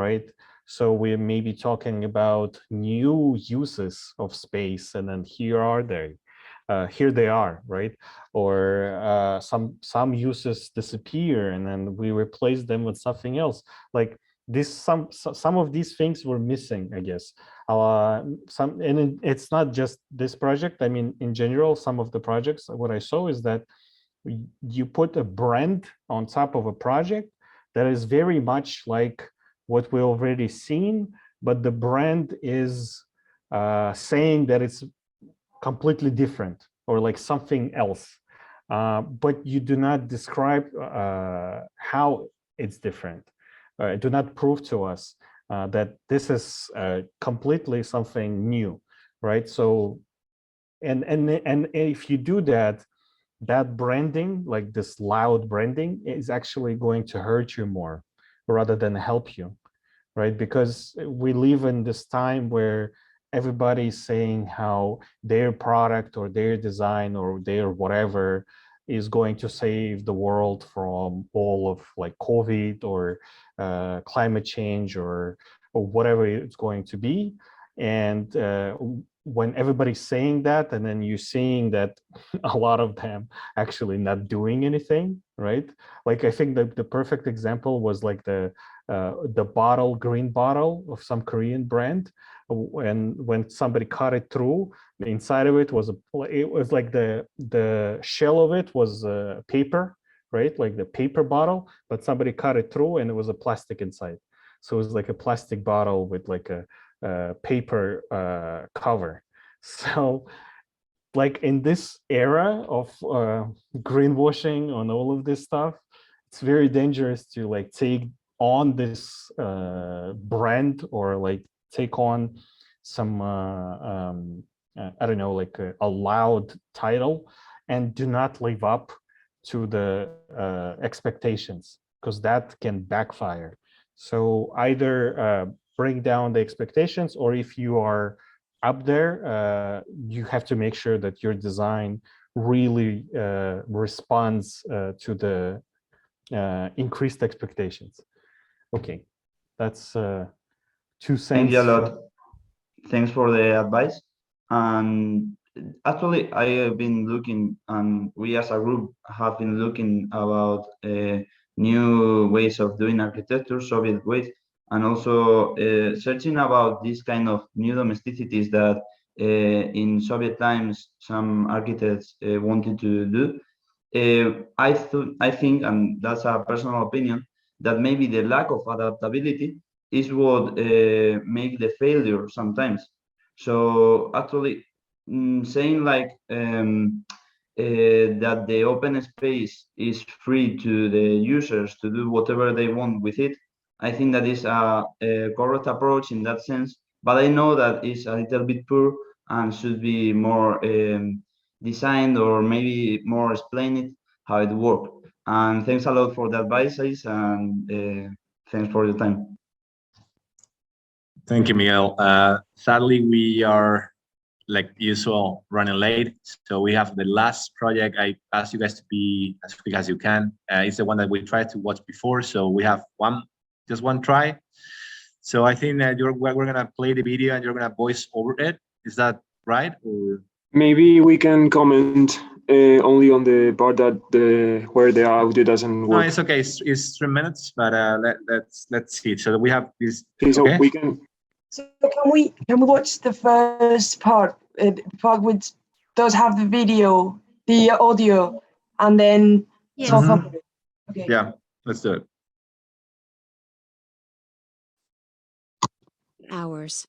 right? So we may be talking about new uses of space, and then here they are, right? Or some uses disappear, and then we replace them with something else. Like this, some of these things were missing, I guess. And it's not just this project. I mean, in general, some of the projects, what I saw is that you put a brand on top of a project that is very much like what we already seen, but the brand is saying that it's completely different or like something else, but you do not describe how it's different. Do not prove to us that this is completely something new, right? So, and if you do that, that branding, like this loud branding, is actually going to hurt you more rather than help you, right? Because we live in this time where everybody's saying how their product or their design or their whatever is going to save the world from all of like COVID or climate change or whatever it's going to be. And when everybody's saying that, and then you're seeing that a lot of them actually not doing anything, right? Like I think that the perfect example was like the bottle, green bottle of some Korean brand. And when somebody cut it through, the inside of it was like the shell of it was paper, right? Like the paper bottle, but somebody cut it through and it was a plastic inside. So it was like a plastic bottle with like a paper cover. So like in this era of greenwashing on all of this stuff, it's very dangerous to like take on this brand or like take on some I don't know, like a loud title and do not live up to the expectations, because that can backfire. So either bring down the expectations, or if you are up there, you have to make sure that your design really responds to the increased expectations. Okay, that's 2 cents. Thank you a lot. Thanks for the advice. And actually, I have been looking, and we as a group have been looking about new ways of doing architecture, Soviet ways, and also searching about these kind of new domesticities that in Soviet times some architects wanted to do. I think, and that's a personal opinion, that maybe the lack of adaptability is what make the failure sometimes. So actually, saying like that the open space is free to the users to do whatever they want with it, I think that is a correct approach in that sense. But I know that is a little bit poor and should be more designed, or maybe more explained how it works. And thanks a lot for the advices, and thanks for your time. Thank you, Miguel. Sadly, we are, like usual, running late. So we have the last project. I ask you guys to be as quick as you can. It's the one that we tried to watch before. So we have just one try. So I think that we're going to play the video and you're going to voice over it. Is that right? Or maybe we can comment only on the part that where the audio doesn't work. No, it's okay. It's 3 minutes, but let's see. So we have this. Okay, so okay? we can. So can we watch the first part? The part which does have the video, the audio, and then talk about it. Okay. Yeah, let's do it. Hours.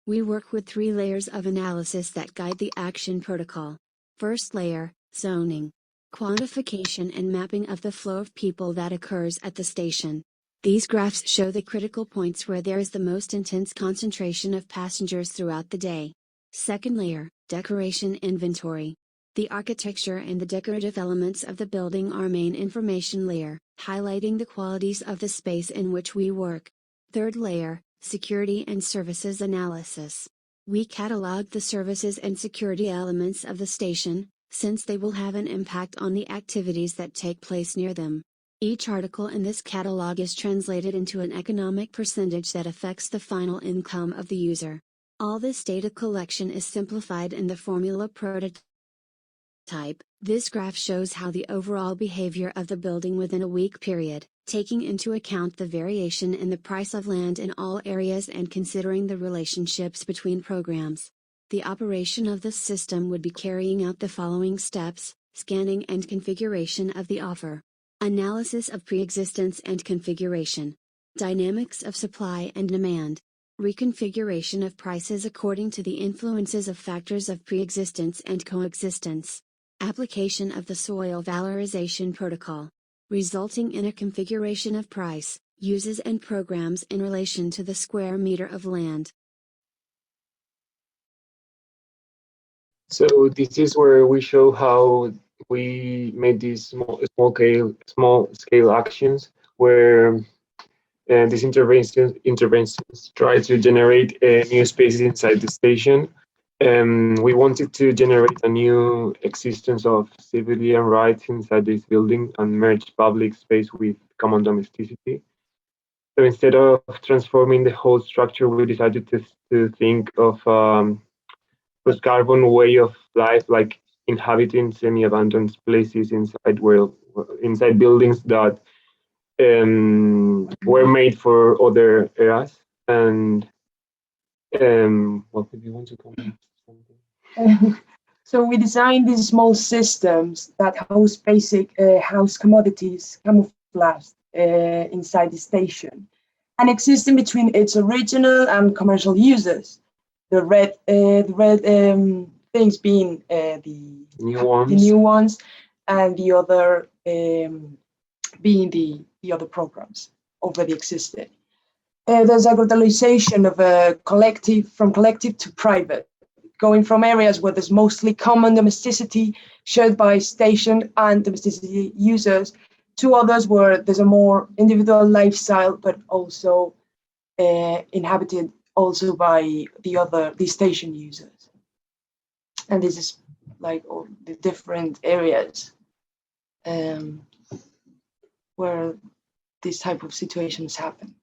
We work with 3 layers of analysis that guide the action protocol. First layer, zoning, quantification and mapping of the flow of people that occurs at the station. These graphs show the critical points where there is the most intense concentration of passengers throughout the day. Second layer, decoration inventory. The architecture and the decorative elements of the building are main information layer, highlighting the qualities of the space in which we work. Third layer, security and services analysis. We catalog the services and security elements of the station, since they will have an impact on the activities that take place near them. Each article in this catalog is translated into an economic percentage that affects the final income of the user. All this data collection is simplified in the formula prototype. This graph shows how the overall behavior of the building within a week period, taking into account the variation in the price of land in all areas and considering the relationships between programs. The operation of this system would be carrying out the following steps: scanning and configuration of the offer, analysis of pre-existence and configuration, dynamics of supply and demand, reconfiguration of prices according to the influences of factors of pre-existence and coexistence, application of the soil valorization protocol, resulting in a configuration of price, uses and programs in relation to the square meter of land. So this is where we show how we made these small scale actions where these interventions try to generate new spaces inside the station. We wanted to generate a new existence of civilian rights inside this building and merge public space with common domesticity. So instead of transforming the whole structure, we decided to think of post-carbon way of life, like inhabiting semi-abandoned places inside buildings that were made for other eras. And what did you want to comment? So we designed these small systems that house basic house commodities camouflaged inside the station and existing between its original and commercial uses. The red things being the new ones, and the other being the other programs already existed. There's a globalization of from collective to private, going from areas where there's mostly common domesticity shared by station and domesticity users to others where there's a more individual lifestyle, but also inhabited also by the station users. And this is like all the different areas where this type of situations happen.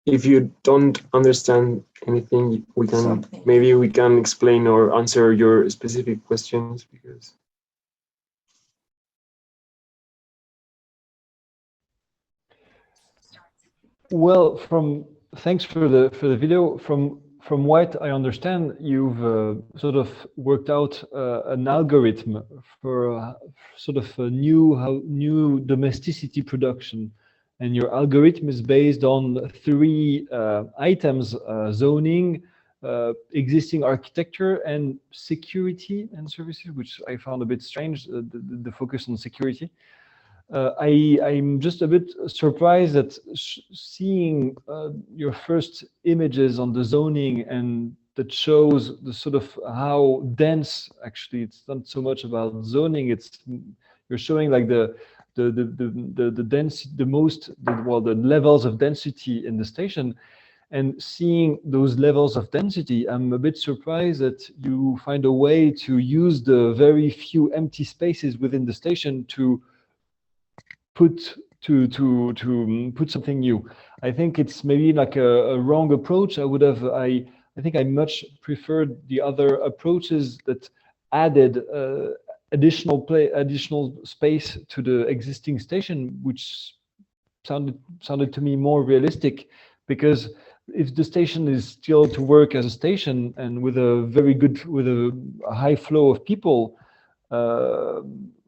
If you don't understand anything, maybe we can explain or answer your specific questions, because well, thanks for the video. From what I understand, you've sort of worked out an algorithm for sort of a new domesticity production, and your algorithm is based on 3 items: zoning, existing architecture, and security and services, which I found a bit strange. The focus on security. I'm just a bit surprised that seeing your first images on the zoning, and that shows the sort of how dense, actually it's not so much about zoning, you're showing like the levels of density in the station. And seeing those levels of density, I'm a bit surprised that you find a way to use the very few empty spaces within the station to put something new. I think it's maybe like a wrong approach. I think I much preferred the other approaches that added additional space to the existing station, which sounded to me more realistic. Because if the station is still to work as a station and with a high flow of people,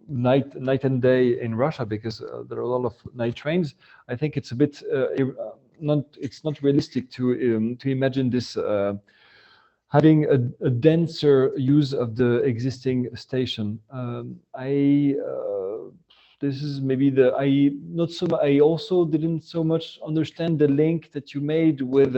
night and day in Russia, because there are a lot of night trains, I think it's a bit it's not realistic to imagine this having a denser use of the existing station. This is maybe I also didn't so much understand the link that you made with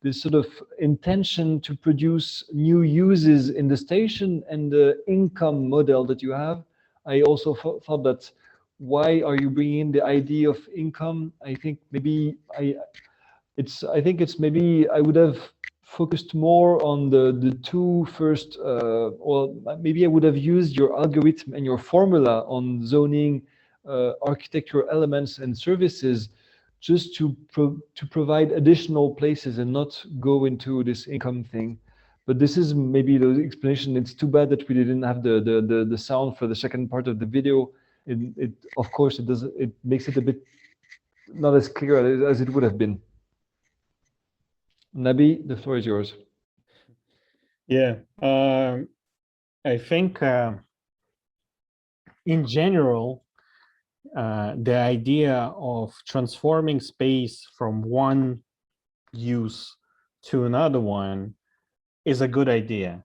this sort of intention to produce new uses in the station and the income model that you have. I also thought that, why are you bringing in the idea of income? I think maybe I think maybe I would have focused more on the two first, or maybe I would have used your algorithm and your formula on zoning architectural elements and services, just to provide additional places and not go into this income thing. But this is maybe the explanation. It's too bad that we didn't have the sound for the second part of the video. It of course it makes it a bit not as clear as it would have been. Nabi, the floor is yours. Yeah, I think in general, the idea of transforming space from one use to another one is a good idea.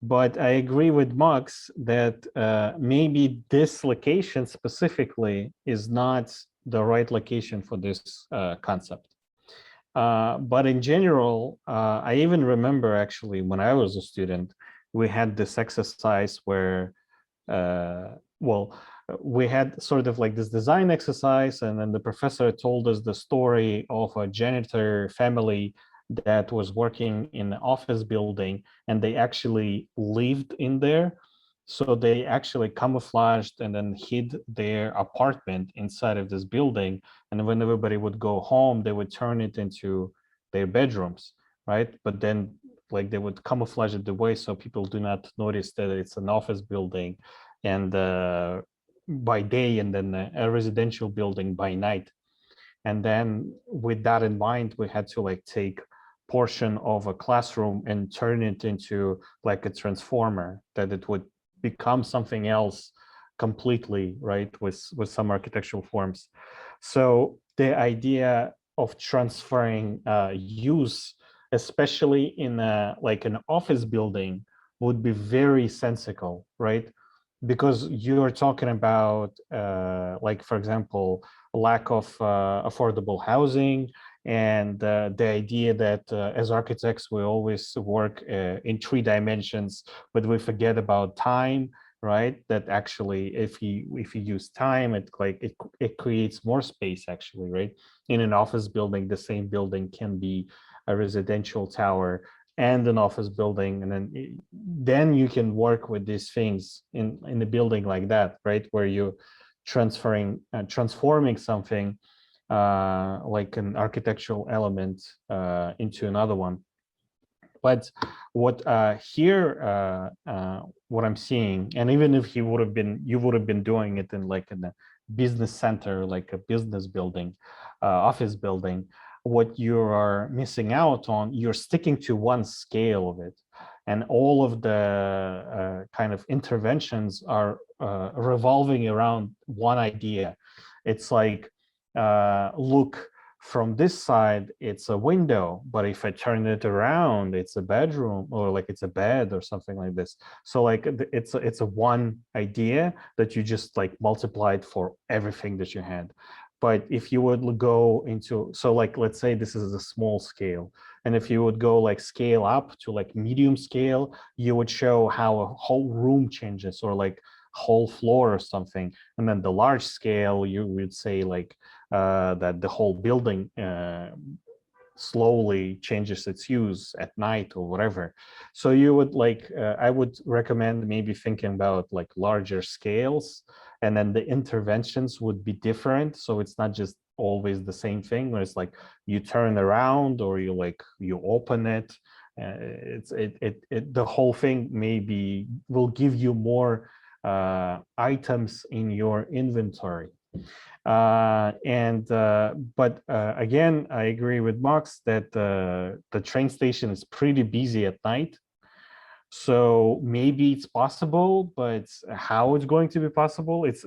But I agree with Max that maybe this location specifically is not the right location for this concept. But in general, I even remember actually when I was a student, we had this exercise where, well, we had sort of like this design exercise, and then the professor told us the story of a janitor family that was working in an office building, and they actually lived in there. So they actually camouflaged and then hid their apartment inside of this building. And when everybody would go home, they would turn it into their bedrooms, right? But then like they would camouflage it away so people do not notice that it's an office building and by day, and then a residential building by night. And then with that in mind, we had to like take portion of a classroom and turn it into like a transformer, that it would become something else completely, right, with some architectural forms. So the idea of transferring use, especially in like an office building, would be very sensical, right? Because you're talking about like, for example, lack of affordable housing, and the idea that as architects we always work in 3 dimensions, but we forget about time, right? That actually if you use time, it creates more space actually, right? In an office building, the same building can be a residential tower and an office building, and then you can work with these things in a building like that, right? Where you transforming something like an architectural element into another one. But what here, what I'm seeing, and even if you would have been doing it in like in a business center, like a business building, office building, what you are missing out on, you're sticking to one scale of it, and all of the kind of interventions are revolving around one idea. It's like, look, from this side it's a window, but if I turn it around, it's a bedroom, or like it's a bed or something like this. So like it's a one idea that you just like multiplied for everything that you had. But if you would go into, so like let's say this is a small scale, and if you would go like scale up to like medium scale, you would show how a whole room changes, or like whole floor or something. And then the large scale, you would say like that the whole building slowly changes its use at night or whatever. So you would like, I would recommend maybe thinking about like larger scales, and then the interventions would be different. So it's not just always the same thing where it's like you turn around or you open it. The whole thing maybe will give you more items in your inventory. But again, I agree with Max that the train station is pretty busy at night. So maybe it's possible, but how it's going to be possible? It's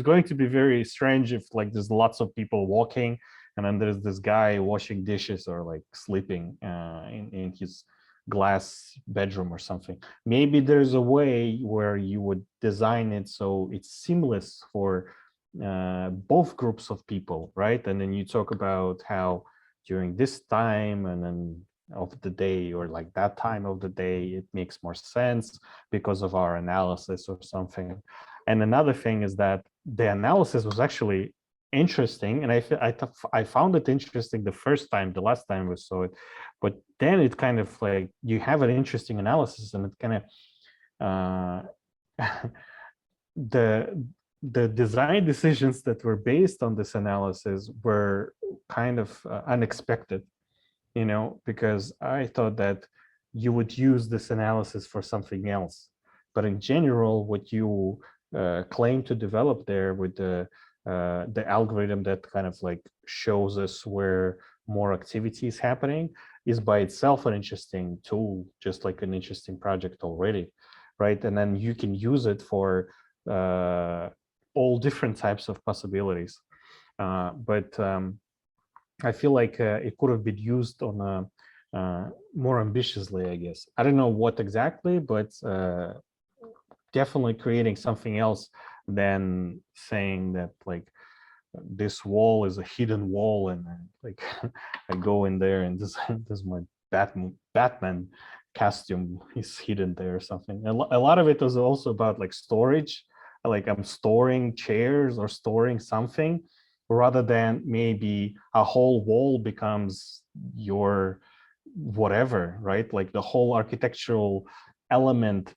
going to be very strange if like there's lots of people walking, and then there's this guy washing dishes or like sleeping in his glass bedroom or something. Maybe there's a way where you would design it so it's seamless for both groups of people, right? And then you talk about how during this time and then of the day, or like that time of the day, it makes more sense because of our analysis or something. And another thing is that the analysis was actually interesting, and I found it interesting the first time, the last time we saw it, but then it kind of like, you have an interesting analysis and it kind of the design decisions that were based on this analysis were kind of unexpected, you know, because I thought that you would use this analysis for something else. But in general, what you claim to develop there with the algorithm that kind of like shows us where more activity is happening is by itself an interesting tool, just like an interesting project already, right? And then you can use it for all different types of possibilities. But I feel like it could have been used on more ambitiously, I guess. I don't know what exactly, but definitely creating something else than saying that like this wall is a hidden wall and like I go in there and this is my Batman costume is hidden there or something. A lot of it was also about like storage, like I'm storing chairs or storing something, rather than maybe a whole wall becomes your whatever, right? Like the whole architectural element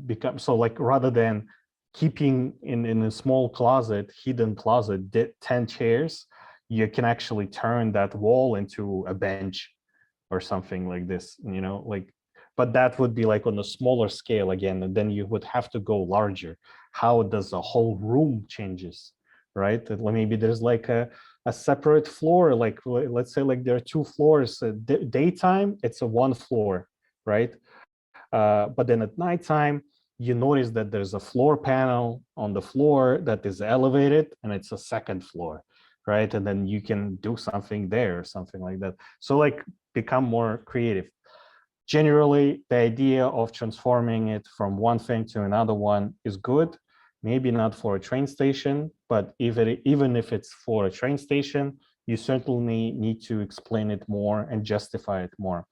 becomes, so like rather than keeping in a small closet, hidden closet, 10 chairs, you can actually turn that wall into a bench or something like this, you know, like, but that would be like on a smaller scale again, and then you would have to go larger. How does a whole room changes, right? Maybe there's like a separate floor, like let's say like there are 2 floors. Daytime, it's a 1 floor, right? But then at nighttime, you notice that there's a floor panel on the floor that is elevated and it's a 2nd floor, right? And then you can do something there or something like that. So like become more creative. Generally, the idea of transforming it from one thing to another one is good. Maybe not for a train station, but even if it's for a train station, you certainly need to explain it more and justify it more.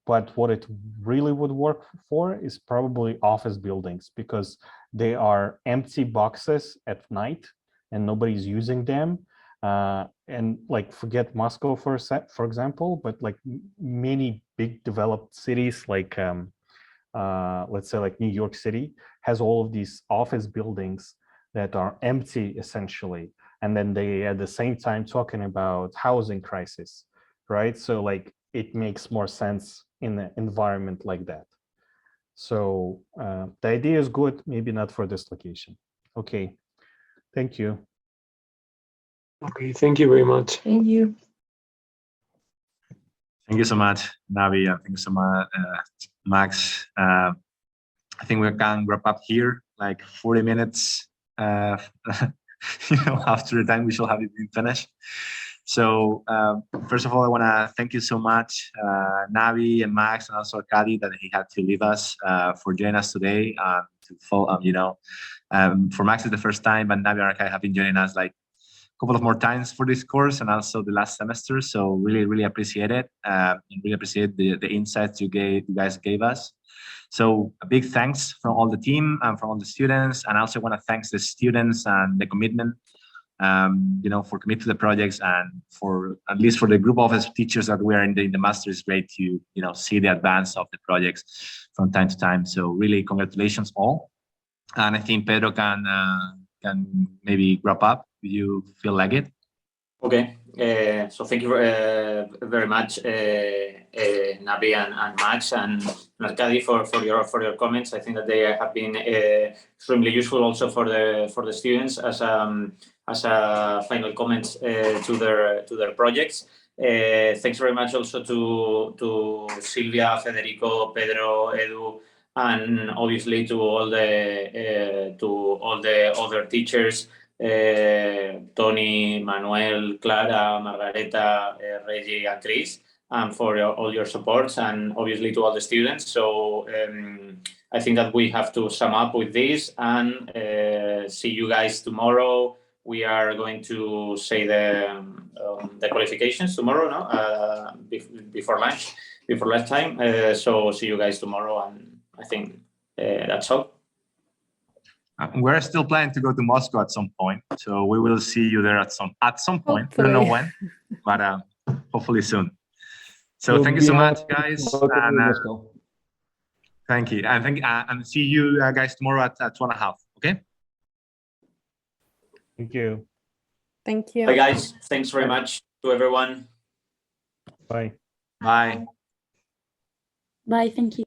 But what it really would work for is probably office buildings, because they are empty boxes at night and nobody's using them. And like forget Moscow for example, but like many big developed cities like let's say like New York City has all of these office buildings that are empty essentially, and then they at the same time talking about housing crisis, right? So like it makes more sense in an environment like that. So the idea is good, maybe not for this location. Okay, thank you. Okay, thank you very much. Thank you. Thank you so much, Nabi. Thank you so much, Max. I think we can wrap up here, like 40 minutes you know, after the time we shall have it been finished. So first of all, I want to thank you so much, Nabi and Max, and also Arkadiy, that he had to leave us for joining us today. To follow, you know, for Max it's the first time, but Nabi and Arkadiy have been joining us like couple of more times for this course and also the last semester. So really appreciate it. And really appreciate the insights you guys gave us. So a big thanks from all the team and from all the students. And I also want to thank the students and the commitment, you know, for committing to the projects, and for at least for the group of teachers that we are in the master. It's great to, you know, see the advance of the projects from time to time. So really congratulations all. And I think Pedro can maybe wrap up. Do you feel like it? Okay, so thank you very much, Nabi and Max and Arkadiy for your comments. I think that they have been extremely useful also for the students as a final comments to their projects. Thanks very much also to Silvia, Federico, Pedro, Edu, and obviously to all the other teachers. Tony, Manuel, Clara, Margareta, Reggie, and Chris, for all your supports, and obviously to all the students. So I think that we have to sum up with this and see you guys tomorrow we are going to say the qualifications tomorrow, no? Before lunchtime. So see you guys tomorrow, and I think that's all. We're still planning to go to Moscow at some point, so we will see you there at some point. We don't know when, but hopefully soon. So We'll thank you be so much, happy to guys. welcome you in And, Moscow. thank you, and see you guys tomorrow at 2:30. Okay. Thank you. Thank you. Bye, guys. Thanks very much to everyone. Bye. Bye. Bye. Thank you.